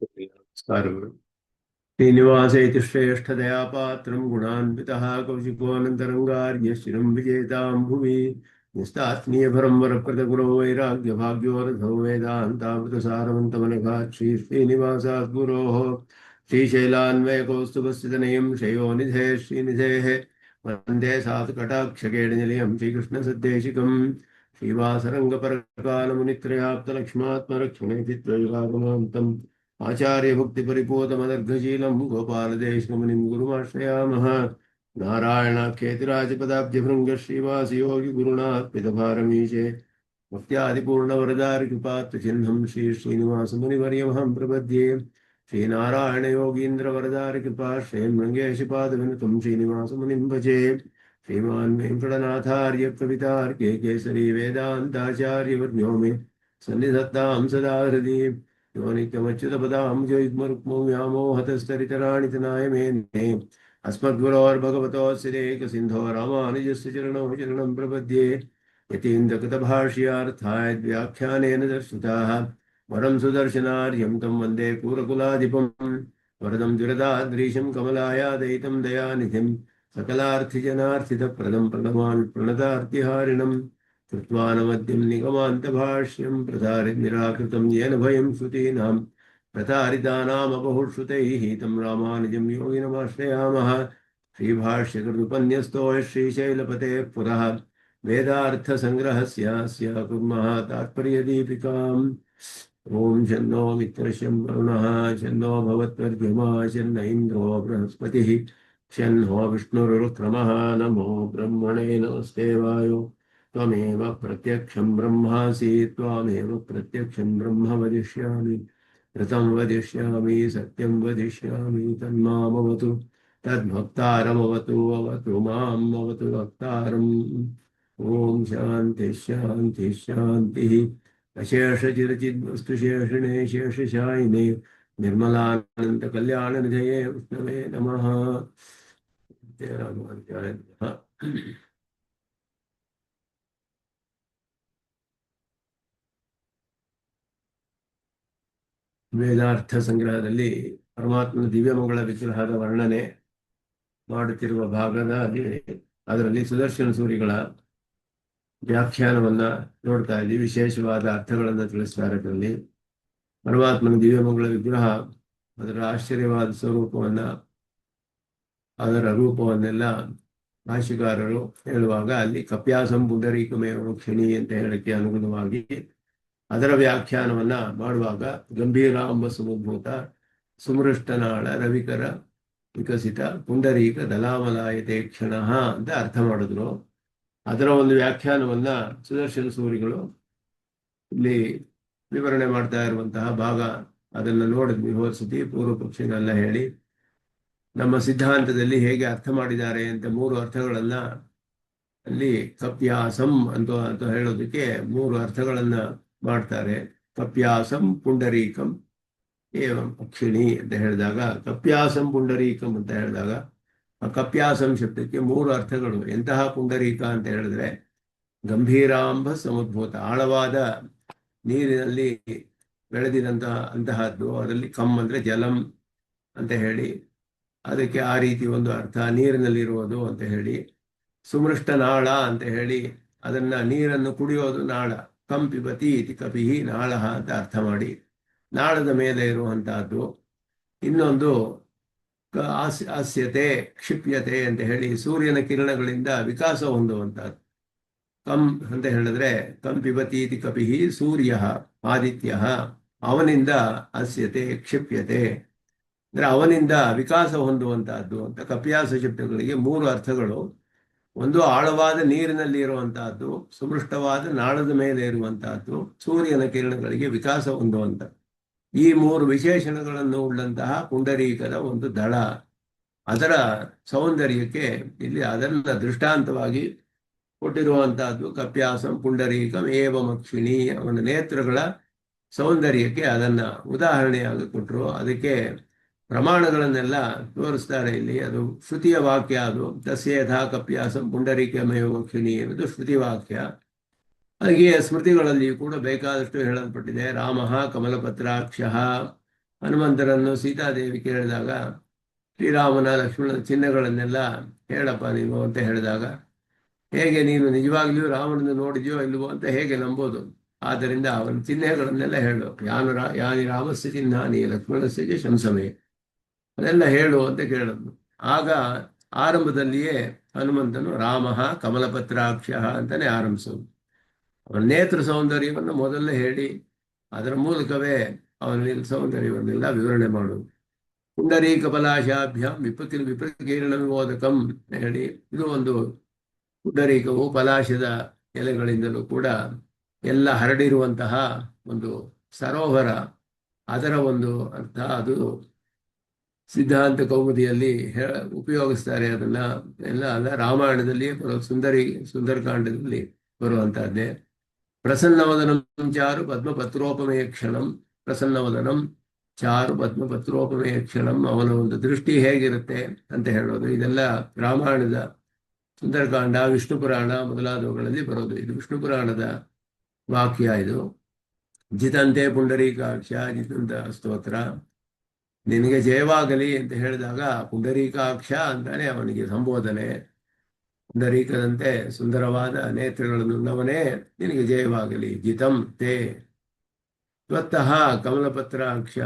ನಮಸ್ಕಾರಗಳು. ಶ್ರೀನಿವಾಸ ಇತಿ ಶ್ರೇಷ್ಠದಯಾ ಪಾತ್ರಂ ಗುಣಾನ್ವಿತಃ ಕೌಶಿಕೋನಂತರಂಗಾರ್ಯಶ್ಚಿರಂ ವಿಜೇತಾಂ ಭುವಿ ನಿಸ್ತಾತ್ಮೀಯಭರಂ ವರಪ್ರದ ಗುರೋ ವೈರಾಗ್ಯ ಭಾಗ್ಯೋ ರಥೋ ವೇದಾಂತಾಮೃತ ಸಾರವಂತಮನಘಾತ್ ಶ್ರೀ ಶ್ರೀನಿವಾಸಾತ್ ಗುರೋಃ ಶ್ರೀಶೈಲಾನ್ವಯಕೌಸ್ತುಭಸ್ಥಿತನಯಂ ಶಯೋನಿಧೇ ಶ್ರೀನಿಧೇಃ ವಂದೇ ಸಾಧುಕಟಾಕ್ಷಕೇಡನಿಲಯಂ ಶ್ರೀಕೃಷ್ಣಸದ್ದೇಶಿಕಂ ಶ್ರೀವಾಸರಂಗಪರಕಾಲಮುನಿತ್ರಯಾಪ್ತಲಕ್ಷ್ಮಾತ್ಮರಕ್ಷಣೆ ಚಿತ್ರಯುಗಾಗಮಾಂತಂ आचार्यभक्तिपरिपूतमदर्घशीलं गोपालदेशमुनिं गुरुमाश्रयामः। नारायणाख्येतिराजपदाब्जभृङ्ग श्रीवासयोगिगुरुणात्पितभारमीशे भक्त्यादिपूर्णवरदारिकृपात्तचिह्नं श्रीश्रीनिवासमुनिवर्यमहं प्रपद्ये। श्रीनारायणयोगीन्द्रवरदारिकृपाश्रयं रङ्गेशपादविनुतं श्रीनिवासमुनिं भजे। श्रीमान् वेङ्कटनाथार्य कवितार्के केसरी वेदान्ताचार्यवर्यो मे सन्निधत्तां सदा हृदि यो नित्यमच्युतपदाम्बुजयुग्मरुक्मो व्यामोहतस्तरितराणि तनाय मेने अस्मद्गुरोर्भगवतोऽस्य देकसिन्धो रामानुजस्य चरणौ शरणं प्रपद्ये। यतीन्द्रकृतभाष्यार्थाय व्याख्यानेन दर्शिताः वरं सुदर्शनार्यं तं वन्दे पूरकुलाधिपं वरदं दुरदाद्रीशं कमलायादयितं दयानिधिं सकलार्थिजनार्थितप्रदं प्रणमामि प्रणतार्तिहारिणम् कृत्वा नमद्यं निगमान्तभाष्यं प्रसारितनिराकृतं येन भयं श्रुतीनां प्रसारितानामबहुश्रुतैः तं रामानुजं योगिनमाश्रयामः। श्रीभाष्यकृदुपन्यस्तो श्रीशैलपतेः पुरः वेदार्थसङ्ग्रहस्य कुर्मः तात्पर्यदीपिकाम्। ॐ शन्नो मित्रशं वरुणः शन्नो भवत्वर्यमा शन्न इन्द्रो बृहस्पतिः शन्नो विष्णुरुक्रमः नमो ब्रह्मणे नमस्ते वायो त्वमेव प्रत्यक्षं ब्रह्मासि त्वमेव प्रत्यक्षं ब्रह्म वदिष्यामि ऋतं वदिष्यामि सत्यं वदिष्यामि तन्मामवतु तद्भक्तारमवतु अवतु माम् अवतु भक्तारम्। ॐ शान्ति शान्ति शान्तिः। अशेषचिरचिद्वस्तुशेषिणे शेषशायिने निर्मलानन्दकल्याणनिधये विष्णवे नमः। ವೇದಾರ್ಥ ಸಂಗ್ರಹದಲ್ಲಿ ಪರಮಾತ್ಮನ ದಿವ್ಯಮಂಗಳ ವಿಗ್ರಹದ ವರ್ಣನೆ ಮಾಡುತ್ತಿರುವ ಭಾಗದಲ್ಲಿ ಅದರಲ್ಲಿ ಸುದರ್ಶನ ಸೂರಿಗಳ ವ್ಯಾಖ್ಯಾನವನ್ನ ನೋಡ್ತಾ ಇದ್ದೀವಿ. ವಿಶೇಷವಾದ ಅರ್ಥಗಳನ್ನು ತಿಳಿಸ್ತಾರೆ. ಅದರಲ್ಲಿ ಪರಮಾತ್ಮನ ದಿವ್ಯಮಂಗಳ ವಿಗ್ರಹ ಅದರ ಆಶ್ಚರ್ಯವಾದ ಸ್ವರೂಪವನ್ನ ಅದರ ರೂಪವನ್ನೆಲ್ಲ ಭಾಷ್ಯಕಾರರು ಹೇಳುವಾಗ ಅಲ್ಲಿ ಕಪ್ಯಾಸಂ ಪುಂಡರೀಕಮೇವ ಕ್ಷಣಿ ಅಂತ ಹೇಳಕ್ಕೆ ಅನುಗುಣವಾಗಿ ಅದರ ವ್ಯಾಖ್ಯಾನವನ್ನ ಮಾಡುವಾಗ ಗಂಭೀರಾಂಬ ಸಮುದ್ಭೂತ ಸುಮೃಷ್ಟನಾಳ ರವಿಕರ ವಿಕಸಿತ ಪುಂಡರೀಕ ದಲಾಮಲಾಯತೆ ಕ್ಷಣ ಅಂತ ಅರ್ಥ ಮಾಡಿದ್ರು. ಅದರ ಒಂದು ವ್ಯಾಖ್ಯಾನವನ್ನ ಸುದರ್ಶನ ಸೂರಿಗಳು ಇಲ್ಲಿ ವಿವರಣೆ ಮಾಡ್ತಾ ಇರುವಂತಹ ಭಾಗ ಅದನ್ನು ನೋಡಿದ್ವಿ ಹೋದ್ಸತಿ ಪೂರ್ವ ಪಕ್ಷಿನೆಲ್ಲ ಹೇಳಿ. ನಮ್ಮ ಸಿದ್ಧಾಂತದಲ್ಲಿ ಹೇಗೆ ಅರ್ಥ ಮಾಡಿದ್ದಾರೆ ಅಂತ ಮೂರು ಅರ್ಥಗಳನ್ನ ಅಲ್ಲಿ ಕಪ್ಯಾಸಂ ಅಂತ ಹೇಳೋದಕ್ಕೆ ಮೂರು ಅರ್ಥಗಳನ್ನ ಮಾಡ್ತಾರೆ. ಕಪ್ಯಾಸಂ ಪುಂಡರೀಕಂ ಏವಂ ಅಕ್ಷಿಣಿ ಅಂತ ಹೇಳಿದಾಗ, ಕಪ್ಯಾಸಂ ಪುಂಡರೀಕಂ ಅಂತ ಹೇಳಿದಾಗ ಆ ಕಪ್ಯಾಸಂ ಶಬ್ದಕ್ಕೆ ಮೂರು ಅರ್ಥಗಳು. ಎಂತಹ ಪುಂಡರೀಕ ಅಂತ ಹೇಳಿದ್ರೆ ಗಂಭೀರಾಂಬ ಸಮುದ್ಭೂತ, ಆಳವಾದ ನೀರಿನಲ್ಲಿ ಬೆಳೆದಿದಂತಹದ್ದು. ಅದರಲ್ಲಿ ಕಮ್ ಅಂದ್ರೆ ಜಲಂ ಅಂತ ಹೇಳಿ ಅದಕ್ಕೆ ಆ ರೀತಿ ಒಂದು ಅರ್ಥ, ನೀರಿನಲ್ಲಿರುವುದು ಅಂತ ಹೇಳಿ. ಸುಮೃಷ್ಟ ನಾಳ ಅಂತ ಹೇಳಿ ಅದನ್ನ ನೀರನ್ನು ಕುಡಿಯೋದು ನಾಳ. ಕಂಪಿಬತಿ ಇತಿ ಕಪಿಹಿ ನಾಳ ಅಂತ ಅರ್ಥ ಮಾಡಿ ನಾಳದ ಮೇಲೆ ಇರುವಂತಹದ್ದು. ಇನ್ನೊಂದು ಆಸ್ಯತೆ ಕ್ಷಿಪ್ಯತೆ ಅಂತ ಹೇಳಿ ಸೂರ್ಯನ ಕಿರಣಗಳಿಂದ ವಿಕಾಸ ಹೊಂದುವಂತಹದ್ದು. ಕಂ ಅಂತ ಹೇಳಿದ್ರೆ ಕಂಪಿಬತಿ ಇತಿ ಕಪಿಹಿ ಸೂರ್ಯ ಆದಿತ್ಯ, ಅವನಿಂದ ಅಸ್ಯತೆ ಕ್ಷಿಪ್ಯತೆ ಅಂದ್ರೆ ಅವನಿಂದ ವಿಕಾಸ ಹೊಂದುವಂತಹದ್ದು ಅಂತ. ಕಪ್ಯಾಸ ಶಬ್ದಗಳಿಗೆ ಮೂರು ಅರ್ಥಗಳು. ಒಂದು ಆಳವಾದ ನೀರಿನಲ್ಲಿ ಇರುವಂತಹದ್ದು, ಸುಮೃಷ್ಟವಾದ ನಾಳದ ಮೇಲೆ ಇರುವಂತಹದ್ದು, ಸೂರ್ಯನ ಕಿರಣಗಳಿಗೆ ವಿಕಾಸ ಹೊಂದುವಂತ. ಈ ಮೂರು ವಿಶೇಷಣಗಳನ್ನು ಉಳ್ಳಂತಹ ಪುಂಡರೀಕದ ಒಂದು ದಳ. ಅದರ ಸೌಂದರ್ಯಕ್ಕೆ ಇಲ್ಲಿ ಅದನ್ನ ದೃಷ್ಟಾಂತವಾಗಿ ಕೊಟ್ಟಿರುವಂತಹದ್ದು ಕಪ್ಯಾಸಂ ಪುಂಡರೀಕಂ ಏವಮಕ್ಷಿಣಿ. ಅವನ ನೇತ್ರಗಳ ಸೌಂದರ್ಯಕ್ಕೆ ಅದನ್ನ ಉದಾಹರಣೆಯಾಗಿ ಕೊಟ್ಟರು. ಅದಕ್ಕೆ ಪ್ರಮಾಣಗಳನ್ನೆಲ್ಲ ತೋರಿಸ್ತಾರೆ ಇಲ್ಲಿ. ಅದು ಶ್ರುತಿಯ ವಾಕ್ಯ. ಅದು ತಸ್ಯ ಯಥಾ ಕಪ್ಯಾಸಂ ಪುಂಡರೀಕಮೇವ ಕ್ಷಿಣಿ ಎನ್ನುವುದು ಶ್ರುತಿ ವಾಕ್ಯ. ಹಾಗೆಯೇ ಸ್ಮೃತಿಗಳಲ್ಲಿ ಕೂಡ ಬೇಕಾದಷ್ಟು ಹೇಳಲ್ಪಟ್ಟಿದೆ. ರಾಮ ಕಮಲಪತ್ರಾಕ್ಷ ಹನುಮಂತರನ್ನು ಸೀತಾದೇವಿ ಕೇಳಿದಾಗ ಶ್ರೀರಾಮನ ಲಕ್ಷ್ಮಣನ ಚಿಹ್ನೆಗಳನ್ನೆಲ್ಲ ಹೇಳಪ್ಪ ನೀನು ಅಂತ ಹೇಳಿದಾಗ, ಹೇಗೆ ನೀನು ನಿಜವಾಗ್ಲೂ ರಾಮನನ್ನು ನೋಡಿದ್ಯೋ ಇಲ್ವೋ ಅಂತ ಹೇಗೆ ನಂಬೋದು, ಆದ್ದರಿಂದ ಅವನ ಚಿಹ್ನೆಗಳನ್ನೆಲ್ಲ ಹೇಳು. ಯಾನಿ ರಾಮಸ್ಯ ಚಿಹ್ನಾನಿ ಲಕ್ಷ್ಮಣಸ್ಯ ಶಂಸಮೇ, ಅದೆಲ್ಲ ಹೇಳು ಅಂತ ಕೇಳಿದ್ನು. ಆಗ ಆರಂಭದಲ್ಲಿಯೇ ಹನುಮಂತನು ರಾಮ ಕಮಲಪತ್ರಾಕ್ಷ ಅಂತಾನೆ ಆರಂಭಿಸೋದು. ಅವನ ನೇತ್ರ ಸೌಂದರ್ಯವನ್ನು ಮೊದಲೇ ಹೇಳಿ ಅದರ ಮೂಲಕವೇ ಅವನ ಸೌಂದರ್ಯವನ್ನೆಲ್ಲ ವಿವರಣೆ ಮಾಡುವುದು. ಪುಂಡರೀಕ ಪಲಾಶಾಭ್ಯಾಂ ವಿಪಕೀರ್ಣ ವಿಮೋದಕಂ ಹೇಳಿ, ಇದು ಒಂದು ಪುಂಡರೀಕವು ಪಲಾಶದ ಎಲೆಗಳಿಂದಲೂ ಕೂಡ ಎಲ್ಲ ಹರಡಿರುವಂತಹ ಒಂದು ಸರೋವರ, ಅದರ ಒಂದು ಅರ್ಥ ಅದು ಸಿದ್ಧಾಂತ ಕೌಮುದಿಯಲ್ಲಿ ಉಪಯೋಗಿಸ್ತಾರೆ. ಅದನ್ನ ಎಲ್ಲ ಅಲ್ಲ, ರಾಮಾಯಣದಲ್ಲಿ ಬರೋ ಸುಂದರಕಾಂಡದಲ್ಲಿ ಬರುವಂತಹದ್ದೇ. ಪ್ರಸನ್ನವದನಂ ಚಾರು ಪದ್ಮಪತ್ರೋಪಮೇಯ ಕ್ಷಣಂ, ಪ್ರಸನ್ನವದನಂ ಚಾರು ಪದ್ಮಪತ್ರೋಪಮೇಯ ಕ್ಷಣಂ, ಅವನ ಒಂದು ದೃಷ್ಟಿ ಹೇಗಿರುತ್ತೆ ಅಂತ ಹೇಳೋದು. ಇದೆಲ್ಲ ರಾಮಾಯಣದ ಸುಂದರಕಾಂಡ, ವಿಷ್ಣು ಪುರಾಣ ಮೊದಲಾದವುಗಳಲ್ಲಿ ಬರೋದು. ಇದು ವಿಷ್ಣು ಪುರಾಣದ ವಾಕ್ಯ. ಇದು ಜಿತಂತೆ ಪುಂಡರೀಕಾಕ್ಷ ಜಿತಂತ ಸ್ತೋತ್ರ. ನಿನಗೆ ಜಯವಾಗಲಿ ಅಂತ ಹೇಳಿದಾಗ ಪುಂಡರೀಕಾಕ್ಷ ಅಂತಾನೆ ಅವನಿಗೆ ಸಂಬೋಧನೆ. ಪುಂಡರೀಕದಂತೆ ಸುಂದರವಾದ ನೇತ್ರಗಳನ್ನುಳ್ಳವನೇ ನಿನಗೆ ಜಯವಾಗಲಿ. ಜಿತಂ ತೇ ತ್ವತ್ತಃ ಕಮಲಪತ್ರಾಕ್ಷ,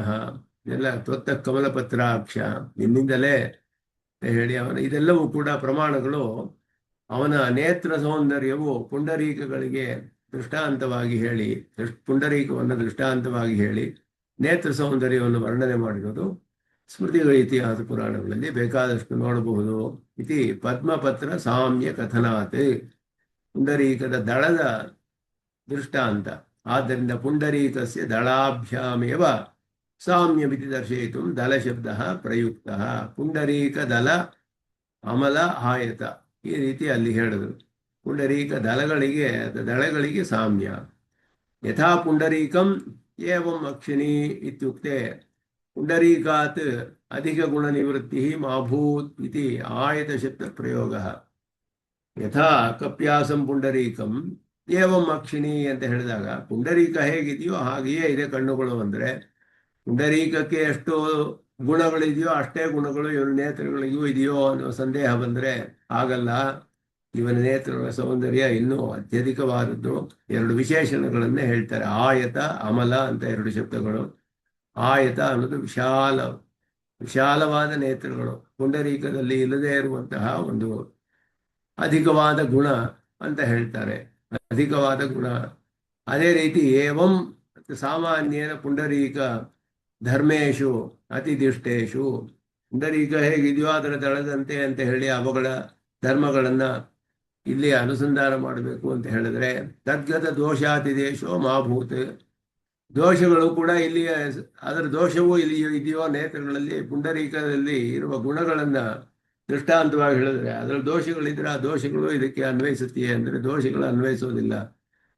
ಇದೆಲ್ಲ ತ್ವತ್ತ ಕಮಲಪತ್ರಾಕ್ಷ, ನಿನ್ನಿಂದಲೇ ಹೇಳಿ ಇದೆಲ್ಲವೂ ಕೂಡ ಪ್ರಮಾಣಗಳು. ಅವನ ನೇತ್ರ ಸೌಂದರ್ಯವು ಪುಂಡರೀಕಗಳಿಗೆ ದೃಷ್ಟಾಂತವಾಗಿ ಹೇಳಿ, ಪುಂಡರೀಕವನ್ನು ದೃಷ್ಟಾಂತವಾಗಿ ಹೇಳಿ ನೇತ್ರ ಸೌಂದರ್ಯವನ್ನು ವರ್ಣನೆ ಮಾಡಿರೋದು ಸ್ಮೃತಿಗಳ ಇತಿಹಾಸ ಪುರಾಣಗಳಲ್ಲಿ ಬೇಕಾದಷ್ಟು ನೋಡಬಹುದು. ಇತಿ ಪದ್ಮಪತ್ರ ಸಾಮ್ಯ ಕಥನಾತ್, ಪುಂಡರೀಕದ ದಳದ ದೃಷ್ಟಾಂತ. ಆದ್ದರಿಂದ ಪುಂಡರೀಕಸ್ಯ ದಳಾಭ್ಯಾಮೇವ ಸಾಮ್ಯಮಿತಿ ದರ್ಶಯಿತು ದಲ ಶಬ್ದ ಪ್ರಯುಕ್ತ. ಪುಂಡರೀಕ ದಲ ಅಮಲ ಆಯತ, ಈ ರೀತಿ ಅಲ್ಲಿ ಹೇಳಿದ್ರು. ಪುಂಡರೀಕ ದಳಗಳಿಗೆ ಸಾಮ್ಯ. ಯಥಾ ಪುಂಡರೀಕಂ ಏವಂ ಅಕ್ಷಿಣಿ ಇತ್ಯುಕ್ತೆ ಪುಂಡರೀಕಾತ್ ಅಧಿಕ ಗುಣ ನಿವೃತ್ತಿ ಮಾಭೂತ್ ಇತಿ ಆಯತ ಶಬ್ದ ಪ್ರಯೋಗ. ಯಥಾ ಕಪ್ಯಾಸಂ ಪುಂಡರೀಕಂ ಏವಂ ಅಕ್ಷಿಣಿ ಅಂತ ಹೇಳಿದಾಗ ಪುಂಡರೀಕ ಹೇಗಿದೆಯೋ ಹಾಗೆಯೇ ಇದೆ ಕಣ್ಣುಗಳು. ಅಂದ್ರೆ ಪುಂಡರೀಕಕ್ಕೆ ಎಷ್ಟು ಗುಣಗಳಿದೆಯೋ ಅಷ್ಟೇ ಗುಣಗಳು ಇವನ ನೇತ್ರಗಳಿಗೂ ಇದೆಯೋ ಅನ್ನೋ ಸಂದೇಹ ಬಂದ್ರೆ ಆಗಲ್ಲ. ಇವನ ನೇತ್ರಗಳ ಸೌಂದರ್ಯ ಇನ್ನೂ ಅತ್ಯಧಿಕವಾದದ್ದು. ಎರಡು ವಿಶೇಷಣಗಳನ್ನೇ ಹೇಳ್ತಾರೆ, ಆಯತ ಅಮಲ ಅಂತ ಎರಡು ಶಬ್ದಗಳು. ಆಯತ ಅನ್ನೋದು ವಿಶಾಲವಾದ ನೇತ್ರಗಳು, ಪುಂಡರೀಕದಲ್ಲಿ ಇಲ್ಲದೇ ಇರುವಂತಹ ಒಂದು ಅಧಿಕವಾದ ಗುಣ ಅಂತ ಹೇಳ್ತಾರೆ, ಅಧಿಕವಾದ ಗುಣ. ಅದೇ ರೀತಿ ಏವಂ ಸಾಮಾನ್ಯನ ಪುಂಡರೀಕ ಧರ್ಮೇಶು ಅತಿದಿಷ್ಟೇಶು, ಪುಂಡರೀಕ ಹೇಗಿದೆಯೋ ಅದರ ದಳದಂತೆ ಅಂತ ಹೇಳಿ ಅವುಗಳ ಧರ್ಮಗಳನ್ನ ಇಲ್ಲಿ ಅನುಸಂಧಾನ ಮಾಡಬೇಕು ಅಂತ ಹೇಳಿದ್ರೆ ತದ್ಗತ ದೋಷಾತಿದೇಶೋ ಮಾಭೂತ್, ದೋಷಗಳು ಕೂಡ ಇಲ್ಲಿ ಅದರ ದೋಷವೂ ಇಲ್ಲಿ ಇದೆಯೋ ನೇತ್ರಗಳಲ್ಲಿ. ಪುಂಡರೀಕದಲ್ಲಿ ಇರುವ ಗುಣಗಳನ್ನ ದೃಷ್ಟಾಂತವಾಗಿ ಹೇಳಿದ್ರೆ ಅದರ ದೋಷಗಳಿದ್ರೆ ಆ ದೋಷಗಳು ಇದಕ್ಕೆ ಅನ್ವಯಿಸುತ್ತೆಯೇ ಅಂದರೆ ದೋಷಗಳು ಅನ್ವಯಿಸೋದಿಲ್ಲ.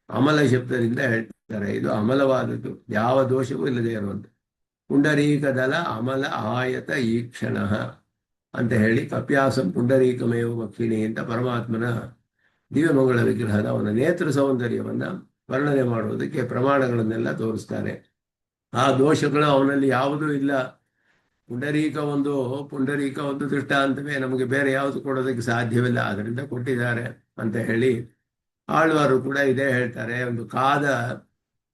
ಅಮಲ ಶಬ್ದದಿಂದ ಹೇಳ್ತಾರೆ, ಇದು ಅಮಲವಾದದ್ದು, ಯಾವ ದೋಷವೂ ಇಲ್ಲದೆ ಇರುವಂತ. ಪುಂಡರೀಕ ದಲ ಅಮಲ ಆಯತ ಈಕ್ಷಣ ಅಂತ ಹೇಳಿ ಕಪ್ಯಾಸಂ ಪುಂಡರೀಕಮೇವ ಮಕ್ಷಿಣಿ ಅಂತ ಪರಮಾತ್ಮನ ದಿವ್ಯಮಂಗಳ ವಿಗ್ರಹದ ಅವನ ನೇತ್ರ ಸೌಂದರ್ಯವನ್ನ ವರ್ಣನೆ ಮಾಡುವುದಕ್ಕೆ ಪ್ರಮಾಣಗಳನ್ನೆಲ್ಲ ತೋರಿಸ್ತಾರೆ. ಆ ದೋಷಗಳು ಅವನಲ್ಲಿ ಯಾವುದೂ ಇಲ್ಲ. ಪುಂಡರೀಕ ಒಂದು ದೃಷ್ಟಾಂತವೇ, ನಮಗೆ ಬೇರೆ ಯಾವುದು ಕೊಡೋದಕ್ಕೆ ಸಾಧ್ಯವಿಲ್ಲ, ಅದರಿಂದ ಕೊಟ್ಟಿದ್ದಾರೆ ಅಂತ ಹೇಳಿ ಆಳ್ವಾರು ಕೂಡ ಇದೇ ಹೇಳ್ತಾರೆ. ಒಂದು ಕಾದ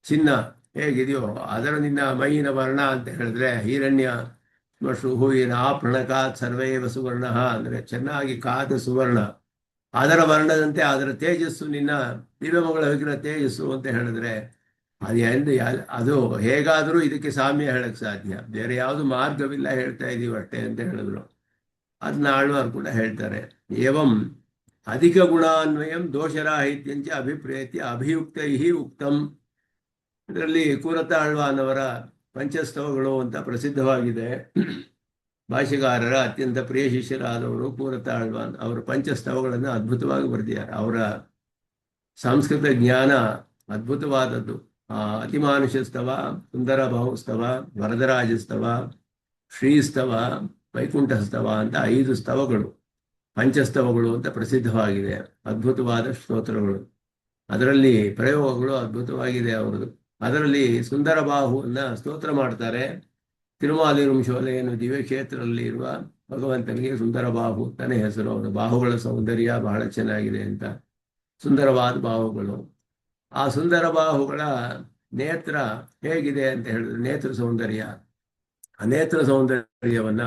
ಚಿನ್ನ ಹೇಗಿದೆಯೋ ಅದರ ನಿನ್ನ ಮೈಯಿನ ವರ್ಣ ಅಂತ ಹೇಳಿದ್ರೆ ಹಿರಣ್ಯ ಹೂವಿನ ಆ ಪ್ರಣಕಾತ್ ಸರ್ವೈವ ಸುವರ್ಣ, ಅಂದ್ರೆ ಚೆನ್ನಾಗಿ ಕಾದ ಸುವರ್ಣ, ಅದರ ವರ್ಣದಂತೆ ಅದರ ತೇಜಸ್ಸು ನಿನ್ನ ದಿವ್ಯಮಂಗಳ ವಿಗ್ರಹ ತೇಜಸ್ಸು ಅಂತ ಹೇಳಿದ್ರೆ ಅದು ಹೇಗಾದರೂ ಇದಕ್ಕೆ ಸಾಮ್ಯ ಹೇಳಕ್ ಸಾಧ್ಯ, ಬೇರೆ ಯಾವುದು ಮಾರ್ಗವಿಲ್ಲ, ಹೇಳ್ತಾ ಇದೀವಿ ಅಷ್ಟೇ ಅಂತ ಹೇಳಿದ್ರು. ಅದನ್ನ ಆಳ್ವಾರು ಕೂಡ ಹೇಳ್ತಾರೆ. ಏವಂ ಅಧಿಕ ಗುಣಾನ್ವಯಂ ದೋಷರಾಹಿತ್ಯಂಚ ಅಭಿಪ್ರೇತ್ಯ ಅಭಿಯುಕ್ತೈ ಉಕ್ತಂ. ಇದರಲ್ಲಿ ಕೂರತ ಆಳ್ವಾನವರ ಪಂಚಸ್ತವಗಳು ಅಂತ ಪ್ರಸಿದ್ಧವಾಗಿದೆ. ಭಾಷೆಗಾರರ ಅತ್ಯಂತ ಪ್ರಿಯ ಶಿಷ್ಯರಾದವರು ಕೂರತ ಆಳ್ವಾನ್. ಅವರ ಪಂಚಸ್ತವಗಳನ್ನು ಅದ್ಭುತವಾಗಿ ಬರೆದಿದ್ದಾರೆ. ಅವರ ಸಂಸ್ಕೃತ ಜ್ಞಾನ ಅದ್ಭುತವಾದದ್ದು. ಅತಿಮಾನುಷ ಸ್ತವ, ಸುಂದರ ಬಹುಸ್ತವ, ವರದರಾಜಸ್ತವ, ಶ್ರೀಸ್ತವ, ವೈಕುಂಠಸ್ತವ ಅಂತ 5 ಸ್ತವಗಳು, ಪಂಚಸ್ತವಗಳು ಅಂತ ಪ್ರಸಿದ್ಧವಾಗಿದೆ. ಅದ್ಭುತವಾದ ಸ್ತೋತ್ರಗಳು, ಅದರಲ್ಲಿ ಪ್ರಯೋಗಗಳು ಅದ್ಭುತವಾಗಿದೆ ಅವರದು. ಅದರಲ್ಲಿ ಸುಂದರ ಬಾಹುವನ್ನ ಸ್ತೋತ್ರ ಮಾಡ್ತಾರೆ. ತಿರುಮಾಲಿರುಂಶೋಲೆ ಎನ್ನುವ ದಿವ್ಯ ಕ್ಷೇತ್ರದಲ್ಲಿ ಇರುವ ಭಗವಂತನಿಗೆ ಸುಂದರ ಬಾಹು ಅಂತಾನೆ ಹೆಸರು. ಅವನ ಬಾಹುಗಳ ಸೌಂದರ್ಯ ಬಹಳ ಚೆನ್ನಾಗಿದೆ ಅಂತ. ಸುಂದರವಾದ ಬಾಹುಗಳು. ಆ ಸುಂದರ ಬಾಹುಗಳ ನೇತ್ರ ಹೇಗಿದೆ ಅಂತ ಹೇಳಿದ್ರೆ ನೇತ್ರ ಸೌಂದರ್ಯ. ಆ ನೇತ್ರ ಸೌಂದರ್ಯವನ್ನ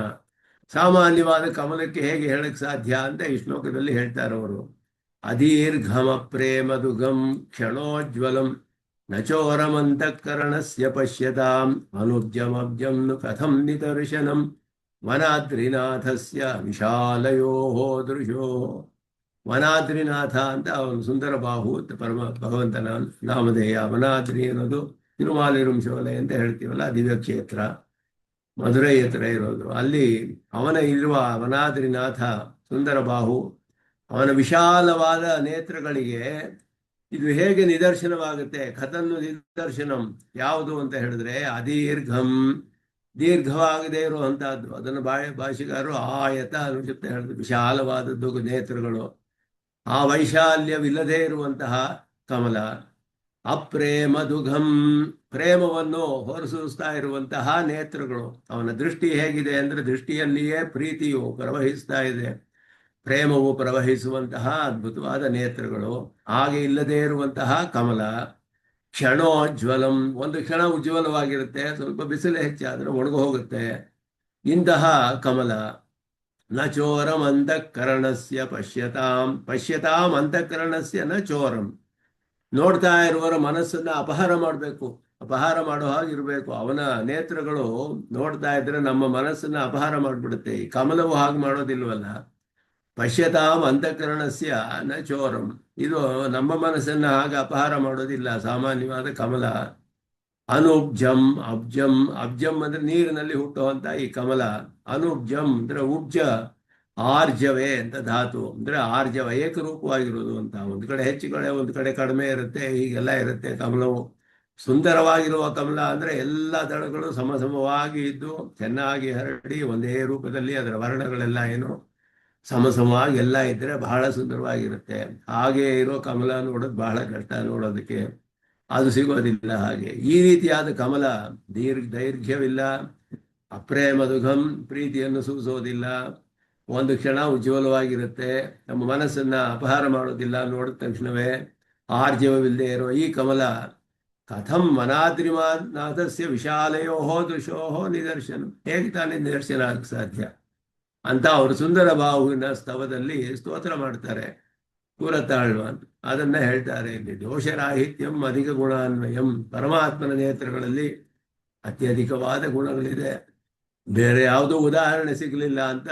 ಸಾಮಾನ್ಯವಾದ ಕಮಲಕ್ಕೆ ಹೇಗೆ ಹೇಳಕ್ ಸಾಧ್ಯ ಅಂತ ಈ ಶ್ಲೋಕದಲ್ಲಿ ಹೇಳ್ತಾರೆ ಅವರು. ಅದೀರ್ಘಮ ಪ್ರೇಮದುಗಂ ಕ್ಷಣೋಜ್ವಲಂ ನಚೋರಮಂತಃಕರಣಸ್ಯ ಪಶ್ಯತಾಂ ಅನುಬ್ಜಮಬ್ಜಂ ನು ಕಥಂ ನಿದರ್ಶನಂ ವನಾದ್ರಿನಾಥಸ್ಯ ವಿಶಾಲಯೋ ದೃಶೋ. ವನಾದ್ರಿನಾಥ ಅಂತ ಅವನು ಸುಂದರ ಬಾಹು ಅಂತ ಭಗವಂತನ ನಾಮಧೇಯ. ವನಾದ್ರಿ ಅನ್ನೋದು ತಿರುಮಾಲಿರುಂಶೋಲೆ ಅಂತ ಹೇಳ್ತೀವಲ್ಲ, ದಿವ್ಯ ಕ್ಷೇತ್ರ ಮಧುರೈ ಹತ್ರ ಇರೋದು. ಅಲ್ಲಿ ಅವನ ಇರುವ ವನಾದ್ರಿನಾಥ ಸುಂದರ ಬಾಹು, ಅವನ ವಿಶಾಲವಾದ ನೇತ್ರಗಳಿಗೆ ಇದು ಹೇಗೆ ನಿದರ್ಶನವಾಗುತ್ತೆ? ಕಥನ್ನು ನಿದರ್ಶನಂ ಯಾವುದು ಅಂತ ಹೇಳಿದ್ರೆ ಅದೀರ್ಘಂ, ದೀರ್ಘವಾಗದೇ ಇರುವಂತಹದ್ದು. ಅದನ್ನು ಭಾಷೆಗಾರರು ಆಯತ ಅನ್ನುತ್ತೆ ಹೇಳಿದ್ರು. ವಿಶಾಲವಾದದ್ದು ನೇತ್ರಗಳು. ಆ ವೈಶಾಲ್ಯವಿಲ್ಲದೆ ಇರುವಂತಹ ಕಮಲ. ಅಪ್ರೇಮದುಘಂ, ಪ್ರೇಮವನ್ನು ಹೊರಸೂಸ್ತಾ ಇರುವಂತಹ ನೇತ್ರಗಳು. ಅವನ ದೃಷ್ಟಿ ಹೇಗಿದೆ ಅಂದ್ರೆ ದೃಷ್ಟಿಯಲ್ಲಿಯೇ ಪ್ರೀತಿಯು ಪ್ರವಹಿಸ್ತಾ ಇದೆ, ಪ್ರೇಮವು ಪ್ರವಹಿಸುವಂತಹ ಅದ್ಭುತವಾದ ನೇತ್ರಗಳು. ಹಾಗೆ ಇಲ್ಲದೆ ಇರುವಂತಹ ಕಮಲ. ಕ್ಷಣೋಜ್ವಲಂ, ಒಂದು ಕ್ಷಣ ಉಜ್ವಲವಾಗಿರುತ್ತೆ, ಸ್ವಲ್ಪ ಬಿಸಿಲು ಹೆಚ್ಚಾದ್ರೆ ಒಣಗು ಹೋಗುತ್ತೆ. ಇಂತಹ ಕಮಲ. ನ ಚೋರಂ ಅಂತಃಕರಣಸ್ಯ ಪಶ್ಯತಾಂ, ಪಶ್ಯತಾಂ ಅಂತಃಕರಣಸ್ಯ ನ ಚೋರಂ. ನೋಡ್ತಾ ಇರುವವರ ಮನಸ್ಸನ್ನ ಅಪಹಾರ ಮಾಡಬೇಕು, ಅಪಹಾರ ಮಾಡೋ ಹಾಗಿರ್ಬೇಕು. ಅವನ ನೇತ್ರಗಳು ನೋಡ್ತಾ ಇದ್ರೆ ನಮ್ಮ ಮನಸ್ಸನ್ನ ಅಪಹಾರ ಮಾಡಿಬಿಡುತ್ತೆ. ಈ ಕಮಲವು ಹಾಗೆ ಮಾಡೋದಿಲ್ವಲ್ಲ. ಪಶ್ಯತಾಂ ಅಂತಃಕರಣಸ್ಯ ನ ಚೋರಂ, ಇದು ನಮ್ಮ ಮನಸ್ಸನ್ನ ಹಾಗೆ ಅಪಹಾರ ಮಾಡೋದಿಲ್ಲ ಸಾಮಾನ್ಯವಾದ ಕಮಲ. ಅನುಬ್ಜಂ ಅಬ್ಜಂ, ಅಬ್ಜಂ ಅಂದ್ರೆ ನೀರಿನಲ್ಲಿ ಹುಟ್ಟುವಂತ ಈ ಕಮಲ. ಅನುಬ್ಜಂ ಅಂದ್ರೆ ಉಬ್ಜ, ಆರ್ಜವೇ ಅಂತ ಧಾತು. ಅಂದ್ರೆ ಆರ್ಜವ ಏಕರೂಪವಾಗಿರುವುದು ಅಂತ. ಒಂದು ಕಡೆ ಹೆಚ್ಚು ಕಡೆ, ಒಂದು ಕಡೆ ಕಡಿಮೆ ಇರುತ್ತೆ, ಹೀಗೆಲ್ಲ ಇರುತ್ತೆ ಕಮಲವು. ಸುಂದರವಾಗಿರುವ ಕಮಲ ಅಂದ್ರೆ ಎಲ್ಲ ದಳಗಳು ಸಮಸಮವಾಗಿ ಇದ್ದು ಚೆನ್ನಾಗಿ ಹರಡಿ ಒಂದೇ ರೂಪದಲ್ಲಿ ಅದರ ವರ್ಣಗಳೆಲ್ಲ ಏನು ಸಮಸಮವಾಗಿ ಎಲ್ಲ ಇದ್ರೆ ಬಹಳ ಸುಂದರವಾಗಿರುತ್ತೆ. ಹಾಗೆ ಇರೋ ಕಮಲ ನೋಡೋದು ಬಹಳ ಕಷ್ಟ, ನೋಡೋದಕ್ಕೆ ಅದು ಸಿಗೋದಿಲ್ಲ. ಹಾಗೆ ಈ ರೀತಿಯಾದ ಕಮಲ ದೈರ್ಘ್ಯವಿಲ್ಲ, ಅಪ್ರೇಮದುಘಂ, ಪ್ರೀತಿಯನ್ನು ಸೂಸೋದಿಲ್ಲ, ಒಂದು ಕ್ಷಣ ಉಜ್ವಲವಾಗಿರುತ್ತೆ, ನಮ್ಮ ಮನಸ್ಸನ್ನ ಅಪಹಾರ ಮಾಡೋದಿಲ್ಲ ನೋಡಿದ ತಕ್ಷಣವೇ. ಆರ್ಜವವಿಲ್ಲದೆ ಇರೋ ಈ ಕಮಲ ಕಥಂ ವನಾದ್ರಿನಾಥಸ್ಯ ವಿಶಾಲಯೋಹೋ ದೃಶೋಹೋ ನಿದರ್ಶನ, ಹೇಗೆ ತಾನೇ ನಿದರ್ಶನ ಆಗಕ್ಕೆ ಸಾಧ್ಯ ಅಂತ ಅವರು ಸುಂದರ ಬಾಹುವಿನ ಸ್ತವದಲ್ಲಿ ಸ್ತೋತ್ರ ಮಾಡ್ತಾರೆ. ಕೂರತಾಳ್ವಾನ್ ಅದನ್ನ ಹೇಳ್ತಾರೆ ಇಲ್ಲಿ. ದೋಷರಾಹಿತ್ಯಂ ಅಧಿಕ ಗುಣಾನ್ವಯಂ, ಪರಮಾತ್ಮನ ನೇತ್ರಗಳಲ್ಲಿ ಅತ್ಯಧಿಕವಾದ ಗುಣಗಳಿದೆ, ಬೇರೆ ಯಾವುದೂ ಉದಾಹರಣೆ ಸಿಗಲಿಲ್ಲ ಅಂತ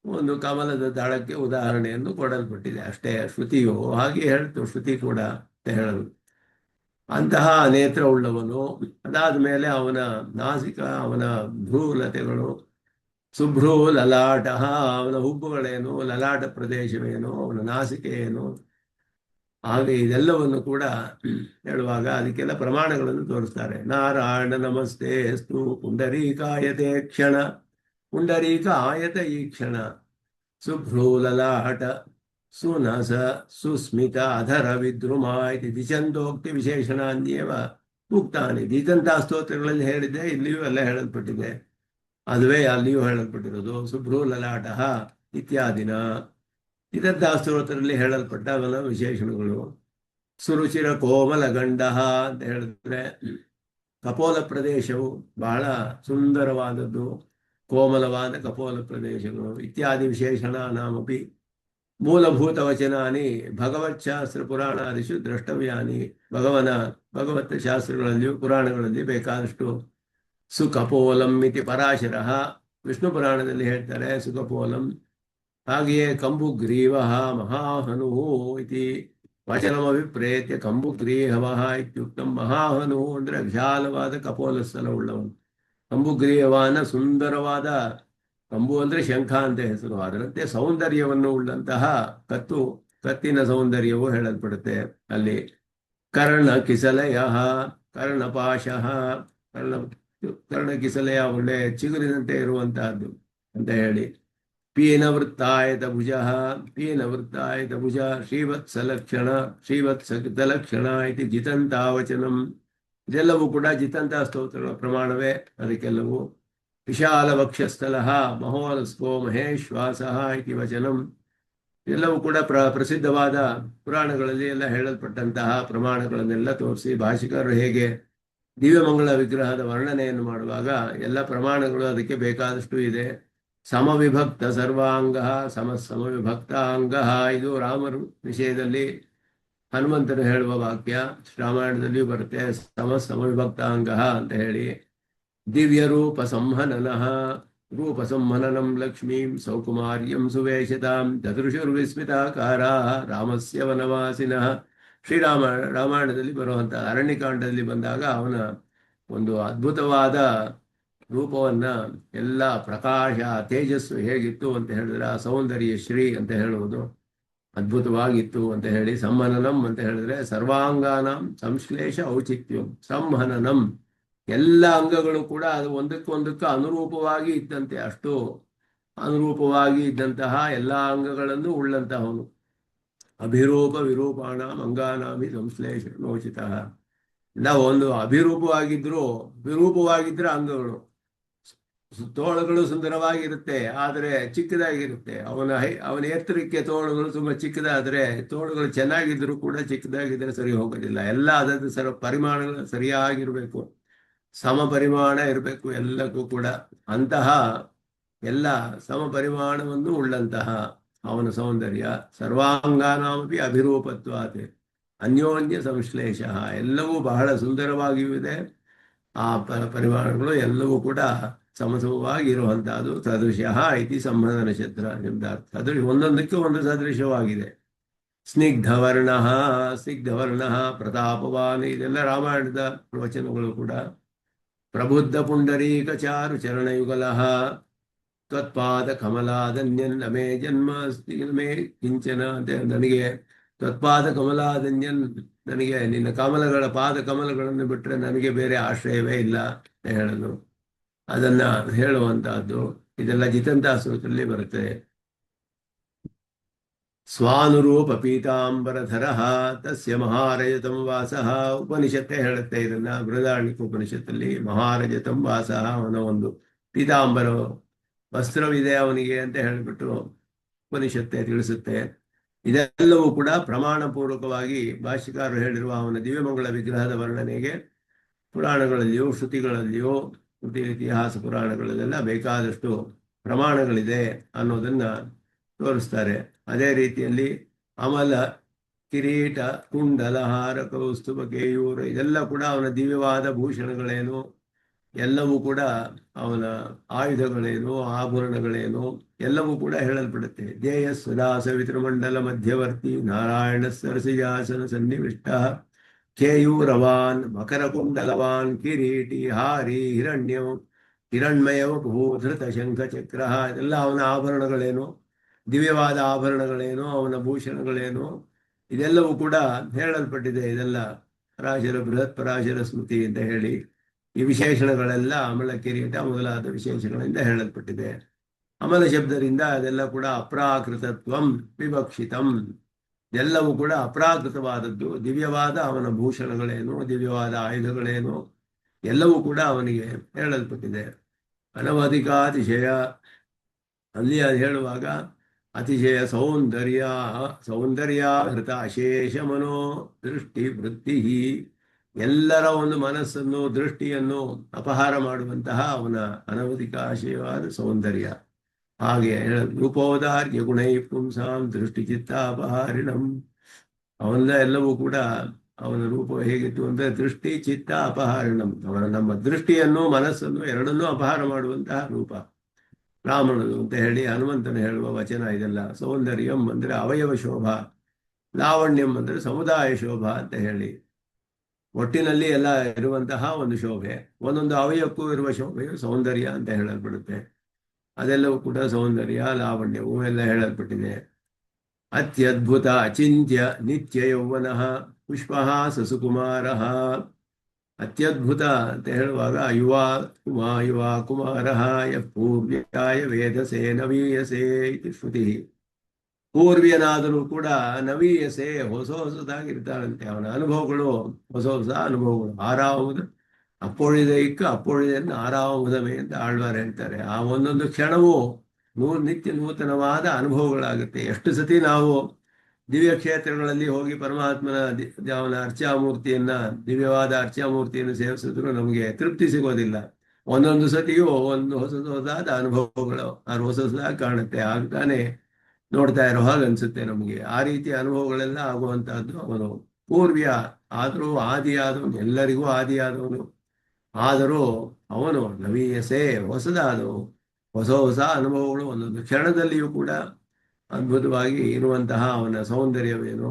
ಒಂದು ಕಮಲದ ದಳಕ್ಕೆ ಉದಾಹರಣೆಯನ್ನು ಕೊಡಲ್ಪಟ್ಟಿದೆ ಅಷ್ಟೇ. ಶ್ರುತಿಯು ಹಾಗೆ ಹೇಳ್ತು, ಶ್ರುತಿ ಕೂಡ ಅಂತ ಹೇಳಲು. ಅಂತಹ ನೇತ್ರ ಉಳ್ಳವನು. ಅದಾದ ಮೇಲೆ ಅವನ ನಾಸಿಕ, ಅವನ ಭ್ರೂಲತೆಗಳು, ಸುಭ್ರೂ ಲಲಾಟ, ಅವನ ಹುಬ್ಬುಗಳೇನು, ಲಲಾಟ ಪ್ರದೇಶವೇನು, ಅವನ ನಾಸಿಕೆ ಏನು, ಹಾಗೆ ಇದೆಲ್ಲವನ್ನು ಕೂಡ ಹೇಳುವಾಗ ಅದಕ್ಕೆಲ್ಲ ಪ್ರಮಾಣಗಳನ್ನು ತೋರಿಸ್ತಾರೆ. ನಾರಾಯಣ ನಮಸ್ತೆ ಅಸ್ತು ಪುಂಡರೀಕಾಯತೆ ಕ್ಷಣ, ಪುಂಡರೀಕ ಆಯತ ಈ ಕ್ಷಣ. ಸುಭ್ರೂ ಲಲಾಟ ಸುನಸ ಸುಸ್ಮಿತ ಅಧರ ವಿದ್ರುಮ ಇತಿ ದಿಚಂತೋಕ್ತಿ ವಿಶೇಷಣಾನ್ಯೇವ ಉಕ್ತಾನಿ. ದಿಚಂತ ಸ್ತೋತ್ರಗಳಲ್ಲಿ ಹೇಳಿದೆ, ಇಲ್ಲಿಯೂ ಎಲ್ಲ ಹೇಳಲ್ಪಟ್ಟಿದೆ, ಅದುವೇ ಅಲ್ಲಿಯೂ ಹೇಳಲ್ಪಟ್ಟಿರೋದು. ಸುಭ್ರೂ ಲಲಾಟ ಇತ್ಯಾದಿನ ಇದಂತ ಸ್ತೋತ್ರದಲ್ಲಿ ಹೇಳಲ್ಪಟ್ಟ ಅವನ ವಿಶೇಷಣಗಳು. ಸುರುಚಿರ ಕೋಮಲ ಗಂಡ ಅಂತ ಹೇಳಿದ್ರೆ ಕಪೋಲ ಪ್ರದೇಶವು ಬಹಳ ಸುಂದರವಾದದ್ದು, ಕೋಮಲವಾದ ಕಪೋಲ ಪ್ರದೇಶಗಳು. ಇತ್ಯಾದಿ ವಿಶೇಷಣ ನಾಮಪಿ ಮೂಲಭೂತ ವಚನಾನಿ ಭಗವತ್ಶಾಸ್ತ್ರ ಪುರಾಣಾದಿಷು ದ್ರಷ್ಟವ್ಯಾನಿ. ಭಗವತ್ ಶಾಸ್ತ್ರಗಳಲ್ಲಿಯೂ ಪುರಾಣಗಳಲ್ಲಿ ಬೇಕಾದಷ್ಟು. ಸುಕಪೋಲಂ ಇತಿ ಪರಾಶರ, ವಿಷ್ಣು ಪುರಾಣದಲ್ಲಿ ಹೇಳ್ತಾರೆ ಸುಕಪೋಲಂ. ಹಾಗೆಯೇ ಕಂಬುಗ್ರೀವ ಮಹಾಹನು ಇತಿ ವಚನಮಭಿಪ್ರೇತ್ಯ ಕಂಬುಗ್ರೀಹವ ಇತ್ಯುಕ್ತಂ. ಮಹಾಹನು ಅಂದ್ರೆ ವಿಶಾಲವಾದ ಕಪೋಲ ಸ್ಥಳ ಉಳ್ಳವನು. ಕಂಬುಗ್ರೀಹವಾನ ಸುಂದರವಾದ, ಕಂಬು ಅಂದ್ರೆ ಶಂಖ ಅಂತ ಹೆಸರು, ಅದರಂತೆ ಸೌಂದರ್ಯವನ್ನು ಉಳ್ಳಂತಹ ಕತ್ತಿನ ಸೌಂದರ್ಯವು ಹೇಳಲ್ಪಡುತ್ತೆ ಅಲ್ಲಿ. ಕರ್ಣ ಕಿಸಲಯ, ಕರ್ಣಪಾಶ, ಕರ್ಣ ಕಿಸಲಯ ಒಳ್ಳೆ ಚಿಗುರಿನಂತೆ ಇರುವಂತಹದ್ದು ಅಂತ ಹೇಳಿ. ಪೀನವೃತ್ತಾಯತ ಭುಜ, ಪೀನವೃತ್ತಾಯತ ಭುಜ ಶ್ರೀವತ್ಸಲಕ್ಷಣ, ಶ್ರೀವತ್ಸಲಕ್ಷಣ ಇತಿ ಜಿತಂತಾವಚನಂ. ಇದೆಲ್ಲವೂ ಕೂಡ ಜಿತಂತ ಸ್ತೋತ್ರಗಳ ಪ್ರಮಾಣವೇ ಅದಕ್ಕೆಲ್ಲವೂ. ವಿಶಾಲವಕ್ಷಸ್ಥಲಃ ಮಹೋಲಸ್ಕೋ ಮಹೇಶ್ವಾಸಃ ಇತಿ ವಚನಂ. ಎಲ್ಲವೂ ಕೂಡ ಪ್ರಸಿದ್ಧವಾದ ಪುರಾಣಗಳಲ್ಲಿ ಎಲ್ಲ ಹೇಳಲ್ಪಟ್ಟಂತಹ ಪ್ರಮಾಣಗಳನ್ನೆಲ್ಲ ತೋರಿಸಿ ಭಾಷಿಕರು ಹೇಗೆ ದಿವ್ಯಮಂಗಳ ವಿಗ್ರಹದ ವರ್ಣನೆಯನ್ನು ಮಾಡುವಾಗ ಎಲ್ಲ ಪ್ರಮಾಣಗಳು ಅದಕ್ಕೆ ಬೇಕಾದಷ್ಟು ಇದೆ. ಸಮವಿಭಕ್ತ ಸರ್ವಾಂಗ ಸಮವಿಭಕ್ತ ಅಂಗ, ಇದು ರಾಮರ ವಿಷಯದಲ್ಲಿ ಹನುಮಂತನು ಹೇಳುವ ವಾಕ್ಯ. ರಾಮಾಯಣದಲ್ಲಿಯೂ ಬರುತ್ತೆ ಸಮವಿಭಕ್ತ ಅಂಗ ಅಂತ ಹೇಳಿ. ದಿವ್ಯ ರೂಪ ಸಂಹನನಃ ರೂಪ ಸಂಹನನಂ ಲಕ್ಷ್ಮೀಂ ಸೌಕುಮಾರ್ಯಂ ಸುವೇಶತಾಂ ಚತುರ್ಷುರ್ವಿಸ್ಮಿತಾಕಾರ ರಾಮಸ್ಯ ವನವಾಸಿನಃ. ರಾಮಾಯಣದಲ್ಲಿ ಬರುವಂತ ಅರಣ್ಯಕಾಂಡದಲ್ಲಿ ಬಂದಾಗ ಅವನ ಒಂದು ಅದ್ಭುತವಾದ ರೂಪವನ್ನ, ಎಲ್ಲ ಪ್ರಕಾಶ ತೇಜಸ್ಸು ಹೇಗಿತ್ತು ಅಂತ ಹೇಳಿದ್ರೆ ಆ ಸೌಂದರ್ಯ ಶ್ರೀ ಅಂತ ಹೇಳುವುದು ಅದ್ಭುತವಾಗಿತ್ತು ಅಂತ ಹೇಳಿ. ಸಂಹನನಂ ಅಂತ ಹೇಳಿದ್ರೆ ಸರ್ವಾಂಗಾನಾಂ ಸಂಶ್ಲೇಷ ಔಚಿತ್ಯಂ. ಸಂಹನನಂ ಎಲ್ಲ ಅಂಗಗಳು ಕೂಡ ಅದು ಒಂದಕ್ಕೊಂದಕ್ಕೆ ಅನುರೂಪವಾಗಿ ಇದ್ದಂತೆ, ಅಷ್ಟು ಅನುರೂಪವಾಗಿ ಇದ್ದಂತಹ ಎಲ್ಲ ಅಂಗಗಳನ್ನು ಉಳ್ಳಂತಹವನು. ಅಭಿರೂಪ ವಿರೂಪಾಣ ಅಂಗಾನಾಮಿ ಸಂಶ್ಲೇಷ ನೋಚಿತ. ನಾವು ಒಂದು ಅಭಿರೂಪವಾಗಿದ್ರು ವಿರೂಪವಾಗಿದ್ರೆ ಅಂಗಗಳು, ತೋಳುಗಳು ಸುಂದರವಾಗಿರುತ್ತೆ ಆದರೆ ಚಿಕ್ಕದಾಗಿರುತ್ತೆ. ಅವನ ಎತ್ತರಕ್ಕೆ ತೋಳುಗಳು ತುಂಬಾ ಚಿಕ್ಕದಾದ್ರೆ, ತೋಳುಗಳು ಚೆನ್ನಾಗಿದ್ರು ಕೂಡ ಚಿಕ್ಕದಾಗಿದ್ರೆ ಸರಿ ಹೋಗೋದಿಲ್ಲ. ಎಲ್ಲ ಅದರ ಪರಿಮಾಣಗಳು ಸರಿಯಾಗಿರ್ಬೇಕು, ಸಮ ಪರಿಮಾಣ ಇರಬೇಕು ಎಲ್ಲಕ್ಕೂ ಕೂಡ. ಅಂತಹ ಎಲ್ಲ ಸಮ ಪರಿಮಾಣವನ್ನು ಉಳ್ಳಂತಹ ಅವನ ಸೌಂದರ್ಯ. ಸರ್ವಾಂಗಾನಾಮಪಿ ಅಭಿರೂಪತ್ವಾತ್ ಅನ್ಯೋನ್ಯ ಸಂಶ್ಲೇಷ. ಎಲ್ಲವೂ ಬಹಳ ಸುಂದರವಾಗಿಯೂ ಇದೆ. ಆ ಪರಿಮಾಣಗಳು ಎಲ್ಲವೂ ಕೂಡ ಸಮಸಮವಾಗಿ ಇರುವಂತಹದ್ದು. ಸದೃಶ್ಯ ಇತಿ ಸಂಬಂಧನ ಶಬ್ದಾರ್ಥ. ಒಂದೊಂದಕ್ಕೆ ಒಂದು ಸದೃಶವಾಗಿದೆ. ಸ್ನಿಗ್ಧವರ್ಣ ಸ್ನಿಗ್ಧವರ್ಣ ಪ್ರತಾಪವಾನ್, ಇದೆಲ್ಲ ರಾಮಾಯಣದ ವಚನಗಳು ಕೂಡ. ಪ್ರಬುದ್ಧ ಪುಂಡರೀಕ ಚಾರು ಚರಣಯುಗಲ ತ್ವತ್ಪಾದ ಕಮಲಾದನ್ಯನ್ ನಮೇ ಜನ್ಮ ಮೇ ಕಿಂಚನ ಅಂತ. ನನಗೆ ತ್ವತ್ಪಾದ ಕಮಲಾದನ್ಯನ್, ನನಗೆ ನಿನ್ನ ಕಮಲಗಳ ಪಾದ ಕಮಲಗಳನ್ನು ಬಿಟ್ಟರೆ ನನಗೆ ಬೇರೆ ಆಶ್ರಯವೇ ಇಲ್ಲ ಅಂತ ಹೇಳಲು, ಅದನ್ನ ಹೇಳುವಂತಹದ್ದು. ಇದೆಲ್ಲ ಜಿತಂತಾಸುರದಲ್ಲಿ ಬರುತ್ತೆ. ಸ್ವಾನುರೂಪ ಪೀತಾಂಬರಧರ ತಸ್ಯ ಮಹಾರಜತಂ ವಾಸಃ. ಉಪನಿಷತ್ತೇ ಹೇಳುತ್ತೆ ಇದನ್ನ. ಬೃಹದಾರಣ್ಯಕ ಉಪನಿಷತ್ತಲ್ಲಿ ಮಹಾರಜತಂ ವಾಸಃ, ಅವನ ಒಂದು ಪೀತಾಂಬರ ವಸ್ತ್ರವಿದೆ ಅವನಿಗೆ ಅಂತ ಹೇಳಿಬಿಟ್ಟು ಉಪನಿಷತ್ತೆ ತಿಳಿಸುತ್ತೆ. ಇದೆಲ್ಲವೂ ಕೂಡ ಪ್ರಮಾಣ ಪೂರ್ವಕವಾಗಿ ಭಾಷ್ಯಕಾರರು ಹೇಳಿರುವ ಅವನ ದಿವ್ಯಮಂಗಳ ವಿಗ್ರಹದ ವರ್ಣನೆಗೆ ಪುರಾಣಗಳಲ್ಲಿಯೂ ಶ್ರುತಿಗಳಲ್ಲಿಯೂ ಇತಿಹಾಸ ಪುರಾಣಗಳಲ್ಲೆಲ್ಲ ಬೇಕಾದಷ್ಟು ಪ್ರಮಾಣಗಳಿದೆ ಅನ್ನೋದನ್ನ ತೋರಿಸ್ತಾರೆ. ಅದೇ ರೀತಿಯಲ್ಲಿ ಅಮಲ ಕಿರೀಟ ಕುಂಡಲ ಹಾರ ಕೌಸ್ತುಭ ಕೇಯೂರ, ಇದೆಲ್ಲ ಕೂಡ ಅವನ ದಿವ್ಯವಾದ ಭೂಷಣಗಳೇನು, ಎಲ್ಲವೂ ಕೂಡ ಅವನ ಆಯುಧಗಳೇನು, ಆಭರಣಗಳೇನು, ಎಲ್ಲವೂ ಕೂಡ ಹೇಳಲ್ಪಡುತ್ತೆ. ಧ್ಯೇಯ ಸದಾ ಸವಿತೃಮಂಡಲ ಮಧ್ಯವರ್ತಿ ನಾರಾಯಣ ಸರಸಿಜಾಸನ ಸನ್ನಿವಿಷ್ಟ ಕೇಯೂರವಾನ್ ಮಕರ ಕುಂಡಲವಾನ್ ಕಿರೀಟಿ ಹಾರಿ ಹಿರಣ್ಮಯವ ಭೂಧೃತ ಶಂಖ ಚಕ್ರ, ಇದೆಲ್ಲ ಅವನ ಆಭರಣಗಳೇನು, ದಿವ್ಯವಾದ ಆಭರಣಗಳೇನು, ಅವನ ಭೂಷಣಗಳೇನು, ಇದೆಲ್ಲವೂ ಕೂಡ ಹೇಳಲ್ಪಟ್ಟಿದೆ. ಇದೆಲ್ಲ ಪರಾಶರ ಬೃಹತ್ ಪರಾಶರ ಸ್ಮೃತಿ ಅಂತ ಹೇಳಿ ಈ ವಿಶೇಷಣಗಳೆಲ್ಲ ಅಮಲ ಕಿರೀಟ ಮೊದಲಾದ ವಿಶೇಷಗಳಿಂದ ಹೇಳಲ್ಪಟ್ಟಿದೆ. ಅಮಲ ಶಬ್ದದಿಂದ ಅದೆಲ್ಲ ಕೂಡ ಅಪ್ರಾಕೃತತ್ವಂ ವಿವಕ್ಷಿತಂ, ಎಲ್ಲವೂ ಕೂಡ ಅಪ್ರಾಕೃತವಾದದ್ದು. ದಿವ್ಯವಾದ ಅವನ ಭೂಷಣಗಳೇನು, ದಿವ್ಯವಾದ ಆಯುಧಗಳೇನು, ಎಲ್ಲವೂ ಕೂಡ ಅವನಿಗೆ ಹೇಳಲ್ಪಟ್ಟಿದೆ. ಅನವಧಿಕಾತಿಶಯ, ಅಲ್ಲಿ ಅದು ಹೇಳುವಾಗ ಅತಿಶಯ ಸೌಂದರ್ಯಾಹೃತ ಅಶೇಷ ಮನೋ ದೃಷ್ಟಿ ವೃತ್ತಿ, ಎಲ್ಲರ ಒಂದು ಮನಸ್ಸನ್ನು ದೃಷ್ಟಿಯನ್ನು ಅಪಹಾರ ಮಾಡುವಂತಹ ಅವನ ಅನವಧಿಕಾಶಯವಾದ ಸೌಂದರ್ಯ. ಹಾಗೆ ರೂಪೋದಾರ್ಯ ಗುಣೈ ಪುಂಸಾಂ ದೃಷ್ಟಿ ಚಿತ್ತಾಪಹಾರಿಣಂ, ಅವನ ಎಲ್ಲವೂ ಕೂಡ ಅವನ ರೂಪ ಹೇಗಿತ್ತು ಅಂದ್ರೆ ದೃಷ್ಟಿ ಚಿತ್ತ ಅಪಹಾರಿಣಂ, ಅವನ ನಮ್ಮ ದೃಷ್ಟಿಯನ್ನು ಮನಸ್ಸನ್ನು ಎರಡನ್ನೂ ಅಪಹಾರ ಮಾಡುವಂತಹ ರೂಪ ರಾಮನದು ಅಂತ ಹೇಳಿ ಹನುಮಂತನು ಹೇಳುವ ವಚನ ಇದೆಲ್ಲ. ಸೌಂದರ್ಯಂ ಅಂದ್ರೆ ಅವಯವ ಶೋಭಾ, ಲಾವಣ್ಯಂ ಅಂದ್ರೆ ಸಮುದಾಯ ಶೋಭಾ ಅಂತ ಹೇಳಿ ಒಟ್ಟಿನಲ್ಲಿ ಎಲ್ಲ ಇರುವಂತಹ ಒಂದು ಶೋಭೆ. ಒಂದೊಂದು ಅವಯವಕ್ಕೂ ಇರುವ ಶೋಭೆಯು ಸೌಂದರ್ಯ ಅಂತ ಹೇಳಲ್ಪಡುತ್ತೆ. ಅದೆಲ್ಲವೂ ಕೂಡ ಸೌಂದರ್ಯ ಲಾವಣ್ಯವು ಎಲ್ಲ ಹೇಳಲ್ಪಟ್ಟಿದೆ. ಅತ್ಯದ್ಭುತ ಅಚಿಂತ್ಯ ನಿತ್ಯ ಯೌವನಃ ಪುಷ್ಪಹಾಸ ಸುಕುಮಾರಃ. ಅತ್ಯದ್ಭುತ ಅಂತ ಹೇಳುವಾಗ ಯುವ ಕುಮಾರಃ ಯ ಪೂರ್ವ್ಯಾಯ ವೇದಸೆ ನವೀಯಸೆ ಇತಿ ಶ್ರುತಿ. ಪೂರ್ವಿಯನಾದರೂ ಕೂಡ ನವೀಯಸೆ ಹೊಸ ಹೊಸದಾಗಿರ್ತಾರಂತೆ. ಅವನ ಅನುಭವಗಳು ಹೊಸ ಹೊಸ ಅನುಭವಗಳು. ಆರಾವುದು ಅಪ್ಪೊಳಿದೈಕ್ಕ ಅಪ್ಪೊಳಿದೆಯನ್ನು ಆರಾಮದಮೆ ಅಂತ ಆಳ್ವಾರ್ ಹೇಳ್ತಾರೆ. ಆ ಒಂದೊಂದು ಕ್ಷಣವೂ ನಿತ್ಯ ನೂತನವಾದ ಅನುಭವಗಳಾಗುತ್ತೆ. ಎಷ್ಟು ಸತಿ ನಾವು ದಿವ್ಯ ಕ್ಷೇತ್ರಗಳಲ್ಲಿ ಹೋಗಿ ಪರಮಾತ್ಮನ ಅವನ ಅರ್ಚಾಮೂರ್ತಿಯನ್ನ, ದಿವ್ಯವಾದ ಅರ್ಚಾಮೂರ್ತಿಯನ್ನು ಸೇವಿಸಿದ್ರು ನಮಗೆ ತೃಪ್ತಿ ಸಿಗೋದಿಲ್ಲ. ಒಂದೊಂದು ಸತಿಯೂ ಒಂದು ಹೊಸದಾದ ಅನುಭವಗಳು ಹೊಸದಾಗಿ ಕಾಣುತ್ತೆ. ಆಗ್ತಾನೆ ನೋಡ್ತಾ ಇರೋ ಹಾಗೆ ಅನ್ಸುತ್ತೆ ನಮಗೆ. ಆ ರೀತಿಯ ಅನುಭವಗಳೆಲ್ಲ ಆಗುವಂತಹದ್ದು ಅವನು ಪೂರ್ವ್ಯ. ಆದರೂ ಆದಿಯಾದವನು, ಎಲ್ಲರಿಗೂ ಆದಿಯಾದವನು. ಆದರೂ ಅವನು ನವೀಯಸೆ, ಹೊಸದಾದವು, ಹೊಸ ಹೊಸ ಅನುಭವಗಳು ಒಂದೊಂದು ಕ್ಷಣದಲ್ಲಿಯೂ ಕೂಡ ಅದ್ಭುತವಾಗಿ ಇರುವಂತಹ ಅವನ ಸೌಂದರ್ಯವೇನು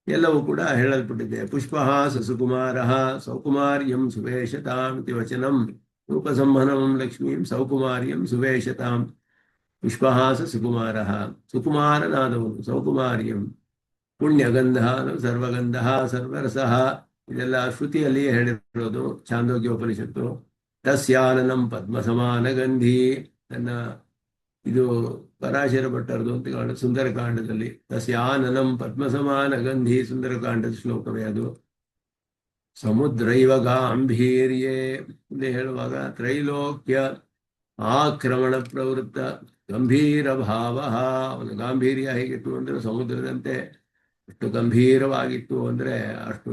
ಎಲ್ಲವೂ ಕೂಡ ಹೇಳಲ್ಪಟ್ಟಿದೆ. ಪುಷ್ಪಹಾಸ ಸುಕುಮಾರ ಸೌಕುಮಾರ್ಯಂ ಸುವೇಶತಾಂ ಇತಿ ವಚನಂ ರೂಪಸಂಹನಂ ಲಕ್ಷ್ಮೀಂ ಸೌಕುಮಾರ್ಯಂ ಸುವೇಶತಾಂ. ಪುಷ್ಪಹಾಸ ಸುಕುಮಾರ, ಸುಕುಮಾರನಾದವನು, ಸೌಕುಮಾರ್ಯಂ ಪುಣ್ಯಗಂಧ ಸರ್ವಗಂಧ ಸರ್ವರಸಃ. ಇದೆಲ್ಲ ಶ್ರುತಿಯಲ್ಲಿಯೇ ಹೇಳಿರೋದು, ಛಾಂದೋಗ್ಯೋಪನಿಷತ್ತು. ತಸ್ಯಾನನಂ ಪದ್ಮ ಸಮಾನ ಗಂಧಿ. ನನ್ನ ಇದು ಪರಾಶರ ಭಟ್ಟರದು ಅಂತ ಕಾಣ ಸುಂದರಕಾಂಡದಲ್ಲಿ. ತಸ್ಯಾನನಂ ಪದ್ಮ ಸಮಾನ ಗಂಧಿ, ಸುಂದರಕಾಂಡದ ಶ್ಲೋಕವೇ ಅದು. ಸಮುದ್ರೈವ ಗಾಂಭೀರ್ಯೇ ಅಂತ ಹೇಳುವಾಗ ತ್ರೈಲೋಕ್ಯ ಆಕ್ರಮಣ ಪ್ರವೃತ್ತ ಗಂಭೀರ ಭಾವ. ಅವನ ಗಾಂಭೀರ್ಯ ಹೇಗಿತ್ತು ಅಂದ್ರೆ ಸಮುದ್ರದಂತೆ ಅಷ್ಟು ಗಂಭೀರವಾಗಿತ್ತು, ಅಂದ್ರೆ ಅಷ್ಟು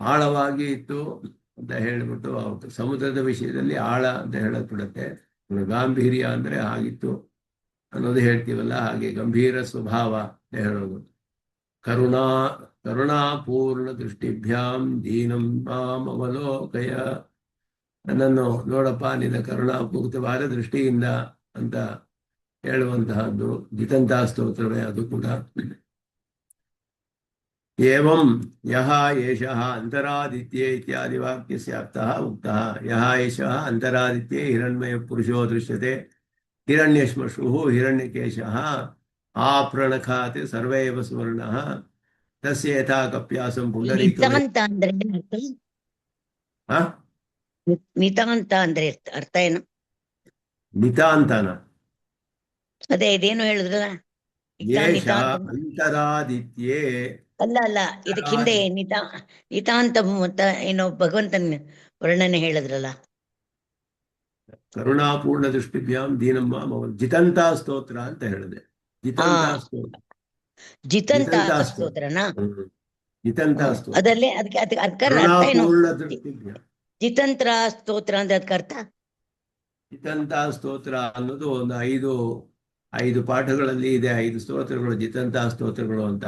ಆಳವಾಗಿ ಇತ್ತು ಅಂತ ಹೇಳಿಬಿಟ್ಟು ಸಮುದ್ರದ ವಿಷಯದಲ್ಲಿ ಆಳ ಅಂತ ಹೇಳಲ್ಪಡುತ್ತೆ. ಗಾಂಭೀರ್ಯ ಅಂದ್ರೆ ಆಗಿತ್ತು ಅನ್ನೋದು ಹೇಳ್ತೀವಲ್ಲ, ಹಾಗೆ ಗಂಭೀರ ಸ್ವಭಾವ ಅಂತ ಹೇಳೋದು. ಕರುಣಾಪೂರ್ಣ ದೃಷ್ಟಿಭ್ಯಾಂ ದೀನಂ ಮಾಂ ಅವಲೋಕಯ. ನನ್ನನ್ನು ನೋಡಪ್ಪ ನಿನ್ನ ಕರುಣಾಪೂರಿತವಾದ ದೃಷ್ಟಿಯಿಂದ ಅಂತ ಹೇಳುವಂತಹದ್ದು ಜಿತಂತ ಸ್ತೋತ್ರವೇ ಅದು ಕೂಡ. ಏವಂ ಯಹ ಏಷಃ ಅಂತರಾದಿತ್ಯೇ ಇತ್ಯಾದಿ ವಾಕ್ಯಸ್ಯ ಅರ್ಥಃ ಉಕ್ತಃ. ಯಹ ಏಷಃ ಅಂತರಾದಿತ್ಯೇ ಹಿರಣ್ಮಯ ಪುರುಷೋ ದೃಶ್ಯತೆ ಹಿರಣ್ಯಶ್ಮಶ್ರುಃ ಹಿರಣ್ಯಕೇಶಃ ಆಪ್ರಣಖಾತ್ ಸರ್ವೈವ ಸುವರ್ಣಃ ತಸ್ಯ ಯಥಾ ಕಪ್ಯಾಸಂ ಪುಂಡರೀಕಂ. ನಿತಾಂತ ಅಂದ್ರೆ ನಿತಾಂತ ಅಂದ್ರೆ ಅರ್ಥ ಏನು? ನಿತಾಂತನ ಅದೇ ಇದೇನು ಹೇಳಿದ್ರಲ್ಲ, ಅಂತರಾದಿತ್ಯೇ. ಅಲ್ಲ ಅಲ್ಲ, ಇದಕ್ ಹಿಂದೆ ನಿತಾಂತ ಮತ್ತ ಏನೋ ಭಗವಂತನ ವರ್ಣನೆ ಹೇಳಿದ್ರಲ್ಲ. ಕರುಣಾಪೂರ್ಣ ದೃಷ್ಟಿಭ್ಯಾಂ ದೀನಮ್ಮ ಜಿತಂತ ಸ್ತೋತ್ರ ಅಂತ ಹೇಳಿದೆ. ಜಿತಂತ ಸ್ತೋತ್ರ, ಜಿತಂತ ಸ್ತೋತ್ರನಾ? ಜಿತಂತ ಸ್ತೋತ್ರ ಅದಲ್ಲೇ ಅದಕ್ಕೆ ಅರ್ಥ ಏನು? ಜಿತಂತ್ರ ಸ್ತೋತ್ರ ಅಂದ್ರೆ ಅದಕ್ಕೆ ಅರ್ಥ? ಜಿತಂತ ಸ್ತೋತ್ರ ಅನ್ನೋದು ಒಂದು ಐದು ಪಾಠಗಳಲ್ಲಿ ಇದೆ. 5 ಸ್ತೋತ್ರಗಳು ಜಿತಂತ ಸ್ತೋತ್ರಗಳು ಅಂತ.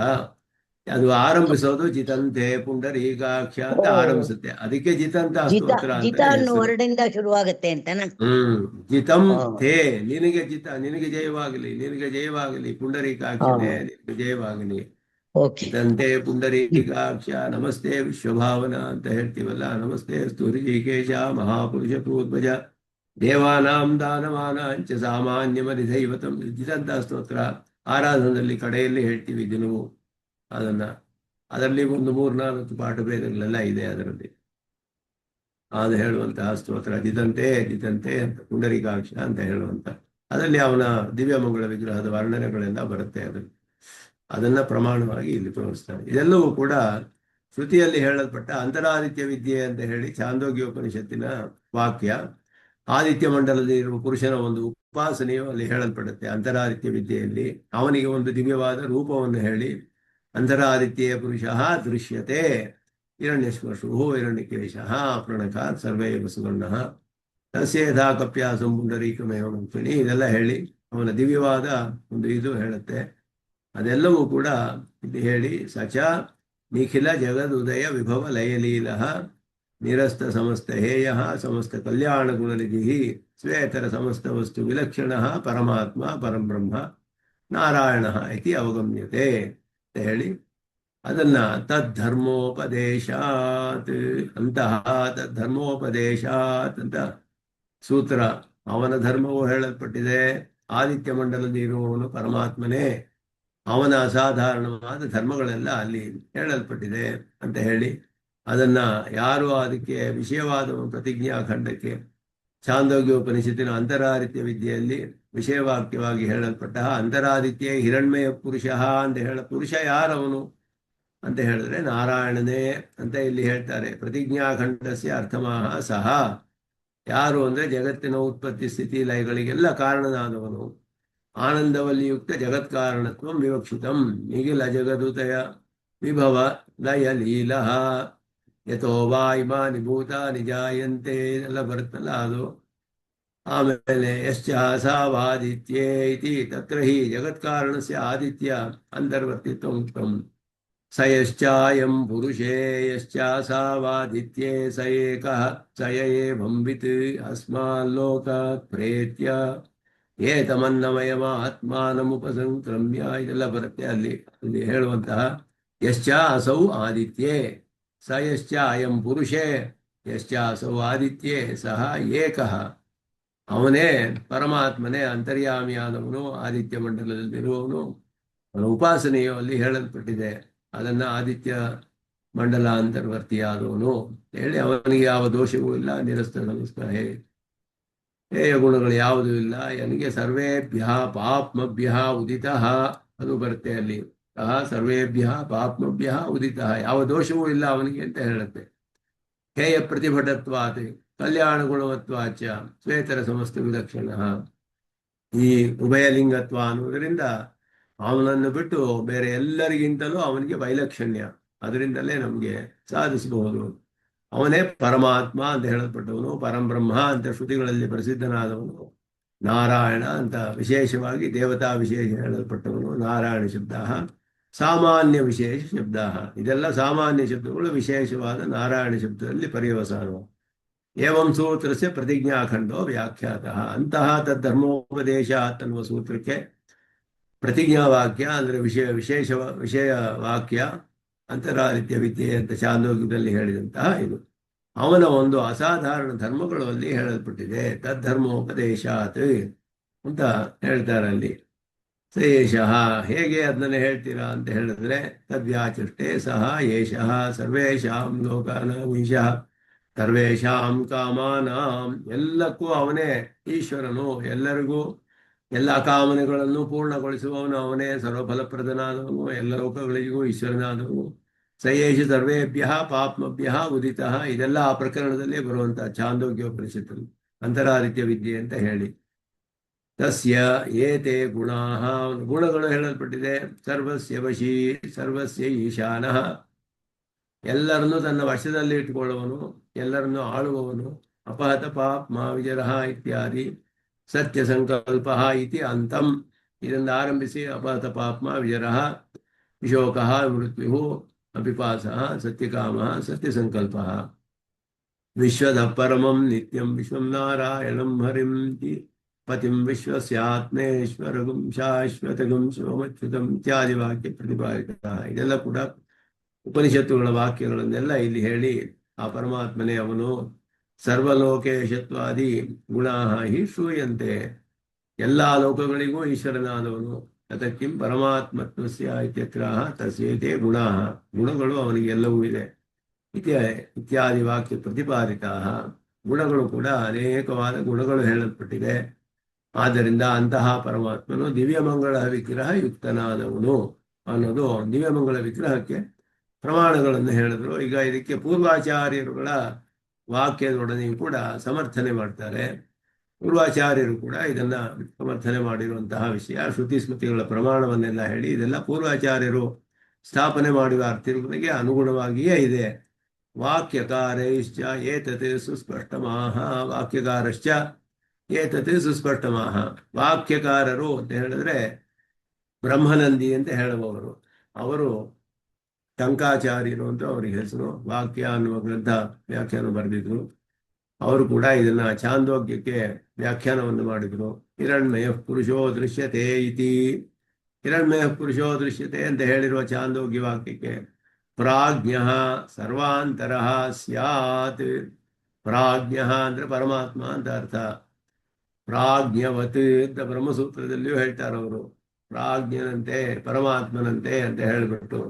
ಅದು ಆರಂಭಿಸೋದು ಜಿತಂತೆ ಪುಂಡರೀಕಾಕ್ಷ ಅಂತ ಆರಂಭಿಸುತ್ತೆ. ಅದಕ್ಕೆ ಜಿತಂತ ಸ್ತೋತ್ರ ಅಂತ ವರ್ಣದಿಂದ ಶುರುವಾಗುತ್ತೆ ಅಂತನಾ? ಜಿತಂ ತೇ, ನಿನಗೆ ನಿನಗೆ ಜಯವಾಗಲಿ, ನಿನಗೆ ಜಯವಾಗಲಿ, ಪುಂಡರೀಕಾಕ್ಷನೇ ನಿನಗೆ ಜಯವಾಗಲಿ. ಜಿತಂತೆ ಪುಂಡರೀಕಾಕ್ಷ ನಮಸ್ತೆ ವಿಶ್ವಭಾವನ ಅಂತ ಹೇಳ್ತೀವಲ್ಲ. ನಮಸ್ತೆ ಸ್ತುತಿ ಋಷಿಕೇಶ ಮಹಾಪುರುಷ ಪೂರ್ವಜ ದೇವಾನಾಂ ದಾನವಾನಾಂಚ ಸಾಮಾನ್ಯಮಧಿದೈವತಂ. ಜಿತಂತ ಸ್ತೋತ್ರ ಆರಾಧನೆಯಲ್ಲಿ ಕಡೆಯಲ್ಲಿ ಹೇಳ್ತೀವಿ ದಿನವೂ ಅದನ್ನ. ಅದರಲ್ಲಿ ಒಂದು 3-4 ಪಾಠ ಭೇದಗಳೆಲ್ಲ ಇದೆ ಅದರಲ್ಲಿ. ಅದು ಹೇಳುವಂತಹ ಸ್ತೋತ್ರ ಜಿತಂತೆ ಜಿತಂತೆ ಅಂತ, ಪುಂಡರೀಕಾಕ್ಷ ಅಂತ ಹೇಳುವಂತ. ಅದರಲ್ಲಿ ಅವನ ದಿವ್ಯಮಂಗಳ ವಿಗ್ರಹದ ವರ್ಣನೆಗಳೆಲ್ಲ ಬರುತ್ತೆ. ಅದನ್ನ ಪ್ರಮಾಣವಾಗಿ ಇಲ್ಲಿ ತೋರಿಸ್ತಾರೆ. ಇದೆಲ್ಲವೂ ಕೂಡ ಶ್ರುತಿಯಲ್ಲಿ ಹೇಳಲ್ಪಟ್ಟ ಅಂತರಾದಿತ್ಯ ವಿದ್ಯೆ ಅಂತ ಹೇಳಿ ಛಾಂದೋಗ್ಯೋಪನಿಷತ್ತಿನ ವಾಕ್ಯ. ಆದಿತ್ಯ ಮಂಡಲದಲ್ಲಿ ಇರುವ ಪುರುಷನ ಒಂದು ಉಪಾಸನೆಯು ಅಲ್ಲಿ ಹೇಳಲ್ಪಡುತ್ತೆ. ಅಂತರಾದಿತ್ಯ ವಿದ್ಯೆಯಲ್ಲಿ ಅವನಿಗೆ ಒಂದು ದಿವ್ಯವಾದ ರೂಪವನ್ನು ಹೇಳಿ ಅಂತರಾದಿತ್ಯ ಪುರುಷ ದೃಶ್ಯತೆ ಹಿರಣ್ಯಶ್ಮಶ್ರುಃ ಹಿರಣ್ಯಕೇಶಃ ಪ್ರಣಖಾತ್ ಸರ್ವೈವ ಸುವರ್ಣಃ ತಸ್ಯ ಯಥಾ ಕಪ್ಯಾಸಂ ಪುಂಡರೀಕಮೇವ ಮಂತ್ರಿಣಿ. ಇದೆಲ್ಲ ಹೇಳಿ ಅವನ ದಿವ್ಯವಾದ ಒಂದು ಇದು ಹೇಳುತ್ತೆ. ಅದೆಲ್ಲವೂ ಕೂಡ ಇಲ್ಲಿ ಹೇಳಿ ಸಚ ನಿಖಿಲ ಜಗದುದಯ ವಿಭವ ಲಯಲೀಲಃ ನಿರಸ್ತ ಸಮಸ್ತ ಹೇಯ ಸಮಸ್ತ ಕಲ್ಯಾಣ ಗುಣನಿಧಿ ಸ್ವೇತರ ಸಮಸ್ತ ವಸ್ತು ವಿಲಕ್ಷಣ ಪರಮಾತ್ಮ ಪರಬ್ರಹ್ಮ ನಾರಾಯಣ ಇತಿ ಅವಗಮ್ಯತೆ ಅಂತ ಹೇಳಿ ಅದನ್ನ ತದ್ಧರ್ಮೋಪದೇಶಾತ್ ಅಂತಹ ತದ್ಧರ್ಮೋಪದೇಶಾತ್ ಅಂತ ಸೂತ್ರ. ಅವನ ಧರ್ಮವು ಹೇಳಲ್ಪಟ್ಟಿದೆ. ಆದಿತ್ಯ ಮಂಡಲದಲ್ಲಿ ಇರುವವನು ಪರಮಾತ್ಮನೇ. ಅವನ ಅಸಾಧಾರಣವಾದ ಧರ್ಮಗಳೆಲ್ಲ ಅಲ್ಲಿ ಹೇಳಲ್ಪಟ್ಟಿದೆ ಅಂತ ಹೇಳಿ ಅದನ್ನ ಯಾರು ಅದಕ್ಕೆ ವಿಷಯವಾದ ಪ್ರತಿಜ್ಞಾ ಖಂಡಕ್ಕೆ ಛಾಂದೋಗ್ಯೋಪನಿಷತ್ತಿನ ಅಂತರಾದಿತ್ಯ ವಿದ್ಯೆಯಲ್ಲಿ ವಿಷಯವಾಕ್ಯವಾಗಿ ಹೇಳಲ್ಪಟ್ಟ ಅಂತರಾದಿತ್ಯ ಹಿರಣ್ಮಯ ಪುರುಷ ಅಂತ ಪುರುಷ ಯಾರವನು? ಅಂತ ಹೇಳಿದ್ರೆ ನಾರಾಯಣನೇ ಅಂತ ಇಲ್ಲಿ ಹೇಳ್ತಾರೆ. ಪ್ರತಿಜ್ಞಾಖಂಡಸ್ಯ ಅರ್ಥಮಾಹ ಸಹ. ಯಾರು ಅಂದ್ರೆ ಜಗತ್ತಿನ ಉತ್ಪತ್ತಿ ಸ್ಥಿತಿ ಲಯಗಳಿಗೆಲ್ಲ ಕಾರಣನಾದವನು. ಆನಂದವಲ್ಲಿ ಯುಕ್ತ ಜಗತ್ಕಾರಣತ್ವಂ ವಿವಕ್ಷಿತಂ ನಿಖಿಲ ಜಗದುತಯ ವಿಭವ ಲಯ ಲೀಲಃ ಯಥೋ ವಾ ಇಮಾನಿ ಭೂತಾನಿ ಜಾಯಂತೆ ಎಲ್ಲ ಬರುತ್ತಲ್ಲ ಅದು. ಆಮೇಲೆ ಯಶ್ಚ ಸಾವಾದಿತ್ಯೇ ಇತಿ ತತ್ರ ಹಿ ಜಗತ್ಕಾರಣಸ್ಯ ಆದಿತ್ಯ ಅಂತರ್ವರ್ತಿತ್ವಂ ಉಕ್ತಂ. ಸ ಯಶ್ಚಾಯಂ ಪುರುಷೇ ಯಶ್ಚಾಸಾವಾದಿತ್ಯೇ ಸ ಏಕಃ ಸ ಯ ಏವಂವಿತ್ ಅಸ್ಮಾಲ್ಲೋಕಾತ್ ಪ್ರೇತ್ಯ ಏತಮನ್ನಮಯಮ ಆತ್ಮಾನಮುಪಸಂಕ್ರಮ್ಯ ಇದೆಲ್ಲ ಬರುತ್ತೆ ಅಲ್ಲಿ ಹೇಳುವಂತಹ ಯಶ್ಚ ಅಸೌ ಆದಿತ್ಯೇ ಸ ಯಶ್ಚ ಅಯಂ ಪುರುಷೇ ಯಶ್ಚ ಅಸೌ ಆದಿತ್ಯೇ ಸಹ ಏಕಃ. ಅವನೇ ಪರಮಾತ್ಮನೇ ಅಂತರ್ಯಾಮಿಯಾದವನು, ಆದಿತ್ಯ ಮಂಡಲದಲ್ಲಿರುವವನು. ಅವನ ಉಪಾಸನೆಯು ಅಲ್ಲಿ ಹೇಳಲ್ಪಟ್ಟಿದೆ. ಅದನ್ನ ಆದಿತ್ಯ ಮಂಡಲ ಅಂತರ್ವರ್ತಿಯಾದವನು ಹೇಳಿ ಅವನಿಗೆ ಯಾವ ದೋಷವೂ ಇಲ್ಲ, ನಿರಸ್ತ ನಮಸ್ಕಾರ ಹೇಯ ಗುಣಗಳು ಯಾವುದೂ ಇಲ್ಲ. ನನಗೆ ಸರ್ವೇಭ್ಯ ಪಾಪ್ಮಭ್ಯ ಉದಿತ ಅದು ಬರುತ್ತೆ ಅಲ್ಲಿ. ಸರ್ವೇಭ್ಯ ಪಾಪ್ಮಭ್ಯ ಉದಿತ, ಯಾವ ದೋಷವೂ ಇಲ್ಲ ಅವನಿಗೆ ಅಂತ ಹೇಳುತ್ತೆ. ಹೇಯ ಪ್ರತಿಭಟತ್ವಾತ್ ಕಲ್ಯಾಣ ಗುಣವತ್ವಾಚ ಶ್ವೇತರ ಸಮಸ್ತ ವಿಲಕ್ಷಣ. ಈ ಉಭಯಲಿಂಗತ್ವ ಅನ್ನುವುದರಿಂದ ಅವನನ್ನು ಬಿಟ್ಟು ಬೇರೆ ಎಲ್ಲರಿಗಿಂತಲೂ ಅವನಿಗೆ ವೈಲಕ್ಷಣ್ಯ. ಅದರಿಂದಲೇ ನಮಗೆ ಸಾಧಿಸಬಹುದು. ಅವನೇ ಪರಮಾತ್ಮ ಅಂತ ಹೇಳಲ್ಪಟ್ಟವನು, ಪರಂಬ್ರಹ್ಮ ಅಂತ ಶ್ರುತಿಗಳಲ್ಲಿ ಪ್ರಸಿದ್ಧನಾದವನು, ನಾರಾಯಣ ಅಂತ ವಿಶೇಷವಾಗಿ ದೇವತಾ ವಿಶೇಷ ಹೇಳಲ್ಪಟ್ಟವನು. ನಾರಾಯಣ ಶಬ್ದ ಸಾಮಾನ್ಯ ವಿಶೇಷ ಶಬ್ದ. ಇದೆಲ್ಲ ಸಾಮಾನ್ಯ ಶಬ್ದಗಳು ವಿಶೇಷವಾದ ನಾರಾಯಣ ಶಬ್ದದಲ್ಲಿ ಪರ್ಯವಸಾನ. ಏವಂ ಸೂತ್ರಸ್ಯ ಪ್ರತಿಜ್ಞಾಖಂಡೋ ವ್ಯಾಖ್ಯಾತ. ಅಂತಹ ತದ್ಧರ್ಮೋಪದೇಶ ಅನ್ನುವ ಸೂತ್ರಕ್ಕೆ ಪ್ರತಿಜ್ಞಾವಾಕ್ಯ ಅಂದರೆ ವಿಷಯ ವಾಕ್ಯ, ಅಂತರಾದಿತ್ಯ ವಿದ್ಯೆ ಅಂತ ಚಾಂದೋಗ್ಯದಲ್ಲಿ ಹೇಳಿದಂತಹ ಇದು. ಅವನ ಒಂದು ಅಸಾಧಾರಣ ಧರ್ಮಗಳು ಅಲ್ಲಿ ಹೇಳಲ್ಪಟ್ಟಿದೆ. ತದ್ಧರ್ಮೋಪದೇಶಾತ್ ಅಂತ ಹೇಳ್ತಾರೆ ಅಲ್ಲಿ. ಸೇಷಃ ಹೇಗೆ ಅದನ್ನೇ ಹೇಳ್ತೀರಾ ಅಂತ ಹೇಳಿದ್ರೆ, ತದ್ವ್ಯಾಚಷ್ಟೇ ಸಹ ಏಷಃ ಸರ್ವೇಷಾಂ ಲೋಕಾನಾಂ ಈಶಃ ಸರ್ವೇಷಾಂ ಕಾಮಾನಾಂ. ಎಲ್ಲಕ್ಕೂ ಅವನೇ ಈಶ್ವರನು, ಎಲ್ಲರಿಗೂ ಎಲ್ಲ ಕಾಮನೆಗಳನ್ನು ಪೂರ್ಣಗೊಳಿಸುವವನು ಅವನೇ. ಸರ್ವಫಲಪ್ರದನಾದವನು, ಎಲ್ಲ ಲೋಕಗಳಿಗೂ ಈಶ್ವರನಾದವನು. ಸಯೇಷ ಸರ್ವೇಭ್ಯ ಪಾಪ್ಮಭ್ಯ ಉದಿತ. ಇದೆಲ್ಲ ಆ ಪ್ರಕರಣದಲ್ಲೇ ಬರುವಂತಹ ಚಾಂದೋಗ್ಯೋಪನಿಷತ್ತು ಅಂತರಾದಿತ್ಯ ವಿದ್ಯೆ ಅಂತ ಹೇಳಿ. ತಸ್ಯ ಏತೆ ಗುಣಾಃ, ಗುಣಗಳು ಹೇಳಲ್ಪಟ್ಟಿದೆ. ಸರ್ವಸ್ಯ ವಶೀ ಸರ್ವಸ್ಯ ಈಶಾನಃ, ಎಲ್ಲರನ್ನೂ ತನ್ನ ವಶದಲ್ಲಿ ಇಟ್ಟುಕೊಳ್ಳುವನು, ಎಲ್ಲರನ್ನೂ ಆಳುವವನು. ಅಪಹತ ಪಾಪ್ಮ ವಿಜರಃ ಇತ್ಯಾದಿ. ಸತ್ಯ ಸಂಕಲ್ಪ ಇತಿ ಅಂತಂ, ಇದರಿಂದ ಆರಂಭಿಸಿ ಅಪಹತ ಪಾಪ್ಮ ವಿಜರಃ ವಿಶೋಕ ಮೃತ್ಯು ಅಪಿಪಾಸ ಸತ್ಯಕಾಮ ಸತ್ಯಸಂಕಲ್ಪ. ವಿಶ್ವದ ಪರಮಂ ನಿತ್ಯಂ ವಿಶ್ವಂ ನಾರಾಯಣಂ ಹರಿಂ ಪತಿಂ ವಿಶ್ವಸ್ಯಾತ್ಮೇಶ್ವರಗಂ ಶಾಶ್ವತಗಂ ಶಿವಮಚ್ಯುತಂ ಇತ್ಯಾದಿ ವಾಕ್ಯ ಪ್ರತಿಪಾದಿತ. ಇದೆಲ್ಲ ಕೂಡ ಉಪನಿಷತ್ತುಗಳ ವಾಕ್ಯಗಳನ್ನೆಲ್ಲ ಇಲ್ಲಿ ಹೇಳಿ ಆ ಪರಮಾತ್ಮನೇ ಅವನು. ಸರ್ವಲೋಕೇಶತ್ವಾದಿ ಗುಣಾ ಹಿ ಶ್ರೂಯಂತೆ, ಎಲ್ಲ ಲೋಕಗಳಿಗೂ ಈಶ್ವರನಾದವನು. ಅದಕ್ಕಿಂ ಪರಮಾತ್ಮತ್ವಸ್ಯ ಇತ್ಯತ್ರ ತಸ್ಯೇತೆ ಗುಣಾ, ಗುಣಗಳು ಅವನಿಗೆ ಎಲ್ಲವೂ ಇದೆ ಇತ್ಯಾದಿ ವಾಕ್ಯ ಪ್ರತಿಪಾದಿತ. ಗುಣಗಳು ಕೂಡ ಅನೇಕವಾದ ಗುಣಗಳು ಹೇಳಲ್ಪಟ್ಟಿದೆ. ಆದ್ದರಿಂದ ಅಂತಹ ಪರಮಾತ್ಮನು ದಿವ್ಯಮಂಗಳ ವಿಗ್ರಹ ಯುಕ್ತನಾದವನು ಅನ್ನೋದು ದಿವ್ಯಮಂಗಳ ವಿಗ್ರಹಕ್ಕೆ ಪ್ರಮಾಣಗಳನ್ನು ಹೇಳಿದ್ರು. ಈಗ ಇದಕ್ಕೆ ಪೂರ್ವಾಚಾರ್ಯರುಗಳ ವಾಕ್ಯದೊಡನೆಯೂ ಕೂಡ ಸಮರ್ಥನೆ ಮಾಡ್ತಾರೆ. ಪೂರ್ವಾಚಾರ್ಯರು ಕೂಡ ಇದನ್ನ ಸಮರ್ಥನೆ ಮಾಡಿರುವಂತಹ ವಿಷಯ. ಶ್ರುತಿ ಸ್ಮೃತಿಗಳ ಪ್ರಮಾಣವನ್ನೆಲ್ಲ ಹೇಳಿ ಇದೆಲ್ಲ ಪೂರ್ವಾಚಾರ್ಯರು ಸ್ಥಾಪನೆ ಮಾಡುವ ಅರ್ಥಗಳಿಗೆ ಅನುಗುಣವಾಗಿಯೇ ಇದೆ. ವಾಕ್ಯಕಾರೈಶ್ಚ ಏತತ್ ಸುಸ್ಪಷ್ಟಮಾಹ, ವಾಕ್ಯಕಾರಶ್ಚ ಏತತ್ ಸುಸ್ಪಷ್ಟಮಾಹ. ವಾಕ್ಯಕಾರರು ಅಂತ ಹೇಳಿದ್ರೆ ಬ್ರಹ್ಮನಂದಿ ಅಂತ ಹೇಳುವವರು. ಅವರು ಟಂಕಾಚಾರ್ಯರು ಅಂತ ಅವರಿಗೆ ಹೆಸರು. ವಾಕ್ಯ ಅನ್ನುವ ಗ್ರಂಥ ವ್ಯಾಖ್ಯಾನ ಬರೆದಿದ್ರು. ಅವರು ಕೂಡ ಇದನ್ನ ಚಾಂದೋಗ್ಯಕ್ಕೆ ವ್ಯಾಖ್ಯಾನವನ್ನು ಮಾಡಿದ್ರು. ಹಿರಣ್ಮಯ ಪುರುಷೋ ದೃಶ್ಯತೆ ಇತಿ, ಹಿರಣ್ಮಯ ಪುರುಷೋ ದೃಶ್ಯತೆ ಅಂತ ಹೇಳಿರುವ ಚಾಂದೋಗ್ಯ ವಾಕ್ಯಕ್ಕೆ ಪ್ರಾಜ್ಞ ಸರ್ವಾಂತರ ಸ್ಯಾತ್. ಪ್ರಾಜ್ಞ ಅಂದ್ರೆ ಪರಮಾತ್ಮ ಅಂತ ಅರ್ಥ. ಪ್ರಾಜ್ಞವತ್ ಅಂತ ಬ್ರಹ್ಮಸೂತ್ರದಲ್ಲಿಯೂ ಹೇಳ್ತಾರೆ ಅವರು. ಪ್ರಾಜ್ಞನಂತೆ ಪರಮಾತ್ಮನಂತೆ ಅಂತ ಹೇಳಿಬಿಟ್ಟು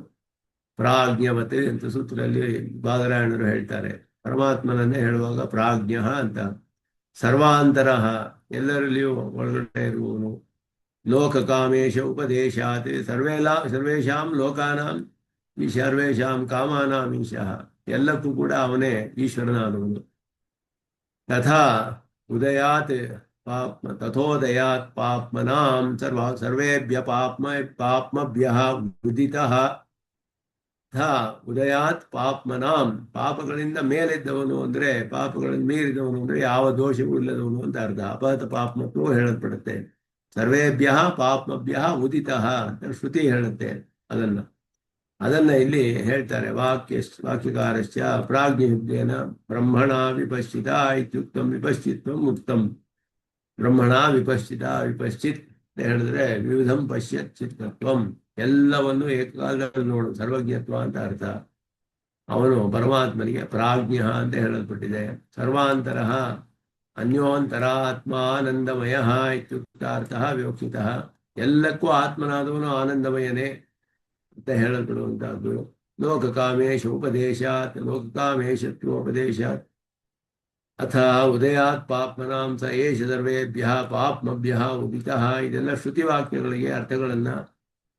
ಪ್ರಾಜ್ಞವತ್ ಅಂತ ಸೂತ್ರದಲ್ಲಿ ಬಾದರಾಯಣರು ಹೇಳ್ತಾರೆ. ಪರಮಾತ್ಮನನ್ನೇ ಹೇಳುವಾಗ ಪ್ರಾಜ್ಞ ಅಂತ. ಸರ್ವಾಂತರ ಎಲ್ಲರಲ್ಲಿಯೂ ಒಳಗಡೆ ಇರುವವನು. ಲೋಕಕಾಮೇಶ ಉಪದೇಶಾತ್ ಸರ್ವೇಷಾಂ ಲೋಕಾನಾಂ ಈ ಸರ್ವೇಷಾಂ ಕಾಮಾನಾಂ ಈಶಃ, ಎಲ್ಲಕ್ಕೂ ಕೂಡ ಅವನೇ ಈಶ್ವರನಾದವನು. ತಥಾ ಉದಯಾತ್ ತಥೋದಯಾತ್ ಪಾಪ್ಮನಾಂ ಸರ್ವೇಭ್ಯ ಪಾಪ್ಮಭ್ಯಃ ಉದಿತಃ. ತಥಾ ಉದಯಾತ್ ಪಾಪ್ಮನಾಂ, ಪಾಪಗಳಿಂದ ಮೇಲಿದ್ದವನು ಅಂದ್ರೆ ಪಾಪಗಳನ್ನು ಮೀರಿದವನು ಅಂದ್ರೆ ಯಾವ ದೋಷವೂ ಇಲ್ಲದವನು ಅಂತ ಅರ್ಥ. ಅಪಹತ ಪಾಪ್ಮತ್ವವು ಹೇಳಲ್ಪಡುತ್ತೆ. ಸರ್ವೇಭ್ಯ ಪಾಪ್ಮಭ್ಯ ಉದಿತಃ ಅಂತ ಶ್ರುತಿ ಹೇಳುತ್ತೆ. ಅದನ್ನ ಇಲ್ಲಿ ಹೇಳ್ತಾರೆ. ವಾಕ್ಯಕಾರಶ್ಚ ಪ್ರಾಜ್ಞಯುಕ್ತೇನ ಬ್ರಹ್ಮಣ ವಿಪಶ್ಚಿತ ಇತ್ಯುಕ್ತಂ ವಿಪಶ್ಚಿತ್ವಂ ಉಕ್ತಂ. ಬ್ರಹ್ಮಣ ವಿಪಶ್ಚಿತ, ವಿಪಶ್ಚಿತ್ ಅಂತ ಹೇಳಿದ್ರೆ ವಿವಿಧಂ ಪಶ್ಯತ್ ಚಿತ್ತತ್ವಂ, ಎಲ್ಲವನ್ನು ಏಕಕಾಲದಲ್ಲಿ ನೋಡು, ಸರ್ವಜ್ಞತ್ವ ಅಂತ ಅರ್ಥ. ಅವನು ಪರಮಾತ್ಮನಿಗೆ ಪ್ರಾಜ್ಞ ಅಂತ ಹೇಳಲ್ಪಟ್ಟಿದೆ. ಸರ್ವಾಂತರ ಅನ್ಯೋಂತರಾತ್ಮಾನಂದಮಯ ಇತ್ಯುಕ್ತಾರ್ಥ ವಿವಕ್ಷಿತ, ಎಲ್ಲಕ್ಕೂ ಆತ್ಮನಾದವನು ಆನಂದಮಯನೇ ಅಂತ ಹೇಳಲ್ಪಡುವಂತಹದ್ದು. ಲೋಕಕಾಮೇಶ ಉಪದೇಶಾತ್, ಲೋಕಕಾಮೇಶತ್ವೋಪದೇಶಾತ್. ಅಥ ಉದಯಾತ್ ಪಾಪ್ಮನಾಂ ಸ ಏಷ ಸರ್ವೇಭ್ಯ ಪಾಪ್ಮಭ್ಯ ಉದಿತಃ. ಇದೆಲ್ಲ ಶ್ರುತಿವಾಕ್ಯಗಳಿಗೆ ಅರ್ಥಗಳನ್ನ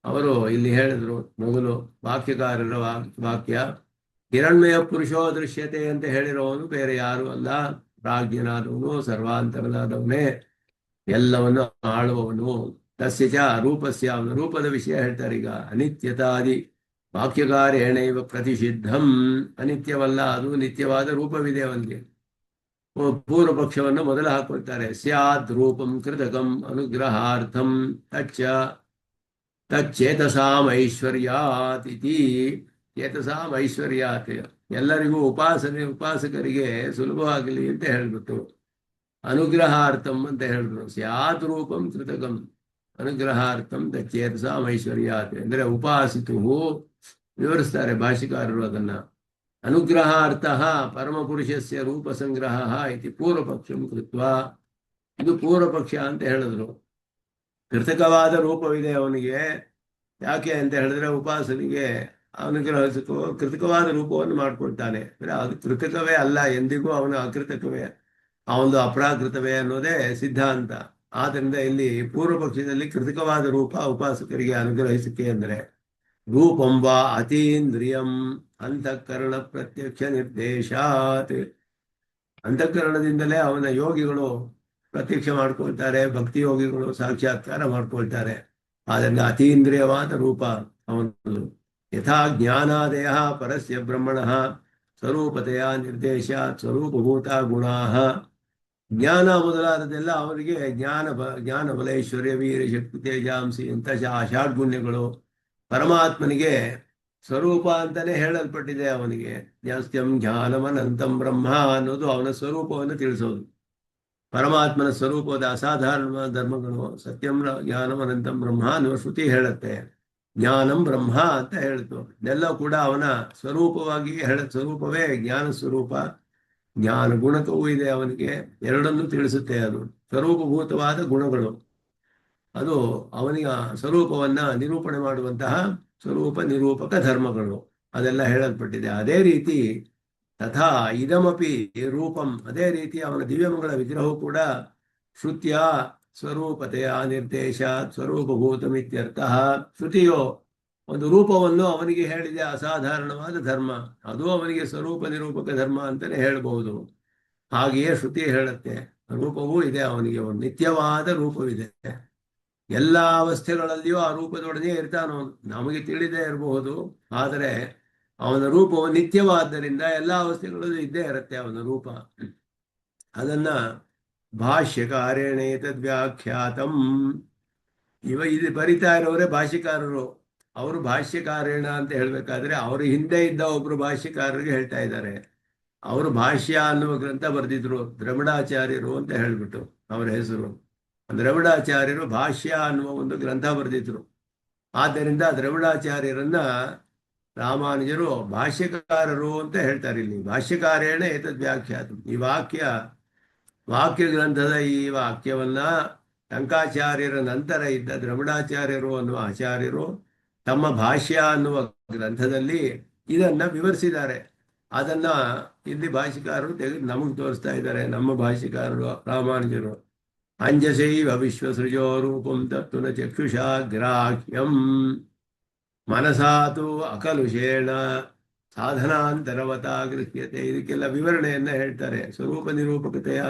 ಅವರು ಇಲ್ಲಿ ಹೇಳಿದ್ರು. ಮೊದಲು ವಾಕ್ಯಕಾರರ ವಾಕ್ಯ, ಹಿರಣ್ಮಯ ಪುರುಷೋ ದೃಶ್ಯತೆ ಅಂತ ಹೇಳಿರೋವನು ಬೇರೆ ಯಾರು ಅಲ್ಲ, ಪ್ರಾಜ್ಞನಾದವನು, ಸರ್ವಾಂತರನಾದವನೇ, ಎಲ್ಲವನ್ನು ಆಳುವವನು. ತಸ್ಯ ಚ ರೂಪಸ್ಯ, ಅವನ ರೂಪದ ವಿಷಯ ಹೇಳ್ತಾರೆ. ಈಗ ಅನಿತ್ಯತಾದಿ ವಾಕ್ಯಕಾರೇಣೈವ ಪ್ರತಿಷಿದ್ಧಂ, ಅನಿತ್ಯವಲ್ಲ, ಅದು ನಿತ್ಯವಾದ ರೂಪವಿದೆ ಅವನಿಗೆ. ಪೂರ್ವ ಪಕ್ಷವನ್ನು ಮೊದಲು ಹಾಕೊಳ್ತಾರೆ. ಸ್ಯಾತ್ ರೂಪಂ ಕೃತಕಂ ಅನುಗ್ರಹಾರ್ಥಂ ತಚ್ಚೇತಸಾಂ ಐಶ್ವರ್ಯಾತ್ ಇತಿ. ಚೇತಸಾಂ ಐಶ್ವರ್ಯಾತ್, ಎಲ್ಲರಿಗೂ ಉಪಾಸಕರಿಗೆ ಸುಲಭವಾಗಲಿ ಅಂತ ಹೇಳ್ಬಿಟ್ಟು ಅನುಗ್ರಹಾರ್ಥಂ ಅಂತ ಹೇಳಿದ್ರು. ಸ್ಯಾತ್ ರೂಪಂ ಕೃತಕಂ ಅನುಗ್ರಹಾರ್ಥಂ ತಚ್ಚೇತಸಾಂ ಐಶ್ವರ್ಯಾತ್ ಅಂದ್ರೆ ಉಪಾಸಿತು ವಿವರಿಸ್ತಾರೆ ಭಾಷಿಕಾರರು ಅದನ್ನ. ಅನುಗ್ರಹಾರ್ಥ ಪರಮಪುರುಷಸ್ಯ ರೂಪ ಸಂಗ್ರಹ ಇತಿ ಪೂರ್ವಪಕ್ಷಂ ಕೃತ್ವ. ಇದು ಪೂರ್ವಪಕ್ಷ ಅಂತ ಹೇಳಿದ್ರು. ಕೃತಕವಾದ ರೂಪವಿದೆ ಅವನಿಗೆ. ಯಾಕೆ ಅಂತ ಹೇಳಿದ್ರೆ ಉಪಾಸನಿಗೆ ಅನುಗ್ರಹಿಸಕ್ಕೂ ಕೃತಕವಾದ ರೂಪವನ್ನು ಮಾಡ್ಕೊಳ್ತಾನೆ. ಅದು ಕೃತಕವೇ ಅಲ್ಲ, ಎಂದಿಗೂ ಅವನು ಅಕೃತಕವೇ, ಅವನು ಅಪ್ರಾಕೃತವೇ ಅನ್ನೋದೇ ಸಿದ್ಧಾಂತ. ಆದ್ದರಿಂದ ಇಲ್ಲಿ ಪೂರ್ವ ಪಕ್ಷದಲ್ಲಿ ಕೃತಕವಾದ ರೂಪ ಉಪಾಸಕರಿಗೆ ಅನುಗ್ರಹಿಸಿಕೆ ಅಂದರೆ ರೂಪಂ ವಾ ಅತೀಂದ್ರಿಯಂ ಅಂತಃಕರಣ ಪ್ರತ್ಯಕ್ಷ ನಿರ್ದೇಶಾತ್. ಅಂತಃಕರಣದಿಂದಲೇ ಅವನ ಯೋಗಿಗಳು ಪ್ರತ್ಯಕ್ಷ ಮಾಡ್ಕೊಳ್ತಾರೆ, ಭಕ್ತಿ ಯೋಗಿಗಳು ಸಾಕ್ಷಾತ್ಕಾರ ಮಾಡ್ಕೊಳ್ತಾರೆ. ಆದ್ದರಿಂದ ಅತೀಂದ್ರಿಯವಾದ ರೂಪ ಅವನು. ಯಥಾ ಜ್ಞಾನಾದಯ ಪರಸ್ಯ ಬ್ರಹ್ಮಣ ಸ್ವರೂಪತೆಯ ನಿರ್ದೇಶಾತ್ ಸ್ವರೂಪಭೂತ ಗುಣಾ. ಜ್ಞಾನ ಮೊದಲಾದದೆಲ್ಲ ಅವರಿಗೆ ಜ್ಞಾನ ಬಲೈಶ್ವರ್ಯ ವೀರ ಶಕ್ತಿ ತೇಜಾಂಸಿ ಇಂಥ ಷಾಡ್ಗುಣ್ಯಗಳು ಪರಮಾತ್ಮನಿಗೆ ಸ್ವರೂಪ ಅಂತಾನೆ ಹೇಳಲ್ಪಟ್ಟಿದೆ. ಅವನಿಗೆ ಜಾಸ್ತ್ಯಂ ಜ್ಞಾನಮನಂತಂ ಬ್ರಹ್ಮ ಅನ್ನೋದು ಅವನ ಸ್ವರೂಪವನ್ನು ತಿಳಿಸೋದು. ಪರಮಾತ್ಮನ ಸ್ವರೂಪದ ಅಸಾಧಾರಣವಾದ ಧರ್ಮಗಳು ಸತ್ಯಂ ಜ್ಞಾನಮನಂತಂ ಬ್ರಹ್ಮ ಅನ್ನುವ ಶ್ರುತಿ ಹೇಳುತ್ತೆ. ಜ್ಞಾನಂ ಬ್ರಹ್ಮ ಅಂತ ಹೇಳ್ತು. ಇದೆಲ್ಲ ಕೂಡ ಅವನ ಸ್ವರೂಪವಾಗಿ ಸ್ವರೂಪವೇ ಜ್ಞಾನ ಸ್ವರೂಪ. ಜ್ಞಾನ ಗುಣಕವೂ ಇದೆ ಅವನಿಗೆ, ಎರಡನ್ನೂ ತಿಳಿಸುತ್ತೆ. ಅದು ಸ್ವರೂಪಭೂತವಾದ ಗುಣಗಳು, ಅದು ಅವನಿಗೆ ಸ್ವರೂಪವನ್ನ ನಿರೂಪಣೆ ಮಾಡುವಂತಹ ಸ್ವರೂಪ ನಿರೂಪಕ ಧರ್ಮಗಳು, ಅದೆಲ್ಲ ಹೇಳಲ್ಪಟ್ಟಿದೆ. ಅದೇ ರೀತಿ ತಥಾ ಇದಮಪಿ ರೂಪಂ, ಅದೇ ರೀತಿ ಅವನ ದಿವ್ಯಮಂಗಳ ವಿಗ್ರಹವು ಕೂಡ ಶ್ರುತ್ಯ ಸ್ವರೂಪತೆಯ ನಿರ್ದೇಶ ಸ್ವರೂಪಭೂತಮಿತ್ಯರ್ಥ. ಶ್ರುತಿಯು ಒಂದು ರೂಪವನ್ನು ಅವನಿಗೆ ಹೇಳಿದೆ, ಅಸಾಧಾರಣವಾದ ಧರ್ಮ, ಅದು ಅವನಿಗೆ ಸ್ವರೂಪ ನಿರೂಪಕ ಧರ್ಮ ಅಂತಾನೆ ಹೇಳಬಹುದು. ಹಾಗೆಯೇ ಶ್ರುತಿ ಹೇಳುತ್ತೆ, ರೂಪವೂ ಇದೆ ಅವನಿಗೆ, ಒಂದು ನಿತ್ಯವಾದ ರೂಪವಿದೆ. ಎಲ್ಲ ಅವಸ್ಥೆಗಳಲ್ಲಿಯೂ ಆ ರೂಪದೊಡನೆ ಇರ್ತಾನೋ ನಮಗೆ ತಿಳಿದೇ ಇರಬಹುದು, ಆದರೆ ಅವನ ರೂಪವು ನಿತ್ಯವಾದ್ದರಿಂದ ಎಲ್ಲ ಅವಸ್ಥೆಗಳಲ್ಲೂ ಇದ್ದೇ ಇರುತ್ತೆ ಅವನ ರೂಪ. ಅದನ್ನ ಭಾಷ್ಯಕಾರೇಣ ಏತದ್ವ್ಯಾಖ್ಯಾತಂ. ಇದು ಬರಿತಾ ಇರೋರೇ ಭಾಷ್ಯಕಾರರು. ಅವರು ಭಾಷ್ಯಕಾರೇಣ ಅಂತ ಹೇಳ್ಬೇಕಾದ್ರೆ ಅವರು ಹಿಂದೆ ಇದ್ದ ಒಬ್ರು ಭಾಷ್ಯಕಾರರಿಗೆ ಹೇಳ್ತಾ ಇದ್ದಾರೆ. ಅವರು ಭಾಷ್ಯ ಅನ್ನುವ ಗ್ರಂಥ ಬರೆದಿದ್ರು, ದ್ರವಿಡಾಚಾರ್ಯರು ಅಂತ ಹೇಳ್ಬಿಟ್ಟು ಅವರ ಹೆಸರು. ದ್ರವಿಡಾಚಾರ್ಯರು ಭಾಷ್ಯ ಅನ್ನುವ ಒಂದು ಗ್ರಂಥ ಬರೆದಿದ್ರು. ಆದ್ದರಿಂದ ದ್ರವಿಡಾಚಾರ್ಯರನ್ನ ರಾಮಾನುಜರು ಭಾಷ್ಯಕಾರರು ಅಂತ ಹೇಳ್ತಾರೆ. ಇಲ್ಲಿ ಭಾಷ್ಯಕಾರೇಣ ಏತದ್ ವ್ಯಾಖ್ಯಾತ. ಈ ವಾಕ್ಯ ಗ್ರಂಥದ ಈ ವಾಕ್ಯವನ್ನ ಟಂಕಾಚಾರ್ಯರ ನಂತರ ಇದ್ದ ದ್ರವಿಡಾಚಾರ್ಯರು ಅನ್ನುವ ಆಚಾರ್ಯರು ತಮ್ಮ ಭಾಷ್ಯ ಅನ್ನುವ ಗ್ರಂಥದಲ್ಲಿ ಇದನ್ನ ವಿವರಿಸಿದ್ದಾರೆ. ಅದನ್ನ ಇಲ್ಲಿ ಭಾಷ್ಯಕಾರರು ತೆಗೆದು ನಮಗೆ ತೋರಿಸ್ತಾ ಇದ್ದಾರೆ. ನಮ್ಮ ಭಾಷ್ಯಕಾರರು ರಾಮಾನುಜರು ಅಂಜಸೈವ ವಿಶ್ವಸೃಜೋ ರೂಪಂ ತತ್ವನ ಚಕ್ಷುಷಾ ಗ್ರಾಹ್ಯಂ. ಮನಸಾತು ಅಕಲುಷೇಣ ಸಾಧನಾಂತರವತ ಗೃಹ್ಯತೆ. ಇದಕ್ಕೆಲ್ಲ ವಿವರಣೆಯನ್ನ ಹೇಳ್ತಾರೆ. ಸ್ವರೂಪ ನಿರೂಪಕತೆಯ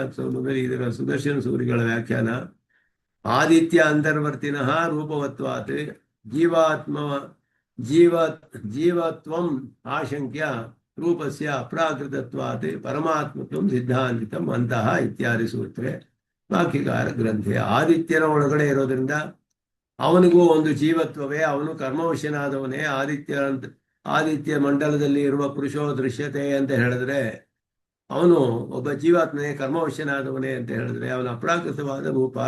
ಇದರ ಸುದರ್ಶನ ಸೂರಿಗಳ ವ್ಯಾಖ್ಯಾನ. ಆದಿತ್ಯ ಅಂತರ್ವರ್ತಿನಃ ರೂಪವತ್ವಾತ್ ಜೀವಾತ್ಮ ಜೀವ ಜೀವತ್ವಂ ಆಶಂಕ್ಯ ರೂಪಸ್ಯ ಅಪ್ರಾಕೃತತ್ವಾತ್ ಪರಮಾತ್ಮತ್ವಂ ಸಿದ್ಧಾಂತಿತಂ ಅಂತಃ ಇತ್ಯಾದಿ ಸೂತ್ರೆ ವಾಕ್ಯಕಾರ ಗ್ರಂಥೆ. ಆದಿತ್ಯನ ಒಳಗಡೆ ಇರೋದ್ರಿಂದ ಅವನಿಗೂ ಒಂದು ಜೀವತ್ವವೇ, ಅವನು ಕರ್ಮವಶ್ಯನಾದವನೇ. ಆದಿತ್ಯ ಮಂಡಲದಲ್ಲಿ ಇರುವ ಪುರುಷೋ ದೃಶ್ಯತೆ ಅಂತ ಹೇಳಿದ್ರೆ ಅವನು ಒಬ್ಬ ಜೀವಾತ್ಮನೇ, ಕರ್ಮವಶ್ಯನಾದವನೇ ಅಂತ ಹೇಳಿದ್ರೆ ಅವನ ಅಪ್ರಾಕೃತವಾದ ರೂಪ,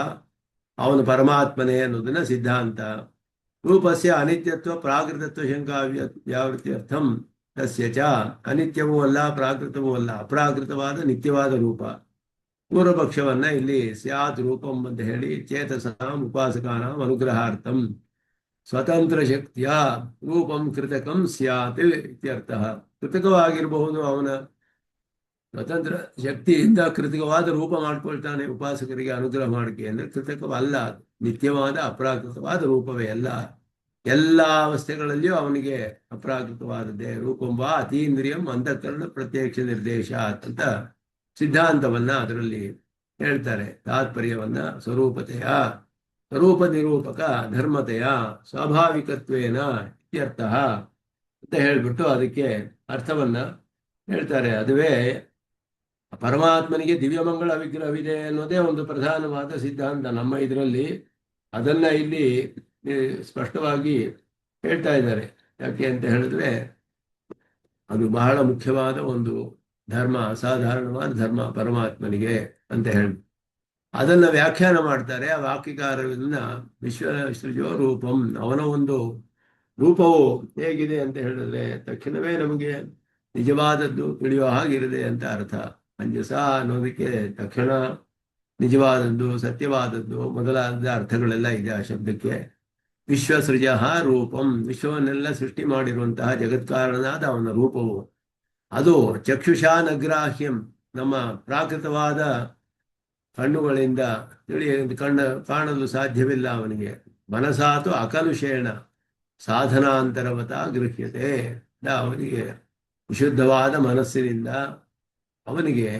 ಅವನು ಪರಮಾತ್ಮನೇ ಅನ್ನೋದನ್ನ ಸಿದ್ಧಾಂತ. ರೂಪಸ್ಯ ಅನಿತ್ಯತ್ವ ಪ್ರಾಕೃತತ್ವ ಶಂಕಾ ವ್ಯಾವೃತ್ಯರ್ಥಂ ತಸ್ಯ ಚ. ಅನಿತ್ಯವೂ ಅಲ್ಲ, ಪ್ರಾಕೃತವೂ ಅಲ್ಲ, ಅಪ್ರಾಕೃತವಾದ ನಿತ್ಯವಾದ ರೂಪ. ಪೂರ್ವಪಕ್ಷವನ್ನ ಇಲ್ಲಿ ಸ್ಯಾತ್ ರೂಪಂ ಅಂತ ಹೇಳಿ ಚೇತಸಾಂ ಉಪಾಸಕಾನಾಂ ಅನುಗ್ರಹಾರ್ಥಂ ಸ್ವತಂತ್ರ ಶಕ್ತಿಯ ರೂಪಂ ಕೃತಕಂ ಸ್ಯಾತ್ ಇತ್ಯರ್ಥ. ಕೃತಕವಾಗಿರಬಹುದು, ಅವನ ಸ್ವತಂತ್ರ ಶಕ್ತಿಯಿಂದ ಕೃತಕವಾದ ರೂಪ ಮಾಡ್ಕೊಳ್ತಾನೆ ಉಪಾಸಕರಿಗೆ ಅನುಗ್ರಹ ಮಾಡಿಕೆ ಅಂದ್ರೆ ಕೃತಕವಲ್ಲ, ನಿತ್ಯವಾದ ಅಪ್ರಾಕೃತವಾದ ರೂಪವೇ. ಎಲ್ಲ ಅವಸ್ಥೆಗಳಲ್ಲಿಯೂ ಅವನಿಗೆ ಅಪ್ರಾಕೃತವಾದದ್ದೇ. ರೂಪಂಬ ಅತೀಂದ್ರಿಯಂ ಅಂತಃಕರಣ ಪ್ರತ್ಯಕ್ಷ ನಿರ್ದೇಶ ಅಂತ ಸಿದ್ಧಾಂತವನ್ನ ಅದರಲ್ಲಿ ಹೇಳ್ತಾರೆ. ತಾತ್ಪರ್ಯವನ್ನ ಸ್ವರೂಪತೆಯ ಸ್ವರೂಪ ನಿರೂಪಕ ಧರ್ಮತೆಯ ಸ್ವಾಭಾವಿಕತ್ವೇನ ಇತ್ಯರ್ಥ ಅಂತ ಹೇಳ್ಬಿಟ್ಟು ಅದಕ್ಕೆ ಅರ್ಥವನ್ನ ಹೇಳ್ತಾರೆ. ಅದುವೇ ಪರಮಾತ್ಮನಿಗೆ ದಿವ್ಯಮಂಗಳ ವಿಗ್ರಹವಿದೆ ಅನ್ನೋದೇ ಒಂದು ಪ್ರಧಾನವಾದ ಸಿದ್ಧಾಂತ ನಮ್ಮ ಇದರಲ್ಲಿ. ಅದನ್ನ ಇಲ್ಲಿ ಸ್ಪಷ್ಟವಾಗಿ ಹೇಳ್ತಾ ಇದ್ದಾರೆ. ಯಾಕೆ ಅಂತ ಹೇಳಿದ್ರೆ ಅದು ಬಹಳ ಮುಖ್ಯವಾದ ಒಂದು ಧರ್ಮ, ಅಸಾಧಾರಣವಾದ ಧರ್ಮ ಪರಮಾತ್ಮನಿಗೆ ಅಂತ ಹೇಳಿ ಅದನ್ನ ವ್ಯಾಖ್ಯಾನ ಮಾಡ್ತಾರೆ. ಆ ವಾಕ್ಯಕಾರರನ್ನ ವಿಶ್ವಸೃಜೋ ರೂಪಂ, ಅವನ ಒಂದು ರೂಪವು ಹೇಗಿದೆ ಅಂತ ಹೇಳಿದ್ರೆ ತಕ್ಷಣವೇ ನಮಗೆ ನಿಜವಾದದ್ದು ತಿಳಿಯೋ ಹಾಗಿರದೆ ಅಂತ ಅರ್ಥ. ಅಂಜಸ ಅನ್ನೋದಕ್ಕೆ ತಕ್ಷಣ ನಿಜವಾದದ್ದು, ಸತ್ಯವಾದದ್ದು ಮೊದಲಾದ ಅರ್ಥಗಳೆಲ್ಲ ಇದೆ ಆ ಶಬ್ದಕ್ಕೆ. ವಿಶ್ವಸೃಜ ರೂಪಂ, ವಿಶ್ವವನ್ನೆಲ್ಲ ಸೃಷ್ಟಿ ಮಾಡಿರುವಂತಹ ಜಗತ್ಕಾರಣನಾದ ಅವನ ರೂಪವು ಅದು ಚಕ್ಷುಷಾ ನಗ್ರಾಹ್ಯಂ, ನಮ್ಮ ಪ್ರಾಕೃತವಾದ ಕಣ್ಣುಗಳಿಂದ ಕಾಣಲು ಸಾಧ್ಯವಿಲ್ಲ ಅವನಿಗೆ. ಮನಸಾತು ಅಕಲುಷೇಣ ಸಾಧನಾಂತರವತ ಗೃಹ್ಯತೆ, ಅವನಿಗೆ ವಿಶುದ್ಧವಾದ ಮನಸ್ಸಿನಿಂದ ಅವನಿಗೆ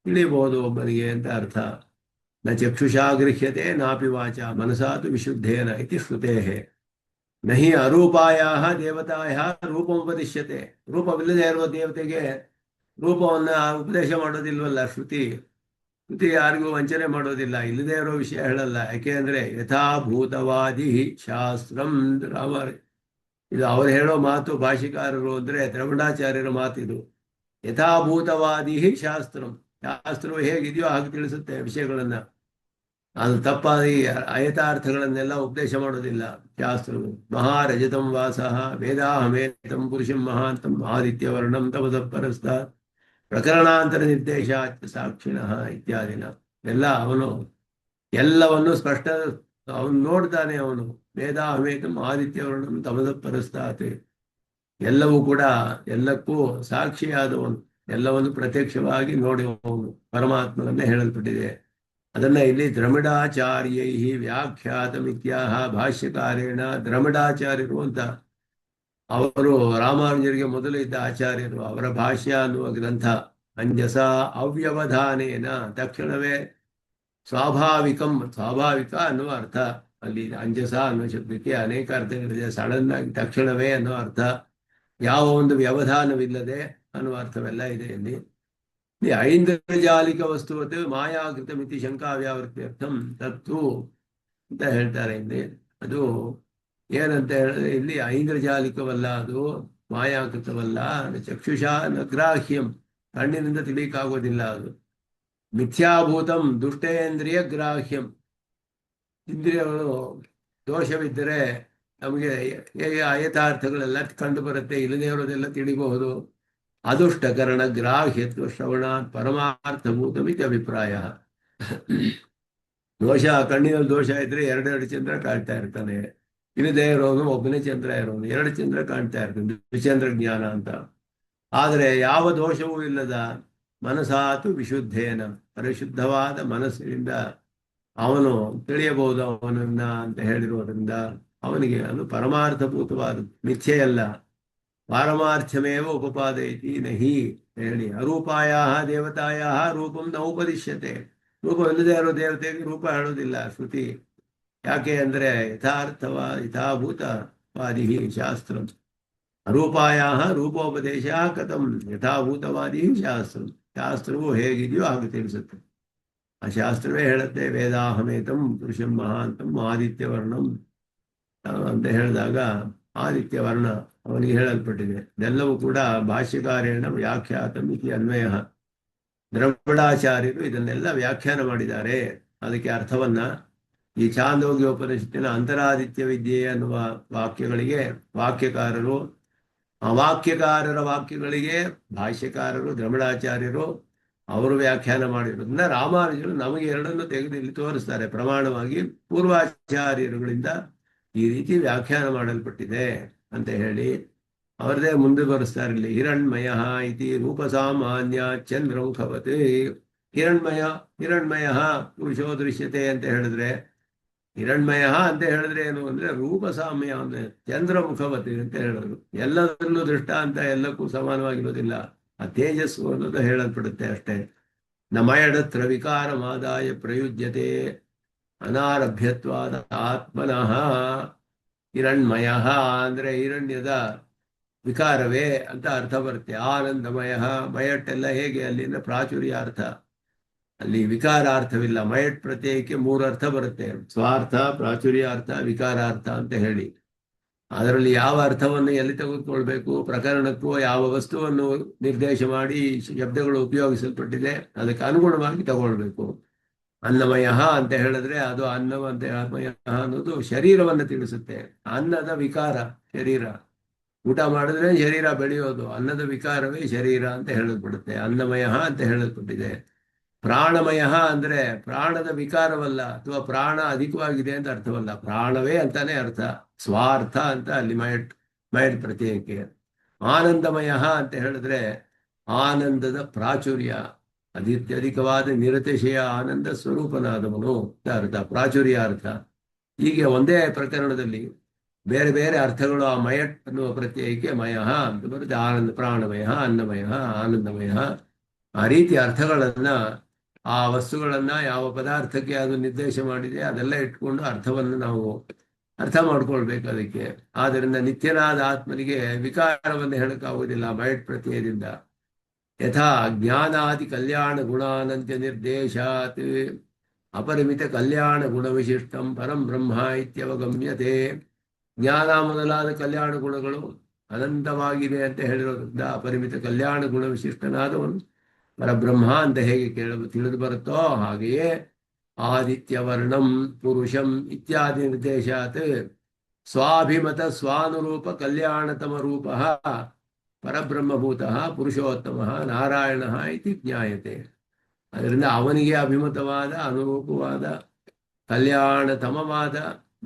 ತಿಳಿಯಬಹುದು ಒಬ್ಬನಿಗೆ ಅಂತ ಅರ್ಥ. ನ ಚಕ್ಷುಷಾ ಗೃಹ್ಯತೆ ನಾಪಿ ವಾಚ ಮನಸಾತು ವಿಶುದ್ಧೇನ ಇತಿ ಶ್ರುತೇಃ. ನಹಿ ಅರೂಪಾಯಾಹ ದೇವತಾಯಾಹ ರೂಪಮುಪದಿಶ್ಯತೆ. ರೂಪವಿಲ್ಲದೆ ಇರುವ ದೇವತೆಗೆ ರೂಪವನ್ನ ಉಪದೇಶ ಮಾಡೋದಿಲ್ವಲ್ಲ ಶ್ರುತಿ. ಶ್ರುತಿ ಯಾರಿಗೂ ವಂಚನೆ ಮಾಡೋದಿಲ್ಲ, ಇಲ್ಲದೆ ಇರೋ ವಿಷಯ ಹೇಳಲ್ಲ. ಯಾಕೆ ಅಂದ್ರೆ ಯಥಾಭೂತವಾದಿ ಶಾಸ್ತ್ರಂ ಇದು ಅವರು ಹೇಳೋ ಮಾತು. ಭಾಷಿಕಾರರು ಅಂದ್ರೆ ದ್ರವಿಡಾಚಾರ್ಯರ ಮಾತಿದು. ಯಥಾಭೂತವಾದಿ ಶಾಸ್ತ್ರಂ, ಶಾಸ್ತ್ರವು ಹೇಗಿದೆಯೋ ಹಾಗೆ ತಿಳಿಸುತ್ತೆ ವಿಷಯಗಳನ್ನ. ಅದು ತಪ್ಪಾಗಿ ಅಯಥಾರ್ಥಗಳನ್ನೆಲ್ಲ ಉಪದೇಶ ಮಾಡೋದಿಲ್ಲ ಶಾಸ್ತ್ರವು. ಮಹಾರಜತಂ ವಾಸಃ ವೇದಾಹಮೇತಂ ಪುರುಷಂ ಮಹಾಂತಂ ಆದಿತ್ಯವರ್ಣಂ ತಪದಪರಸ್ತ ಪ್ರಕರಣಾಂತರ ನಿರ್ದೇಶ ಸಾಕ್ಷಿಣಃ ಇತ್ಯಾದಿನ ಎಲ್ಲ ಅವನು ಎಲ್ಲವನ್ನು ಸ್ಪಷ್ಟ ಅವನು ನೋಡ್ತಾನೆ. ಅವನು ವೇದಾಹಮೇತಂ ಆದಿತ್ಯವರ್ಣಂ ತಪದಪರಸ್ತಾತ್, ಎಲ್ಲವೂ ಕೂಡ ಎಲ್ಲಕ್ಕೂ ಸಾಕ್ಷಿಯಾದವನು, ಎಲ್ಲವನ್ನು ಪ್ರತ್ಯಕ್ಷವಾಗಿ ನೋಡುವವನು ಪರಮಾತ್ಮನನ್ನೇ ಹೇಳಲ್ಪಟ್ಟಿದೆ. ಅದನ್ನ ಇಲ್ಲಿ ದ್ರಮಿಡಾಚಾರ್ಯೈ ವ್ಯಾಖ್ಯಾತಮಿತ್ಯಾಹ ಭಾಷ್ಯಕಾರೇಣ. ದ್ರಮಿಡಾಚಾರ್ಯರು ಅಂತ ಅವರು ರಾಮಾನುಜರಿಗೆ ಮೊದಲು ಇದ್ದ ಆಚಾರ್ಯರು. ಅವರ ಭಾಷ್ಯ ಅನ್ನುವ ಗ್ರಂಥ ಅಂಜಸ ಅವ್ಯವಧಾನೇನ, ತಕ್ಷಣವೇ ಸ್ವಾಭಾವಿಕಂ, ಸ್ವಾಭಾವಿಕ ಅನ್ನುವ ಅರ್ಥ. ಅಲ್ಲಿ ಅಂಜಸ ಅನ್ನುವ ಶಬ್ದಕ್ಕೆ ಅನೇಕ ಅರ್ಥಗಳಿದೆ. ಸಡನ್ ಆಗಿ ತಕ್ಷಣವೇ ಅನ್ನುವ ಅರ್ಥ, ಯಾವ ಒಂದು ವ್ಯವಧಾನವಿಲ್ಲದೆ ಅನ್ನುವ ಅರ್ಥವೆಲ್ಲ ಇದೆ ಇಲ್ಲಿ. ಐಂದ್ರಜಾಲಿಕ ವಸ್ತುವತ್ ಮಾಯಾಕೃತ ಮಿತಿ ಶಂಕಾ ವ್ಯಾವೃತ್ಯರ್ಥಂ ತತ್ತು ಅಂತ ಹೇಳ್ತಾರೆ ಇಲ್ಲಿ. ಅದು ಏನಂತ ಹೇಳಿದ್ರೆ ಇಲ್ಲಿ ಐಂದ್ರಜಾಲಿಕವಲ್ಲ, ಅದು ಮಾಯಾಕೃತವಲ್ಲ. ಚಕ್ಷುಷಾ ನಗ್ರಾಹ್ಯಂ, ಕಣ್ಣಿನಿಂದ ತಿಳಿಯಕ್ಕಾಗೋದಿಲ್ಲ. ಅದು ಮಿಥ್ಯಾಭೂತಂ ದುಷ್ಟೇಂದ್ರಿಯ ಗ್ರಾಹ್ಯಂ, ಇಂದ್ರಿಯಗಳು ದೋಷವಿದ್ದರೆ ನಮಗೆ ಹೇಗೆ ಅಯಥಾರ್ಥಗಳೆಲ್ಲ ಕಂಡು ಬರುತ್ತೆ, ಇಲ್ಲದೇ ಇರೋದೆಲ್ಲ ತಿಳಿಬಹುದು. ಅದುಷ್ಟಕರಣ ಗ್ರಾಹ್ಯತ್ವ ಶ್ರವಣ ಪರಮಾರ್ಥಭೂತಮಿತಿ ಅಭಿಪ್ರಾಯ. ದೋಷ, ಕಣ್ಣಿನಲ್ಲಿ ದೋಷ ಇದ್ರೆ ಎರಡೆರಡು ಚಂದ್ರ ಕಾಣ್ತಾ ಇರ್ತಾನೆ. ಇಲ್ಲದೆ ಇರೋನು ಒಬ್ಬನೇ ಚಂದ್ರ ಇರೋನು, ಎರಡು ಚಂದ್ರ ಕಾಣ್ತಾ ಇರ್ತಾನೆ, ದ್ವಿಚಂದ್ರ ಜ್ಞಾನ ಅಂತ. ಆದರೆ ಯಾವ ದೋಷವೂ ಇಲ್ಲದ ಮನಸಾತು ವಿಶುದ್ಧೇನ, ಪರಿಶುದ್ಧವಾದ ಮನಸ್ಸಿನಿಂದ ಅವನು ತಿಳಿಯಬಹುದು ಅವನನ್ನ ಅಂತ ಹೇಳಿರೋದ್ರಿಂದ ಅವನಿಗೆ ಅದು ಪರಮಾರ್ಥಭೂತವಾದ ಮಿಥ್ಯೆಯಲ್ಲ. ಪಾರಮಾರ್ಥ್ಯಮೇವ ಉಪಪಾದಯತಿ ನಹಿ ಹೇಳಿ. ಅರೂಪಾಯ ದೇವತಾಯ ರೂಪಂ ನ ಉಪದಿಶ್ಯತೆ. ರೂಪವಿಲ್ಲದೆ ಇರೋ ದೇವತೆಗೆ ರೂಪ ಹೇಳುವುದಿಲ್ಲ ಶ್ರುತಿ. ಯಾಕೆ ಅಂದರೆ ಯಥಾಭೂತವಾದಿ ಶಾಸ್ತ್ರ. ಅರೂಪಾಯ ರೂಪೋಪದೇಶ ಕಥಂ ಯಥಾಭೂತವಾದಿ ಶಾಸ್ತ್ರ. ಶಾಸ್ತ್ರವು ಹೇಗಿದೆಯೋ ಹಾಗೆ ತಿಳಿಸುತ್ತೆ. ಆ ಶಾಸ್ತ್ರವೇ ಹೇಳುತ್ತೆ ವೇದಾಹಮೇತಂ ಪುರುಷಂ ಮಹಾಂತಂ ಆದಿತ್ಯವರ್ಣಂ ಅಂತ ಹೇಳಿದಾಗ ಆದಿತ್ಯವರ್ಣ ಅವನಿಗೆ ಹೇಳಲ್ಪಟ್ಟಿದೆ. ಇದೆಲ್ಲವೂ ಕೂಡ ಭಾಷ್ಯಕಾರೇಣ ವ್ಯಾಖ್ಯಾತಂ ಇತಿ ಅನ್ವಯ. ದ್ರವಿಡಾಚಾರ್ಯರು ಇದನ್ನೆಲ್ಲ ವ್ಯಾಖ್ಯಾನ ಮಾಡಿದ್ದಾರೆ. ಅದಕ್ಕೆ ಅರ್ಥವನ್ನ ಈ ಛಾಂದೋಗ್ಯೋಪನಿಷತ್ತಿನ ಅಂತರಾದಿತ್ಯ ವಿದ್ಯೆ ಅನ್ನುವ ವಾಕ್ಯಗಳಿಗೆ ವಾಕ್ಯಕಾರರು, ಆ ವಾಕ್ಯಕಾರರ ವಾಕ್ಯಗಳಿಗೆ ಭಾಷ್ಯಕಾರರು ದ್ರವಿಡಾಚಾರ್ಯರು ಅವರು ವ್ಯಾಖ್ಯಾನ ಮಾಡಿರೋದ್ರಿಂದ ರಾಮಾನುಜರು ನಮಗೆ ಎರಡನ್ನು ತೆಗೆದು ಇಲ್ಲಿ ತೋರಿಸ್ತಾರೆ. ಪ್ರಮಾಣವಾಗಿ ಪೂರ್ವಾಚಾರ್ಯರುಗಳಿಂದ ಈ ರೀತಿ ವ್ಯಾಖ್ಯಾನ ಮಾಡಲ್ಪಟ್ಟಿದೆ ಅಂತ ಹೇಳಿ ಅವರದೇ ಮುಂದೆ ಬರೆಸ್ತಾರೆ. ಇಲ್ಲಿ ಹಿರಣ್ಮಯ ಇತಿ ರೂಪಸಾಮಾನ್ಯ ಚಂದ್ರಮುಖವತ್. ಹಿರಣ್ಮಯ ಪುರುಷೋ ದೃಶ್ಯತೆ ಅಂತ ಹೇಳಿದ್ರೆ, ಹಿರಣ್ಮಯ ಅಂತ ಹೇಳಿದ್ರೆ ಏನು ಅಂದ್ರೆ ರೂಪಸಾಮ್ಯ ಅಂದ್ರೆ ಚಂದ್ರಮುಖವತಿ ಅಂತ ಹೇಳಿದ್ರು. ಎಲ್ಲದರಲ್ಲೂ ದೃಷ್ಟಾಂತ ಎಲ್ಲಕ್ಕೂ ಸಮಾನವಾಗಿರೋದಿಲ್ಲ. ಆ ತೇಜಸ್ಸು ಅನ್ನೋದು ಹೇಳಲ್ಪಡುತ್ತೆ ಅಷ್ಟೇ. ನಮಯಡತ್ರ ವಿಕಾರಮಾದಾಯ ಪ್ರಯುಜ್ಯತೆ ಅನಾರಭ್ಯತ್ವಾದ ಆತ್ಮನಃ. ಹಿರಣ್ಮಯ ಅಂದ್ರೆ ಹಿರಣ್ಯದ ವಿಕಾರವೇ ಅಂತ ಅರ್ಥ ಬರುತ್ತೆ. ಆನಂದಮಯ ಮಯಟ್ಟೆಲ್ಲ ಹೇಗೆ ಅಲ್ಲಿಂದ ಪ್ರಾಚುರ್ಯಾರ್ಥ, ಅಲ್ಲಿ ವಿಕಾರಾರ್ಥವಿಲ್ಲ. ಮಯಟ್ ಪ್ರತ್ಯಯಕ್ಕೆ 3 ಅರ್ಥ ಬರುತ್ತೆ: ಸ್ವಾರ್ಥ, ಪ್ರಾಚುರ್ಯಾರ್ಥ, ವಿಕಾರಾರ್ಥ ಅಂತ ಹೇಳಿ. ಅದರಲ್ಲಿ ಯಾವ ಅರ್ಥವನ್ನು ಎಲ್ಲಿ ತೆಗೆದುಕೊಳ್ಬೇಕು, ಪ್ರಕರಣಕ್ಕೂ ಯಾವ ವಸ್ತುವನ್ನು ನಿರ್ದೇಶ ಮಾಡಿ ಶಬ್ದಗಳು ಉಪಯೋಗಿಸಲ್ಪಟ್ಟಿದೆ ಅದಕ್ಕೆ ಅನುಗುಣವಾಗಿ ತಗೊಳ್ಬೇಕು. ಅನ್ನಮಯ ಅಂತ ಹೇಳಿದ್ರೆ ಅದು ಅನ್ನಮಯ ಅನ್ನೋದು ಶರೀರವನ್ನು ತಿಳಿಸುತ್ತೆ. ಅನ್ನದ ವಿಕಾರ ಶರೀರ. ಊಟ ಮಾಡಿದ್ರೆ ಶರೀರ ಬೆಳೆಯೋದು, ಅನ್ನದ ವಿಕಾರವೇ ಶರೀರ ಅಂತ ಹೇಳಲ್ಪಡುತ್ತೆ. ಅನ್ನಮಯ ಅಂತ ಹೇಳಲ್ಪಟ್ಟಿದೆ. ಪ್ರಾಣಮಯ ಅಂದ್ರೆ ಪ್ರಾಣದ ವಿಕಾರವಲ್ಲ, ಅಥವಾ ಪ್ರಾಣ ಅಧಿಕವಾಗಿದೆ ಅಂತ ಅರ್ಥವಲ್ಲ, ಪ್ರಾಣವೇ ಅಂತಾನೆ ಅರ್ಥ. ಸ್ವಾರ್ಥ ಅಂತ ಅಲ್ಲಿ ಮಯಟ್ ಪ್ರತ್ಯಯಕ್ಕೆ. ಆನಂದಮಯ ಅಂತ ಹೇಳಿದ್ರೆ ಆನಂದದ ಪ್ರಾಚುರ್ಯ, ಅತ್ಯಧಿಕವಾದ ನಿರತಿಶಯ ಆನಂದ ಸ್ವರೂಪನಾದವನು ಅಂತ ಅರ್ಥ, ಪ್ರಾಚುರ್ಯ ಅರ್ಥ. ಹೀಗೆ ಒಂದೇ ಪ್ರಕರಣದಲ್ಲಿ ಬೇರೆ ಬೇರೆ ಅರ್ಥಗಳು ಆ ಮಯಟ್ ಅನ್ನುವ ಪ್ರತ್ಯಯಕ್ಕೆ ಮಯ ಅಂತ ಬರುತ್ತೆ. ಆನಂದ, ಪ್ರಾಣಮಯ, ಅನ್ನಮಯ, ಆನಂದಮಯ, ಆ ರೀತಿ ಅರ್ಥಗಳನ್ನ, ಆ ವಸ್ತುಗಳನ್ನ ಯಾವ ಪದಾರ್ಥಕ್ಕೆ ಅದು ನಿರ್ದೇಶ ಮಾಡಿದೆ ಅದೆಲ್ಲ ಇಟ್ಕೊಂಡು ಅರ್ಥವನ್ನು ನಾವು ಅರ್ಥ ಮಾಡ್ಕೊಳ್ಬೇಕು ಅದಕ್ಕೆ. ಆದ್ದರಿಂದ ನಿತ್ಯನಾದ ಆತ್ಮನಿಗೆ ವಿಕಾರವನ್ನು ಹೇಳಕ್ಕಾಗುವುದಿಲ್ಲ ಮಯಟ್ ಪ್ರತ್ಯಯದಿಂದ. ಯಥಾ ಜ್ಞಾನಾದಿ ಕಲ್ಯಾಣ ಗುಣಾನಂತ್ಯ ನಿರ್ದೇಶಾತ್ ಅಪರಿಮಿತ ಕಲ್ಯಾಣ ಗುಣವಿಶಿಷ್ಟಂ ಪರಂ ಬ್ರಹ್ಮ ಇತ್ಯವಗಮ್ಯತೆ. ಜ್ಞಾನ ಮೊದಲಾದ ಕಲ್ಯಾಣ ಗುಣಗಳು ಅನಂತವಾಗಿದೆ ಅಂತ ಹೇಳಿರೋದ್ರಿಂದ ಅಪರಿಮಿತ ಕಲ್ಯಾಣ ಗುಣವಿಶಿಷ್ಟನಾದವನು ಪರಬ್ರಹ್ಮ ಅಂತ ಹೇಗೆ ತಿಳಿದು ಬರುತ್ತೋ ಹಾಗೆಯೇ ಆದಿತ್ಯವರ್ಣಂ ಪುರುಷಂ ಇತ್ಯಾದಿ ನಿರ್ದೇಶಾತ್ ಸ್ವಾಭಿಮತ ಸ್ವಾನುರೂಪ ಕಲ್ಯಾಣತಮ ರೂಪ ಪರಬ್ರಹ್ಮಭೂತ ಪುರುಷೋತ್ತಮ ನಾರಾಯಣ ಇತಿ ಜ್ಞಾಯತೆ. ಅದರಿಂದ ಅವನಿಗೆ ಅಭಿಮತವಾದ, ಅನುರೂಪವಾದ, ಕಲ್ಯಾಣತಮವಾದ,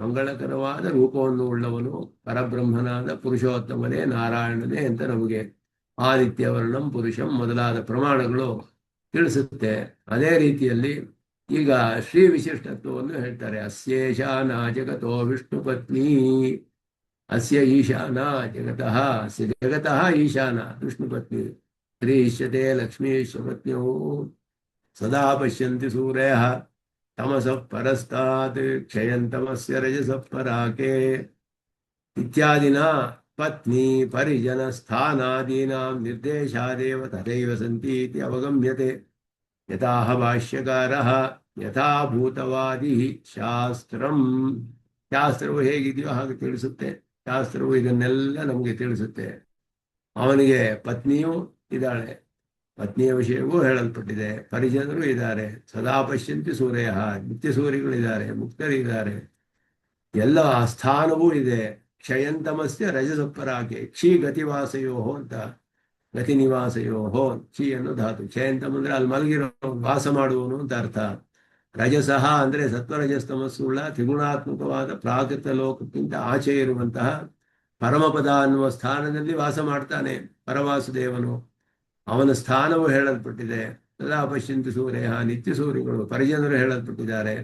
ಮಂಗಳಕರವಾದ ರೂಪವನ್ನು ಉಳ್ಳವನು ಪರಬ್ರಹ್ಮನಾದ ಪುರುಷೋತ್ತಮನೇ, ನಾರಾಯಣನೇ ಅಂತ ನಮಗೆ ಆದಿತ್ಯವರ್ಣಂ ಪುರುಷಂ ಮೊದಲಾದ ಪ್ರಮಾಣಗಳು ತಿಳಿಸುತ್ತೆ. ಅದೇ ರೀತಿಯಲ್ಲಿ ಈಗ ಶ್ರೀ ವಿಶಿಷ್ಟತ್ವವನ್ನು ಹೇಳ್ತಾರೆ. ಅಸ್ಯೇಶಾನ ಜಗತೋ ವಿಷ್ಣು ಪತ್ನಿ. ಅಸ್ಯ ಈಶಾನ ಜಗತಃ, ಅಸ್ಯ ಜಗತಃ ಈಶಾನ ವಿಷ್ಣು ಪತ್ನಿ. ಶ್ರೀಶ್ಯತೆ ಲಕ್ಷ್ಮೀಶ್ವ ಪತ್ನ್ಯೋ ಸದಾ ಪಶ್ಯಂತಿ ಸೂರ್ಯಃ ತಮಸಃ ಪರಸ್ತಾತ್ ಕ್ಷಯಂತಮಸ್ಯ ರಜಸಃ ಪರಾಕೆ ಇತ್ಯಾದಿನ ಪತ್ನಿ ಪರಿಜನ ಸ್ಥಾನಾದೀನಾಂ ನಿರ್ದೇಶಾದೇವ ತಥೈವ ಸಂತಿ ಇತಿ ಅವಗಮ್ಯತೆ. ಯಥಾಹ ಭಾಷ್ಯಕಾರಃ ಯಥಾಭೂತವಾದಿ ಶಾಸ್ತ್ರಂ. ಶಾಸ್ತ್ರವು ಹೇಗಿದೆಯೋ ಹಾಗೆ ತಿಳಿಸುತ್ತೆ. ಶಾಸ್ತ್ರವು ಇದನ್ನೆಲ್ಲ ನಮಗೆ ತಿಳಿಸುತ್ತೆ. ಅವನಿಗೆ ಪತ್ನಿಯೂ ಇದ್ದಾಳೆ, ಪತ್ನಿಯ ವಿಷಯವೂ ಹೇಳಲ್ಪಟ್ಟಿದೆ. ಪರಿಜನರು ಇದ್ದಾರೆ. ಸದಾ ಪಶ್ಯಂತಿ ಸೂರ್ಯ, ನಿತ್ಯ ಸೂರ್ಯಗಳಿದ್ದಾರೆ, ಮುಕ್ತರಿದ್ದಾರೆ. ಎಲ್ಲ ಸ್ಥಾನವೂ ಇದೆ. ಕ್ಷಯಂತಮಸ್ಯ ರಜಸಪ್ಪರಾಕೆ ಕ್ಷಿ ಗತಿವಾಸಯೋ ಅಂತ, ಗತಿ ನಿವಾಸಯೋ ಕ್ಷಿ ಅನ್ನೋ ಧಾತು. ಕ್ಷಯಂತಮ್ ಅಂದ್ರೆ ಅಲ್ಲಿ ಮಲಗಿರೋ, ವಾಸ ಮಾಡುವನು ಅಂತ ಅರ್ಥ. ರಜಸಃ ಅಂದ್ರೆ ಸತ್ವರಜಸ್ತಮಸ್ಸುಳ್ಳ ತ್ರಿಗುಣಾತ್ಮಕವಾದ ಪ್ರಾಕೃತ ಲೋಕಕ್ಕಿಂತ ಆಚೆ ಇರುವಂತಹ ಪರಮಪದ ಅನ್ನುವ ಸ್ಥಾನದಲ್ಲಿ ವಾಸ ಮಾಡ್ತಾನೆ ಪರವಾಸುದೇವನು. ಅವನ ಸ್ಥಾನವು ಹೇಳಲ್ಪಟ್ಟಿದೆ. ಸದಾ ಪಶ್ಯಂತಿ ಸೂರ್ಯ, ನಿತ್ಯ ಸೂರ್ಯಗಳು ಪರಿಜನರು ಹೇಳಲ್ಪಟ್ಟಿದ್ದಾರೆ.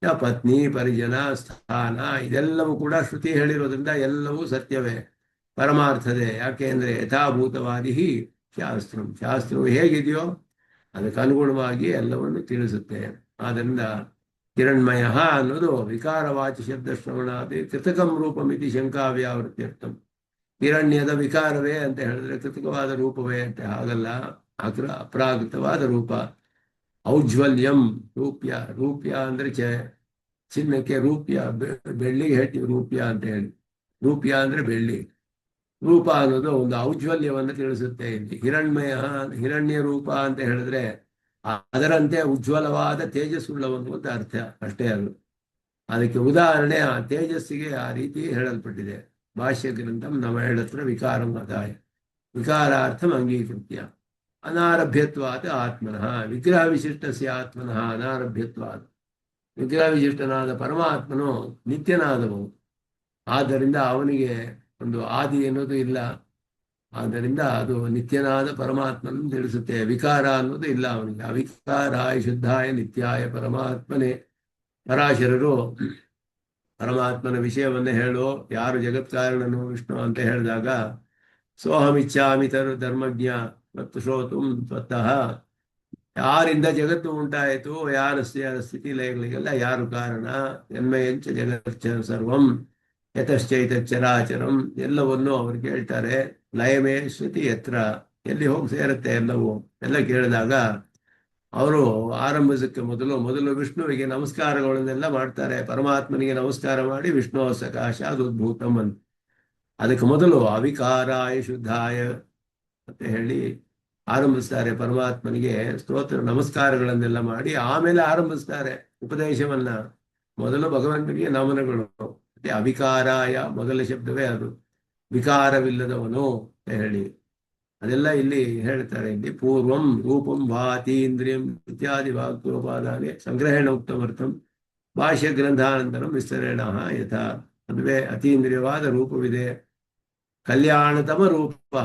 ಪತ್ನಿ ಪರಿಜನ ಸ್ಥಾನ ಇದೆಲ್ಲವೂ ಕೂಡ ಶ್ರುತಿ ಹೇಳಿರೋದ್ರಿಂದ ಎಲ್ಲವೂ ಸತ್ಯವೇ, ಪರಮಾರ್ಥದೇ. ಯಾಕೆ ಅಂದರೆ ಯಥಾಭೂತವಾದಿ ಶಾಸ್ತ್ರವು ಹೇಗಿದೆಯೋ ಅದಕ್ಕೆ ಅನುಗುಣವಾಗಿ ಎಲ್ಲವನ್ನು ತಿಳಿಸುತ್ತೆ. ಆದ್ದರಿಂದ ಹಿರಣ್ಮಯ ಅನ್ನೋದು ವಿಕಾರವಾಚಿ ಶಬ್ದ ಶ್ರವಣಾದಿ ಕೃತಕಂ ರೂಪಮಿತಿ ಶಂಕಾವ್ಯಾವೃತ್ಯರ್ಥಂ. ಹಿರಣ್ಯದ ವಿಕಾರವೇ ಅಂತ ಹೇಳಿದ್ರೆ ಕೃತಕವಾದ ರೂಪವೇ ಅಂತ ಹಾಗಲ್ಲ, ಅಪ್ರಾಕೃತವಾದ ರೂಪ. ಔಜ್ವಲ್ಯಂ ರೂಪ್ಯ ಅಂದ್ರೆ ಚಿನ್ನಕ್ಕೆ ರೂಪ್ಯ, ಬೆಳ್ಳಿಗೆ ಹೇಳ್ತೀವಿ ರೂಪ್ಯ ಅಂತ ಹೇಳಿ. ರೂಪ್ಯ ಅಂದ್ರೆ ಬೆಳ್ಳಿ. ರೂಪ ಅನ್ನೋದು ಒಂದು ಔಜ್ವಲ್ಯವನ್ನು ತಿಳಿಸುತ್ತೆ. ಇಲ್ಲಿ ಹಿರಣ್ಯ ರೂಪ ಅಂತ ಹೇಳಿದ್ರೆ ಅದರಂತೆ ಉಜ್ವಲವಾದ ತೇಜಸ್ಸುಳ್ಳವನು ಅಂತ ಅರ್ಥ ಅಷ್ಟೇ. ಅದಕ್ಕೆ ಉದಾಹರಣೆ ಆ ತೇಜಸ್ಸಿಗೆ ಆ ರೀತಿ ಹೇಳಲ್ಪಟ್ಟಿದೆ. ಭಾಷ್ಯ ಗ್ರಂಥಂ ನಮ್ಮ ಹೇಳತ್ರ ವಿಕಾರಂ ಅದಾಯ ವಿಕಾರಾರ್ಥಂ ಅಂಗೀಕೃತ್ಯ ಅನಾರಭ್ಯತ್ವಾದ ಆತ್ಮನಃ ವಿಗ್ರಹ ವಿಶಿಷ್ಟಸ್ಯ ಆತ್ಮನಃ ಅನಾರಭ್ಯತ್ವಾದ. ವಿಗ್ರಹ ವಿಶಿಷ್ಟನಾದ ಪರಮಾತ್ಮನು ನಿತ್ಯನಾದವನು, ಆದ್ದರಿಂದ ಅವನಿಗೆ ಒಂದು ಆದಿ ಅನ್ನೋದು ಇಲ್ಲ. ಆದ್ದರಿಂದ ಅದು ನಿತ್ಯನಾದ ಪರಮಾತ್ಮನ ತಿಳಿಸುತ್ತೆ. ವಿಕಾರ ಅನ್ನೋದು ಇಲ್ಲ ಅವನಿಗೆ. ಅವಿಕಾರಾಯ ಶುದ್ಧಾಯ ನಿತ್ಯಾಯ ಪರಮಾತ್ಮನೇ. ಪರಾಶರರು ಪರಮಾತ್ಮನ ವಿಷಯವನ್ನೇ ಹೇಳೋ, ಯಾರು ಜಗತ್ಕಾರಣನು ವಿಷ್ಣು ಅಂತ ಹೇಳಿದಾಗ ಸೋಹಮಿಚ್ಛಾಮಿ ಧರ್ಮಜ್ಞ ಮತ್ತು ಶ್ರೋತುಂ ಸ್ವತಃ, ಯಾರಿಂದ ಜಗತ್ತು ಉಂಟಾಯಿತು, ಯಾರ ಸ್ಥಿತಿ ಲಯಗಳಿಗೆಲ್ಲ ಯಾರು ಕಾರಣ, ಜನ್ಮಯಂಚ ಜಗಚ್ಚ ಸರ್ವಂ ಯತಶ್ಚೈತಚ್ಚರಾಚರಂ ಎಲ್ಲವನ್ನು ಅವ್ರು ಕೇಳ್ತಾರೆ. ಲಯವೇ ಶ್ರುತಿ ಎತ್ರ, ಎಲ್ಲಿ ಹೋಗಿ ಸೇರುತ್ತೆ ಎಲ್ಲವೂ ಎಲ್ಲ ಕೇಳಿದಾಗ ಅವರು ಆರಂಭಿಸಕ್ಕೆ ಮೊದಲು ವಿಷ್ಣುವಿಗೆ ನಮಸ್ಕಾರಗಳನ್ನೆಲ್ಲ ಮಾಡ್ತಾರೆ. ಪರಮಾತ್ಮನಿಗೆ ನಮಸ್ಕಾರ ಮಾಡಿ ವಿಷ್ಣು ಸಕಾಶಾದ್ ಉದ್ಭೂತಂ ಅಂತ. ಅದಕ್ಕೆ ಮೊದಲು ಅವಿಕಾರಾಯ ಶುದ್ಧಾಯ ಅಂತ ಹೇಳಿ ಆರಂಭಿಸ್ತಾರೆ. ಪರಮಾತ್ಮನಿಗೆ ಸ್ತೋತ್ರ ನಮಸ್ಕಾರಗಳನ್ನೆಲ್ಲ ಮಾಡಿ ಆಮೇಲೆ ಆರಂಭಿಸ್ತಾರೆ ಉಪದೇಶವನ್ನ. ಮೊದಲು ಭಗವಂತನಿಗೆ ನಮನಗಳು. ಮತ್ತೆ ಅವಿಕಾರಾಯ ಮೊದಲ ಶಬ್ದವೇ ಅದು, ವಿಕಾರವಿಲ್ಲದವನು ಅಂತ ಹೇಳಿ ಅದೆಲ್ಲ ಇಲ್ಲಿ ಹೇಳ್ತಾರೆ. ಇಲ್ಲಿ ಪೂರ್ವಂ ರೂಪಂ ಭಾತಿ ಇಂದ್ರಿಯಂ ಇತ್ಯಾದಿ ವಾಕ್ಯೋಪಾದಾನೆ ಸಂಗ್ರಹೇಣ ಉಕ್ತಮರ್ಥಂ ಭಾಷ್ಯ ಗ್ರಂಥಾನಂತರಂ ವಿಸ್ತರೇಣ ಯಥಾ. ಅದುವೇ ಅತೀಂದ್ರಿಯವಾದ ರೂಪವಿದೆ. ಕಲ್ಯಾಣತಮ ರೂಪ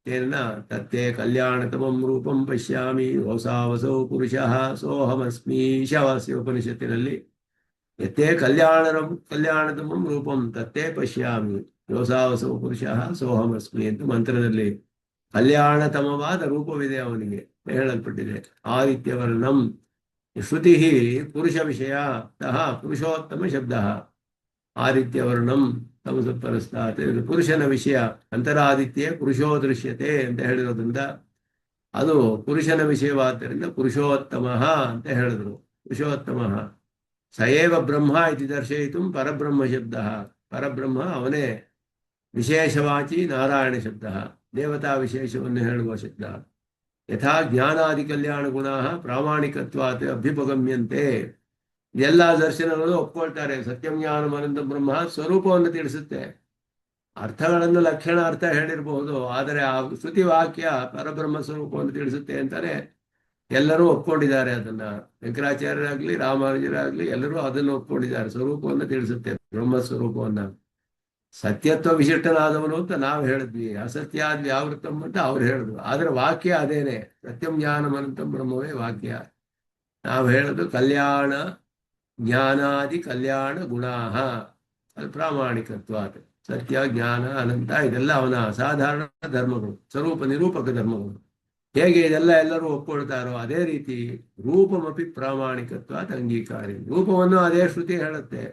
ತೇನ ತತ್ತೇ ಕಲ್ಯಾಣತಮಂ ರೂಪಂ ಪಶ್ಯಾಮಿ ಹೊಸಾವಸೌ ಪುರುಷಃ ಸೋಹಮಸ್ಮಿ ಈಶಾವಾಸ್ಯ ಉಪನಿಷತ್ತಿನಲ್ಲಿ ಯತ್ತೇ ಕಲ್ಯಾಣತಮಂ ರೂಪಂ ತತ್ತೇ ಪಶ್ಯಾಮಿ ಯೋಸಾವಸೌ ಪುರುಷಃ ಸೋಹಮಸ್ಮಿ ಅಂತ ಮಂತ್ರದಲ್ಲಿ ಕಲ್ಯಾಣತಮವಾದ ರೂಪವಿದೆ ಅವನಿಗೆ ಹೇಳಲ್ಪಟ್ಟಿದೆ. ಆದಿತ್ಯವರ್ಣಂ ಶ್ರುತಿ ಪುರುಷ ವಿಷಯ ಪುರುಷೋತ್ತಮ ಶಬ್ದ. ಆದಿತ್ಯವರ್ಣಂ ತಮಸಪರಸ್ತಾತ್ ಪುರುಷನ ವಿಷಯ. ಅಂತರಾದಿತ್ಯ ಪುರುಷೋ ದೃಶ್ಯತೆ ಅಂತ ಹೇಳಿರೋದ್ರಿಂದ ಅದು ಪುರುಷನ ವಿಷಯವಾದ್ದರಿಂದ ಪುರುಷೋತ್ತಮ ಅಂತ ಹೇಳಿದ್ರು. ಪುರುಷೋತ್ತಮ ಸಯೇವ ಬ್ರಹ್ಮ ಇತಿ ದರ್ಶಯಿತು ಪರಬ್ರಹ್ಮ ಶಬ್ದ. ಪರಬ್ರಹ್ಮ ಅವನೇ. ವಿಶೇಷವಾಚಿ ನಾರಾಯಣ ಶಬ್ದ, ದೇವತಾ ವಿಶೇಷವನ್ನು ಹೇಳುವ ಶಬ್ದ. ಯಥಾ ಜ್ಞಾನಾದಿ ಕಲ್ಯಾಣ ಗುಣ ಪ್ರಾಮಾಣಿಕತ್ವಾತ್ ಅಭ್ಯುಪಗಮ್ಯಂತೆ. ಎಲ್ಲ ದರ್ಶನಗಳು ಒಪ್ಕೊಳ್ತಾರೆ. ಸತ್ಯಂ ಜ್ಞಾನಂ ಅನಂತ ಬ್ರಹ್ಮ ಸ್ವರೂಪವನ್ನು ತಿಳಿಸುತ್ತೆ. ಅರ್ಥಗಳನ್ನು ಲಕ್ಷಣ ಅರ್ಥ ಹೇಳಿರಬಹುದು, ಆದರೆ ಆ ಶ್ರುತಿ ವಾಕ್ಯ ಪರಬ್ರಹ್ಮ ಸ್ವರೂಪವನ್ನು ತಿಳಿಸುತ್ತೆ ಅಂತಾನೆ ಎಲ್ಲರೂ ಒಪ್ಕೊಂಡಿದ್ದಾರೆ. ಅದನ್ನ ಶಂಕರಾಚಾರ್ಯರಾಗ್ಲಿ ರಾಮಾನುಜರಾಗ್ಲಿ ಎಲ್ಲರೂ ಅದನ್ನು ಒಪ್ಕೊಂಡಿದ್ದಾರೆ. ಸ್ವರೂಪವನ್ನು ತಿಳಿಸುತ್ತೆ, ಬ್ರಹ್ಮ ಸ್ವರೂಪವನ್ನ. ಸತ್ಯತ್ವ ವಿಶಿಷ್ಟನಾದವನು ಅಂತ ನಾವು ಹೇಳಿದ್ವಿ, ಅಸತ್ಯಾದ್ ವ್ಯಾವೃತಂ ಅಂತ ಅವ್ರು ಹೇಳಿದ್ರು. ಆದ್ರೆ ವಾಕ್ಯ ಅದೇನೆ, ಸತ್ಯಂ ಜ್ಞಾನಂ ಅನಂತಂ ಬ್ರಹ್ಮವೇ ವಾಕ್ಯ. ನಾವು ಹೇಳೋದು ಕಲ್ಯಾಣ ಜ್ಞಾನಾದಿ ಕಲ್ಯಾಣ ಗುಣಾಹ ಅದು ಪ್ರಾಮಾಣಿಕತ್ವಾತ್. ಸತ್ಯ ಜ್ಞಾನ ಅನಂತ ಇದೆಲ್ಲ ಅವನ ಅಸಾಧಾರಣ ಧರ್ಮಗಳು, ಸ್ವರೂಪ ನಿರೂಪಕ ಧರ್ಮಗಳು. ಹೇಗೆ ಇದೆಲ್ಲ ಎಲ್ಲರೂ ಒಪ್ಕೊಳ್ತಾರೋ ಅದೇ ರೀತಿ ರೂಪಮಪಿ ಪ್ರಾಮಾಣಿಕತ್ವಾತ್ ಅಂಗೀಕಾರಿ. ರೂಪವನ್ನು ಅದೇ ಶ್ರುತಿ ಹೇಳುತ್ತೆ.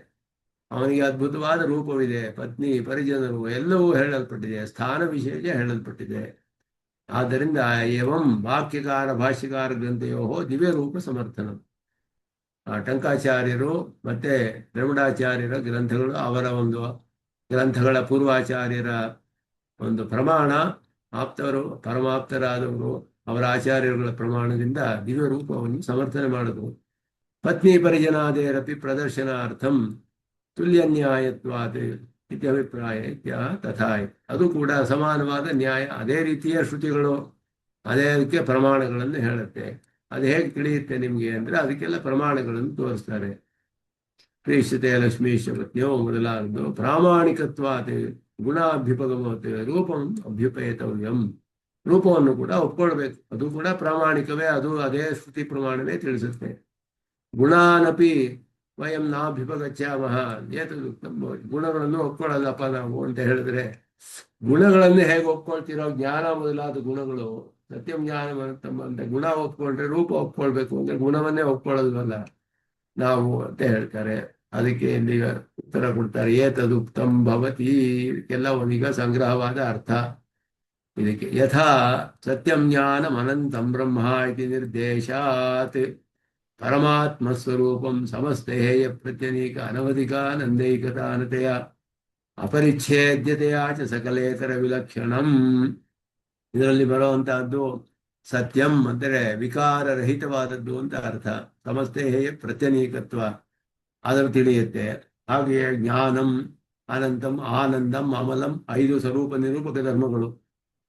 ಅವನಿಗೆ ಅದ್ಭುತವಾದ ರೂಪವಿದೆ, ಪತ್ನಿ ಪರಿಜನರು ಎಲ್ಲವೂ ಹೇಳಲ್ಪಟ್ಟಿದೆ, ಸ್ಥಾನ ವಿಶೇಷ ಹೇಳಲ್ಪಟ್ಟಿದೆ. ಆದ್ದರಿಂದ ಏವಂ ವಾಕ್ಯಕಾರ ಭಾಷ್ಯಕಾರ ಗ್ರಂಥಯೋ ದಿವ್ಯ ರೂಪ ಸಮರ್ಥನ. ಟಂಕಾಚಾರ್ಯರು ಮತ್ತೆ ದ್ರವಿಡಾಚಾರ್ಯರ ಗ್ರಂಥಗಳು, ಅವರ ಒಂದು ಗ್ರಂಥಗಳ ಪೂರ್ವಾಚಾರ್ಯರ ಒಂದು ಪ್ರಮಾಣ, ಆಪ್ತರು ಪರಮಾಪ್ತರಾದವರು ಅವರ ಆಚಾರ್ಯರುಗಳ ಪ್ರಮಾಣದಿಂದ ದಿವ್ಯ ರೂಪವನ್ನು ಸಮರ್ಥನೆ ಮಾಡಿದ್ರು. ಪತ್ನಿ ಪರಿಜನಾದೇರಪಿ ಪ್ರದರ್ಶನಾರ್ಥಂ ತುಲ್ಯ ನ್ಯಾಯತ್ವಾದ ಇತ್ಯಭಿಪ್ರಾಯ ತಥಾಯ. ಅದು ಕೂಡ ಸಮಾನವಾದ ನ್ಯಾಯ, ಅದೇ ರೀತಿಯ ಶ್ರುತಿಗಳು ಅದೇ ಅದಕ್ಕೆ ಪ್ರಮಾಣಗಳನ್ನು ಹೇಳುತ್ತೆ. ಅದು ಹೇಗೆ ತಿಳಿಯುತ್ತೆ ನಿಮ್ಗೆ ಅಂದ್ರೆ ಅದಕ್ಕೆಲ್ಲ ಪ್ರಮಾಣಗಳನ್ನು ತೋರಿಸ್ತಾರೆ. ಪ್ರೀಷ್ಯತೆ ಲಕ್ಷ್ಮೀಶ ಪತ್ನಿಯೋ ಮೊದಲಾದದ್ದು ಪ್ರಾಮಾಣಿಕತ್ವಾದ ಗುಣಾಭ್ಯುಪಗಮತೆ ರೂಪಂ ಅಭ್ಯುಪೇತವ್ಯಂ. ರೂಪವನ್ನು ಕೂಡ ಒಪ್ಕೊಳ್ಬೇಕು, ಅದು ಕೂಡ ಪ್ರಾಮಾಣಿಕವೇ, ಅದು ಅದೇ ಶ್ರುತಿ ಪ್ರಮಾಣವೇ ತಿಳಿಸುತ್ತೆ. ಗುಣಾನಪಿ ವಯಂ ನಾಭ್ಯುಪಗಚ್ಚಾಮಹ ಏತದುಕ್ತಂ ಭವತಿ. ಗುಣಗಳನ್ನು ಒಪ್ಕೊಳ್ಳಲ್ಲಪ್ಪ ನಾವು ಅಂತ ಹೇಳಿದ್ರೆ, ಗುಣಗಳನ್ನು ಹೇಗೆ ಒಪ್ಕೊಳ್ತಿರೋ, ಜ್ಞಾನ ಮೊದಲಾದ ಗುಣಗಳು, ಸತ್ಯಂ ಜ್ಞಾನ ಅಂತ ಗುಣ ಒಪ್ಕೊಂಡ್ರೆ ರೂಪ ಒಪ್ಕೊಳ್ಬೇಕು ಅಂದ್ರೆ ಗುಣವನ್ನೇ ಒಪ್ಕೊಳ್ಳಲ್ವಲ್ಲ ನಾವು ಅಂತ ಹೇಳ್ತಾರೆ. ಅದಕ್ಕೆ ಇಲ್ಲಿ ಉತ್ತರ ಕೊಡ್ತಾರೆ, ಏತದುಕ್ತಂ ಭವತಿ. ಇದಕ್ಕೆಲ್ಲ ಒಂದೀಗ ಸಂಗ್ರಹವಾದ ಅರ್ಥ ಇದಕ್ಕೆ. ಯಥಾ ಸತ್ಯಂ ಜ್ಞಾನಂ ಅನಂತಂ ಬ್ರಹ್ಮ ಇತಿ ನಿರ್ದೇಶಾತ್ ಪರಮಾತ್ಮ ಸ್ವರೂಪಂ ಸಮಸ್ತೇಯ ಪ್ರತ್ಯನೀಕ ಅನವಧಿಕಾನಂದೈಕತಾನತೆಯ ಅಪರಿಚ್ಛೇದ್ಯತೆಯ ಚ ಸಕಲೇತರ ವಿಲಕ್ಷಣಂ. ಇದರಲ್ಲಿ ಬರುವಂತಹದ್ದು ಸತ್ಯಂ ಅಂದರೆ ವಿಕಾರರಹಿತವಾದದ್ದು ಅಂತ ಅರ್ಥ. ಸಮಸ್ತೇಯ ಪ್ರತ್ಯನೀಕತ್ವ ಅದನ್ನು ತಿಳಿಯುತ್ತೆ. ಹಾಗೆಯೇ ಜ್ಞಾನಂ, ಅನಂತಂ, ಆನಂದಂ, ಅಮಲಂ 5 ಸ್ವರೂಪ ನಿರೂಪಕ ಧರ್ಮಗಳು.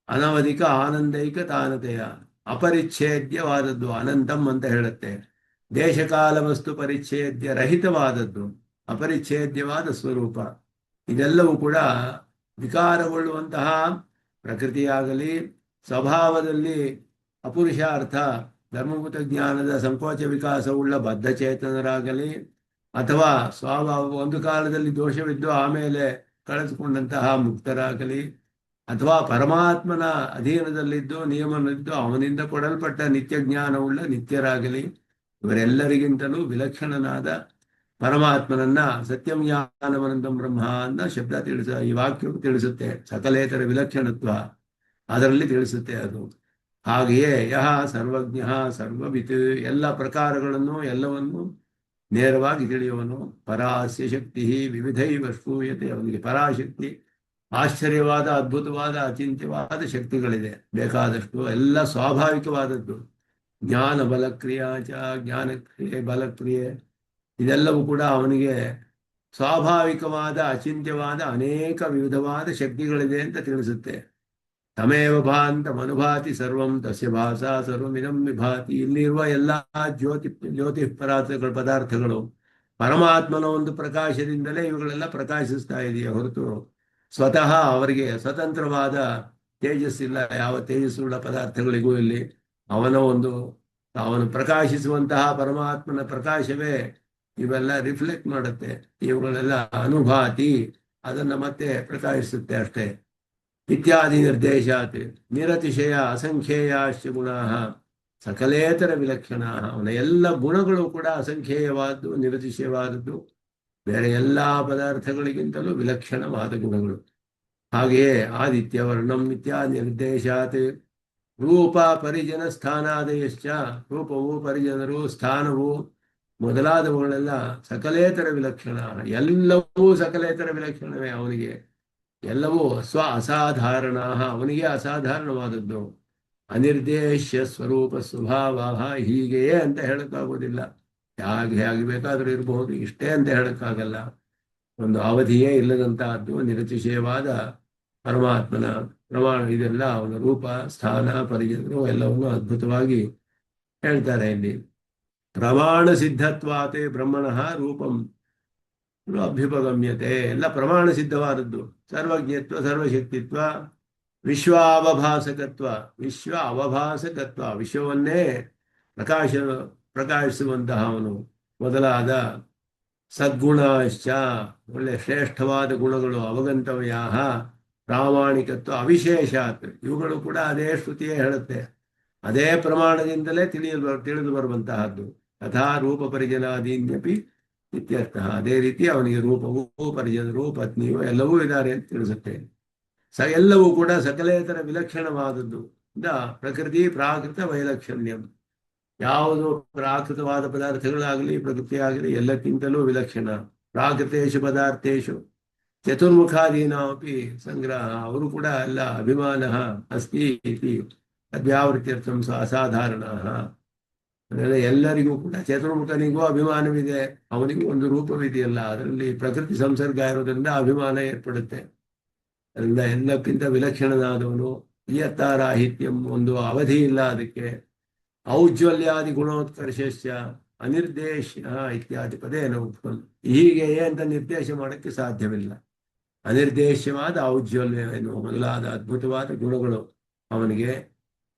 ಅನವಧಿಕ ಆನಂದೈಕ ತಾನತೆಯ ಅಪರಿಚ್ಛೇದ್ಯವಾದದ್ದು ಅನಂತಂ ಅಂತ ಹೇಳುತ್ತೆ. ದೇಶಕಾಲ ವಸ್ತು ಪರಿಚ್ಛೇದ್ಯ ರಹಿತವಾದದ್ದು ಅಪರಿಚ್ಛೇದ್ಯವಾದ ಸ್ವರೂಪ. ಇದೆಲ್ಲವೂ ಕೂಡ ವಿಕಾರಗೊಳ್ಳುವಂತಹ ಪ್ರಕೃತಿಯಾಗಲಿ, ಸ್ವಭಾವದಲ್ಲಿ ಅಪುರುಷಾರ್ಥ ಧರ್ಮಭೂತ ಜ್ಞಾನದ ಸಂಕೋಚ ವಿಕಾಸವುಳ್ಳ ಬದ್ಧಚೇತನರಾಗಲಿ, ಅಥವಾ ಸ್ವಭಾವ ಒಂದು ಕಾಲದಲ್ಲಿ ದೋಷವಿದ್ದು ಆಮೇಲೆ ಕಳೆದುಕೊಂಡಂತಹ ಮುಕ್ತರಾಗಲಿ, ಅಥವಾ ಪರಮಾತ್ಮನ ಅಧೀನದಲ್ಲಿದ್ದು ನಿಯಮನದ್ದು ಅವನಿಂದ ಕೊಡಲ್ಪಟ್ಟ ನಿತ್ಯ ಜ್ಞಾನವುಳ್ಳ ನಿತ್ಯರಾಗಲಿ, ಇವರೆಲ್ಲರಿಗಿಂತಲೂ ವಿಲಕ್ಷಣನಾದ ಪರಮಾತ್ಮನನ್ನ ಸತ್ಯಂ ಜ್ಞಾನಮನಂತಂ ಬ್ರಹ್ಮ ಅನ್ನ ಶಬ್ದ ಈ ವಾಕ್ಯವು ತಿಳಿಸುತ್ತೆ. ಸಕಲೇತರ ವಿಲಕ್ಷಣತ್ವ ಅದರಲ್ಲಿ ತಿಳಿಸುತ್ತೆ ಅದು. ಹಾಗೆಯೇ ಯಹ ಸರ್ವಜ್ಞ ಸರ್ವವಿತ್, ಎಲ್ಲ ಪ್ರಕಾರಗಳನ್ನು ಎಲ್ಲವನ್ನು ನೇರವಾಗಿ ತಿಳಿಯುವನು. ಪರಾಸ್ಯ ಶಕ್ತಿ ವಿವಿಧೈವ ಶ್ರೂಯತೆ. ಅವನಿಗೆ ಪರಾಶಕ್ತಿ, ಆಶ್ಚರ್ಯವಾದ ಅದ್ಭುತವಾದ ಅಚಿಂತ್ಯವಾದ ಶಕ್ತಿಗಳಿದೆ ಬೇಕಾದಷ್ಟು, ಎಲ್ಲ ಸ್ವಾಭಾವಿಕವಾದದ್ದು. ಜ್ಞಾನ ಬಲಕ್ರಿಯಾಚ, ಜ್ಞಾನಕ್ರಿಯೆ ಬಲಕ್ರಿಯೆ ಇದೆಲ್ಲವೂ ಕೂಡ ಅವನಿಗೆ ಸ್ವಾಭಾವಿಕವಾದ ಅಚಿಂತ್ಯವಾದ ಅನೇಕ ವಿವಿಧವಾದ ಶಕ್ತಿಗಳಿದೆ ಅಂತ ತಿಳಿಸುತ್ತೆ. ತಮೇವ ಭಾಂತ ಮನುಭಾತಿ ಸರ್ವಂ ತಸ್ಯ ಭಾಸಾ ಸರ್ವಮಿದಂ ವಿಭಾತಿ. ಇಲ್ಲಿರುವ ಎಲ್ಲ ಜ್ಯೋತಿ ಪದಾರ್ಥಗಳು ಪರಮಾತ್ಮನ ಒಂದು ಪ್ರಕಾಶದಿಂದಲೇ ಇವುಗಳೆಲ್ಲ ಪ್ರಕಾಶಿಸ್ತಾ ಇದೆಯೇ ಹೊರತು ಸ್ವತಃ ಅವರಿಗೆ ಸ್ವತಂತ್ರವಾದ ತೇಜಸ್ಸಿಲ್ಲ. ಯಾವ ತೇಜಸ್ಸುಳ್ಳ ಪದಾರ್ಥಗಳಿಗೂ ಇಲ್ಲಿ ಅವನು ಪ್ರಕಾಶಿಸುವಂತಹ ಪರಮಾತ್ಮನ ಪ್ರಕಾಶವೇ ಇವೆಲ್ಲ ರಿಫ್ಲೆಕ್ಟ್ ಮಾಡುತ್ತೆ. ಇವುಗಳೆಲ್ಲ ಅನುಭಾತಿ, ಅದನ್ನ ಮತ್ತೆ ಪ್ರಕಾಶಿಸುತ್ತೆ ಅಷ್ಟೇ. ಇತ್ಯಾದಿ ನಿರ್ದೇಶಾತ್ ನಿರತಿಶಯ ಅಸಂಖ್ಯೇಯಾಶ್ಚ ಗುಣಾಃ ಸಕಲೇತರ ವಿಲಕ್ಷಣ. ಅವನ ಎಲ್ಲ ಗುಣಗಳು ಕೂಡ ಅಸಂಖ್ಯೇಯವಾದ್ದು, ನಿರತಿಶಯವಾದದ್ದು, ಬೇರೆ ಎಲ್ಲ ಪದಾರ್ಥಗಳಿಗಿಂತಲೂ ವಿಲಕ್ಷಣವಾದ ಗುಣಗಳು. ಹಾಗೆಯೇ ಆದಿತ್ಯ ವರ್ಣಂ ಇತ್ಯಾದಿ ನಿರ್ದೇಶಾತ್ ರೂಪ ಪರಿಜನ ಸ್ಥಾನಾದಯಶ್ಚ. ರೂಪವು, ಪರಿಜನರು, ಸ್ಥಾನವು ಮೊದಲಾದವುಗಳೆಲ್ಲ ಸಕಲೇತರ ವಿಲಕ್ಷಣ. ಎಲ್ಲವೂ ಸಕಲೇತರ ವಿಲಕ್ಷಣವೇ ಅವನಿಗೆ. ಎಲ್ಲವೂ ಅಸಾಧಾರಣ, ಅವನಿಗೆ ಅಸಾಧಾರಣವಾದದ್ದು. ಅನಿರ್ದೇಶ್ಯ ಸ್ವರೂಪ ಸ್ವಭಾವ, ಹೀಗೆಯೇ ಅಂತ ಹೇಳಕ್ಕಾಗೋದಿಲ್ಲ. ಹೇಗೆ ಬೇಕಾದರೂ ಇರಬಹುದು, ಇಷ್ಟೇ ಅಂತ ಹೇಳಕ್ಕಾಗಲ್ಲ. ಒಂದು ಅವಧಿಯೇ ಇಲ್ಲದಂತಹದ್ದು ನಿರತಿಶಯವಾದ ಪರಮಾತ್ಮನ ಪ್ರಮಾಣ. ಇದೆಲ್ಲ ಅವನ ರೂಪ, ಸ್ಥಾನ, ಪರಿಜನರು ಎಲ್ಲವನ್ನು ಅದ್ಭುತವಾಗಿ ಹೇಳ್ತಾರೆ ಇಲ್ಲಿ. ಪ್ರಮಾಣ ಸಿದ್ಧತ್ವಾತೆ ಬ್ರಹ್ಮಣಃ ರೂಪಂ ಅಭ್ಯುಪಗಮ್ಯತೆ. ಎಲ್ಲ ಪ್ರಮಾಣ ಸಿದ್ಧವಾದದ್ದು. ಸರ್ವಜ್ಞತ್ವ, ಸರ್ವಶಕ್ತಿತ್ವ, ವಿಶ್ವಾವಭಾಸಕತ್ವ, ವಿಶ್ವ ಅವಭಾಸಕತ್ವ, ವಿಶ್ವವನ್ನೇ ಪ್ರಕಾಶಿಸುವಂತಹ ಅವನು ಮೊದಲಾದ ಸದ್ಗುಣಶ್ಚ, ಒಳ್ಳೆ ಶ್ರೇಷ್ಠವಾದ ಗುಣಗಳು, ಅವಗಂತವ್ಯಾಹ, ಪ್ರಾಮಾಣಿಕತ್ವ, ಅವಿಶೇಷಾತ್, ಇವುಗಳು ಕೂಡ ಅದೇ ಶ್ರುತಿಯೇ ಹೇಳುತ್ತೆ. ಅದೇ ಪ್ರಮಾಣದಿಂದಲೇ ತಿಳಿದು ಬರುವಂತಹದ್ದು. ತಥಾ ರೂಪ ಪರಿಜನಾದೀನ್ಯಪಿ ಇತ್ಯರ್ಥ. ಅದೇ ರೀತಿ ಅವನಿಗೆ ರೂಪವು, ಪರಿಜನರು, ಪತ್ನಿಯು ಎಲ್ಲವೂ ಇದ್ದಾರೆ ಅಂತ ತಿಳಿಸುತ್ತೆ. ಎಲ್ಲವೂ ಕೂಡ ಸಕಲೇತರ ವಿಲಕ್ಷಣವಾದದ್ದು. ಪ್ರಕೃತಿ ಪ್ರಾಕೃತ ವೈಲಕ್ಷಣ್ಯಂ. ಯಾವುದು ಪ್ರಾಕೃತವಾದ ಪದಾರ್ಥಗಳಾಗಲಿ ಪ್ರಕೃತಿಯಾಗಲಿ ಎಲ್ಲಕ್ಕಿಂತಲೂ ವಿಲಕ್ಷಣ. ಪ್ರಾಕೃತೇಶು ಪದಾರ್ಥೇಶು ಚತುರ್ಮುಖಾದೀನಾಪಿ ಸಂಗ್ರಹ. ಅವರು ಕೂಡ ಎಲ್ಲ ಅಭಿಮಾನ ಅಸ್ತಿ ಇತಿ ಅದ್ಯಾವೃತ್ಯರ್ಥಂ ಅಸಾಧಾರಣ. ಎಲ್ಲರಿಗೂ ಕೂಡ ಚತುರ್ಮುಖನಿಗೂ ಅಭಿಮಾನವಿದೆ, ಅವನಿಗೂ ಒಂದು ರೂಪವಿದೆಯಲ್ಲ, ಅದರಲ್ಲಿ ಪ್ರಕೃತಿ ಸಂಸರ್ಗ ಇರೋದ್ರಿಂದ ಅಭಿಮಾನ ಏರ್ಪಡುತ್ತೆ. ಅದರಿಂದ ಎಲ್ಲಕ್ಕಿಂತ ವಿಲಕ್ಷಣನಾದವನು. ಇಯತ್ತಾರಾಹಿತ್ಯಂ, ಒಂದು ಅವಧಿ ಇಲ್ಲ ಅದಕ್ಕೆ. ಔಜ್ವಲ್ಯಾದಿ ಗುಣೋತ್ಕರ್ಷಸ್ಯ ಅನಿರ್ದೇಶ ಇತ್ಯಾದಿ ಪದೇನ ಉತ್ಪನ್ನ. ಹೀಗೆಯೇ ಅಂತ ನಿರ್ದೇಶ ಮಾಡೋಕ್ಕೆ ಸಾಧ್ಯವಿಲ್ಲ. ಅನಿರ್ದೇಶವಾದ ಔಜ್ವಲ್ಯವೇನು ಮೊದಲಾದ ಅದ್ಭುತವಾದ ಗುಣಗಳು ಅವನಿಗೆ.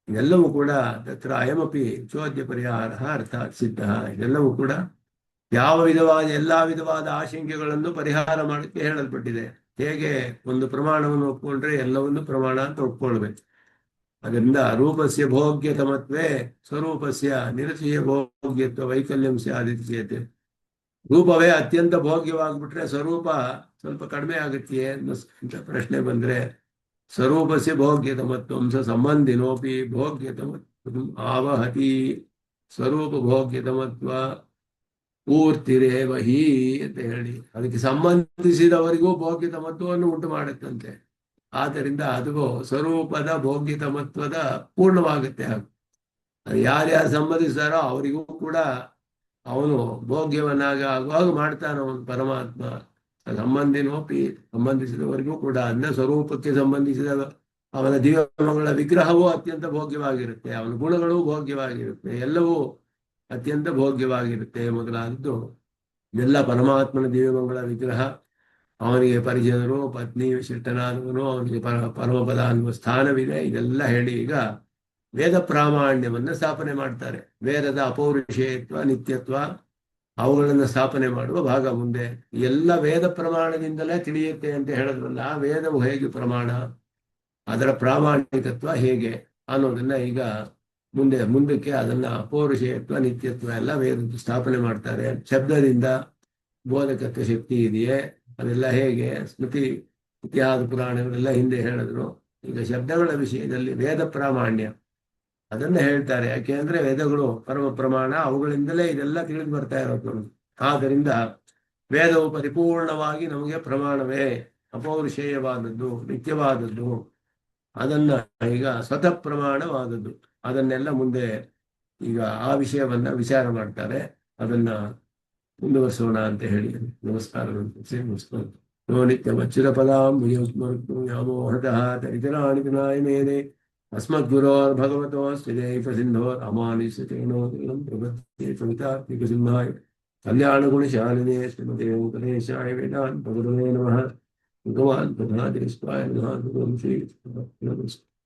ಇದೆಲ್ಲವೂ ಕೂಡ ತತ್ರ ಅಯಮಪಿ ಚೋದ್ಯ ಪರಿಹಾರ ಅರ್ಥಾತ್ ಸಿದ್ಧ. ಇದೆಲ್ಲವೂ ಕೂಡ ಯಾವ ವಿಧವಾದ ಎಲ್ಲಾ ವಿಧವಾದ ಆಶಂಕೆಗಳನ್ನು ಪರಿಹಾರ ಮಾಡಕ್ಕೆ ಹೇಳಲ್ಪಟ್ಟಿದೆ. ಹೇಗೆ ಒಂದು ಪ್ರಮಾಣವನ್ನು ಒಪ್ಕೊಂಡ್ರೆ ಎಲ್ಲವನ್ನು ಪ್ರಮಾಣ ಅಂತ ಒಪ್ಕೊಳ್ಬೇಕು. ಅದರಿಂದ ರೂಪಸ್ಯ ಭೋಗ್ಯತಮತ್ವೇ ಸ್ವರೂಪಸ್ಯ ನಿರತಿಯ ಭೋಗ್ಯತ್ವ ವೈಕಲ್ಯಂ ಸ್ಯಾದಿತ್ಯತೆ. ರೂಪವೇ ಅತ್ಯಂತ ಭೋಗ್ಯವಾಗ್ಬಿಟ್ರೆ ಸ್ವರೂಪ ಸ್ವಲ್ಪ ಕಡಿಮೆ ಆಗುತ್ತೆ ಅಂತ ಪ್ರಶ್ನೆ ಬಂದ್ರೆ, ಸ್ವರೂಪಸ್ಯ ಭೋಗ್ಯತಮತ್ವಂ ಸ ಸಂಬಂಧಿನೋಪಿ ಭೋಗ್ಯತಮತ್ವ ಆವಹತಿ. ಸ್ವರೂಪ ಭೋಗ್ಯತಮತ್ವ ಪೂರ್ತಿರೇವ ಹಿ ಅಂತ ಹೇಳಿ ಅದಕ್ಕೆ ಸಂಬಂಧಿಸಿದವರಿಗೂ ಭೋಗ್ಯತಮತ್ವವನ್ನು ಉಂಟು ಮಾಡುತ್ತಂತೆ. ಆದ್ದರಿಂದ ಅದು ಸ್ವರೂಪದ ಭೋಗ್ಯತಮತ್ವದ ಪೂರ್ಣವಾಗುತ್ತೆ. ಅದು ಯಾರ್ಯಾರು ಸಂಬಂಧಿಸ್ತಾರೋ ಅವರಿಗೂ ಕೂಡ ಅವನು ಭೋಗ್ಯವನ್ನಾಗಿ ಆಗುವಾಗ ಮಾಡ್ತಾನೆ ಅವನು ಪರಮಾತ್ಮ. ಸಂಬಂಧಿನೋಪಿ ಸಂಬಂಧಿಸಿದವರಿಗೂ ಕೂಡ ಅದನ್ನ ಸ್ವರೂಪಕ್ಕೆ ಸಂಬಂಧಿಸಿದ ಅವನ ದಿವ್ಯಮಂಗಳ ವಿಗ್ರಹವೂ ಅತ್ಯಂತ ಭೋಗ್ಯವಾಗಿರುತ್ತೆ, ಅವನ ಗುಣಗಳು ಭೋಗ್ಯವಾಗಿರುತ್ತೆ, ಎಲ್ಲವೂ ಅತ್ಯಂತ ಭೋಗ್ಯವಾಗಿರುತ್ತೆ ಮೊದಲಾದದ್ದು ಎಲ್ಲ ಪರಮಾತ್ಮನ ದಿವ್ಯಮಂಗಳ ವಿಗ್ರಹ. ಅವನಿಗೆ ಪರಿಚಯರು, ಪತ್ನಿ ವಿಶಿಷ್ಟನಾದವನು, ಅವನಿಗೆ ಪರಮಪದ ಅನ್ನುವ ಸ್ಥಾನವಿದೆ. ಇದೆಲ್ಲ ಹೇಳಿ ಈಗ ವೇದ ಪ್ರಾಮಾಣ್ಯವನ್ನ ಸ್ಥಾಪನೆ ಮಾಡ್ತಾರೆ. ವೇದದ ಅಪೌರುಷೇಯತ್ವ ನಿತ್ಯತ್ವ ಅವುಗಳನ್ನು ಸ್ಥಾಪನೆ ಮಾಡುವ ಭಾಗ ಮುಂದೆ. ಎಲ್ಲ ವೇದ ಪ್ರಮಾಣದಿಂದಲೇ ತಿಳಿಯುತ್ತೆ ಅಂತ ಹೇಳಿದ್ರಲ್ಲ, ವೇದವು ಹೇಗೆ ಪ್ರಮಾಣ, ಅದರ ಪ್ರಾಮಾಣಿಕತ್ವ ಹೇಗೆ ಅನ್ನೋದನ್ನ ಈಗ ಮುಂದಕ್ಕೆ ಅದನ್ನ ಅಪೌರುಷೇಯತ್ವ ನಿತ್ಯತ್ವ ಎಲ್ಲ ವೇದ ಸ್ಥಾಪನೆ ಮಾಡ್ತಾರೆ. ಶಬ್ದದಿಂದ ಬೋಧಕತ್ವ ಶಕ್ತಿ ಇದೆಯೇ, ಅದೆಲ್ಲ ಹೇಗೆ ಸ್ಮೃತಿ ಇತಿಹಾಸ ಪುರಾಣಗಳೆಲ್ಲ ಹಿಂದೆ ಹೇಳಿದ್ರು. ಈಗ ಶಬ್ದಗಳ ವಿಷಯದಲ್ಲಿ ವೇದ ಪ್ರಾಮಾಣ್ಯ ಅದನ್ನ ಹೇಳ್ತಾರೆ. ಯಾಕೆ ಅಂದ್ರೆ ವೇದಗಳು ಪರಮ ಪ್ರಮಾಣ, ಅವುಗಳಿಂದಲೇ ಇದೆಲ್ಲ ತಿಳಿದು ಬರ್ತಾ ಇರೋದು. ಆದ್ದರಿಂದ ವೇದವು ಪರಿಪೂರ್ಣವಾಗಿ ನಮಗೆ ಪ್ರಮಾಣವೇ, ಅಪೌರುಷೇಯವಾದದ್ದು, ನಿತ್ಯವಾದದ್ದು. ಅದನ್ನ ಈಗ ಸ್ವತಃ ಪ್ರಮಾಣವಾದದ್ದು. ಅದನ್ನೆಲ್ಲ ಮುಂದೆ ಈಗ ಆ ವಿಷಯವನ್ನ ವಿಚಾರ ಮಾಡ್ತಾರೆ. ಅದನ್ನ ಮುಂದುವರಿಸೋಣ ಅಂತ ಹೇಳಿ ನಮಸ್ಕಾರ. ನೋ ನಿತ್ಯಮಚ್ಯುತ ಪದಾಂ ವ್ಯಾಮೋಹತಃ ತರಿತರಾಣಿ ವಿನಾಯ ಮೇನೆ अस्मद्गुरोर्भगवतोऽस्य दैकसिन्धोरमानिष्यतेनो प्रपद्ये कवितात्मिकसिंहाय कल्याणगुणशालिने श्रीमते वेङ्कटेशाय वेदान्तगुरवे नमः। भगवान् प्रधादेश्वाय नमः। श्री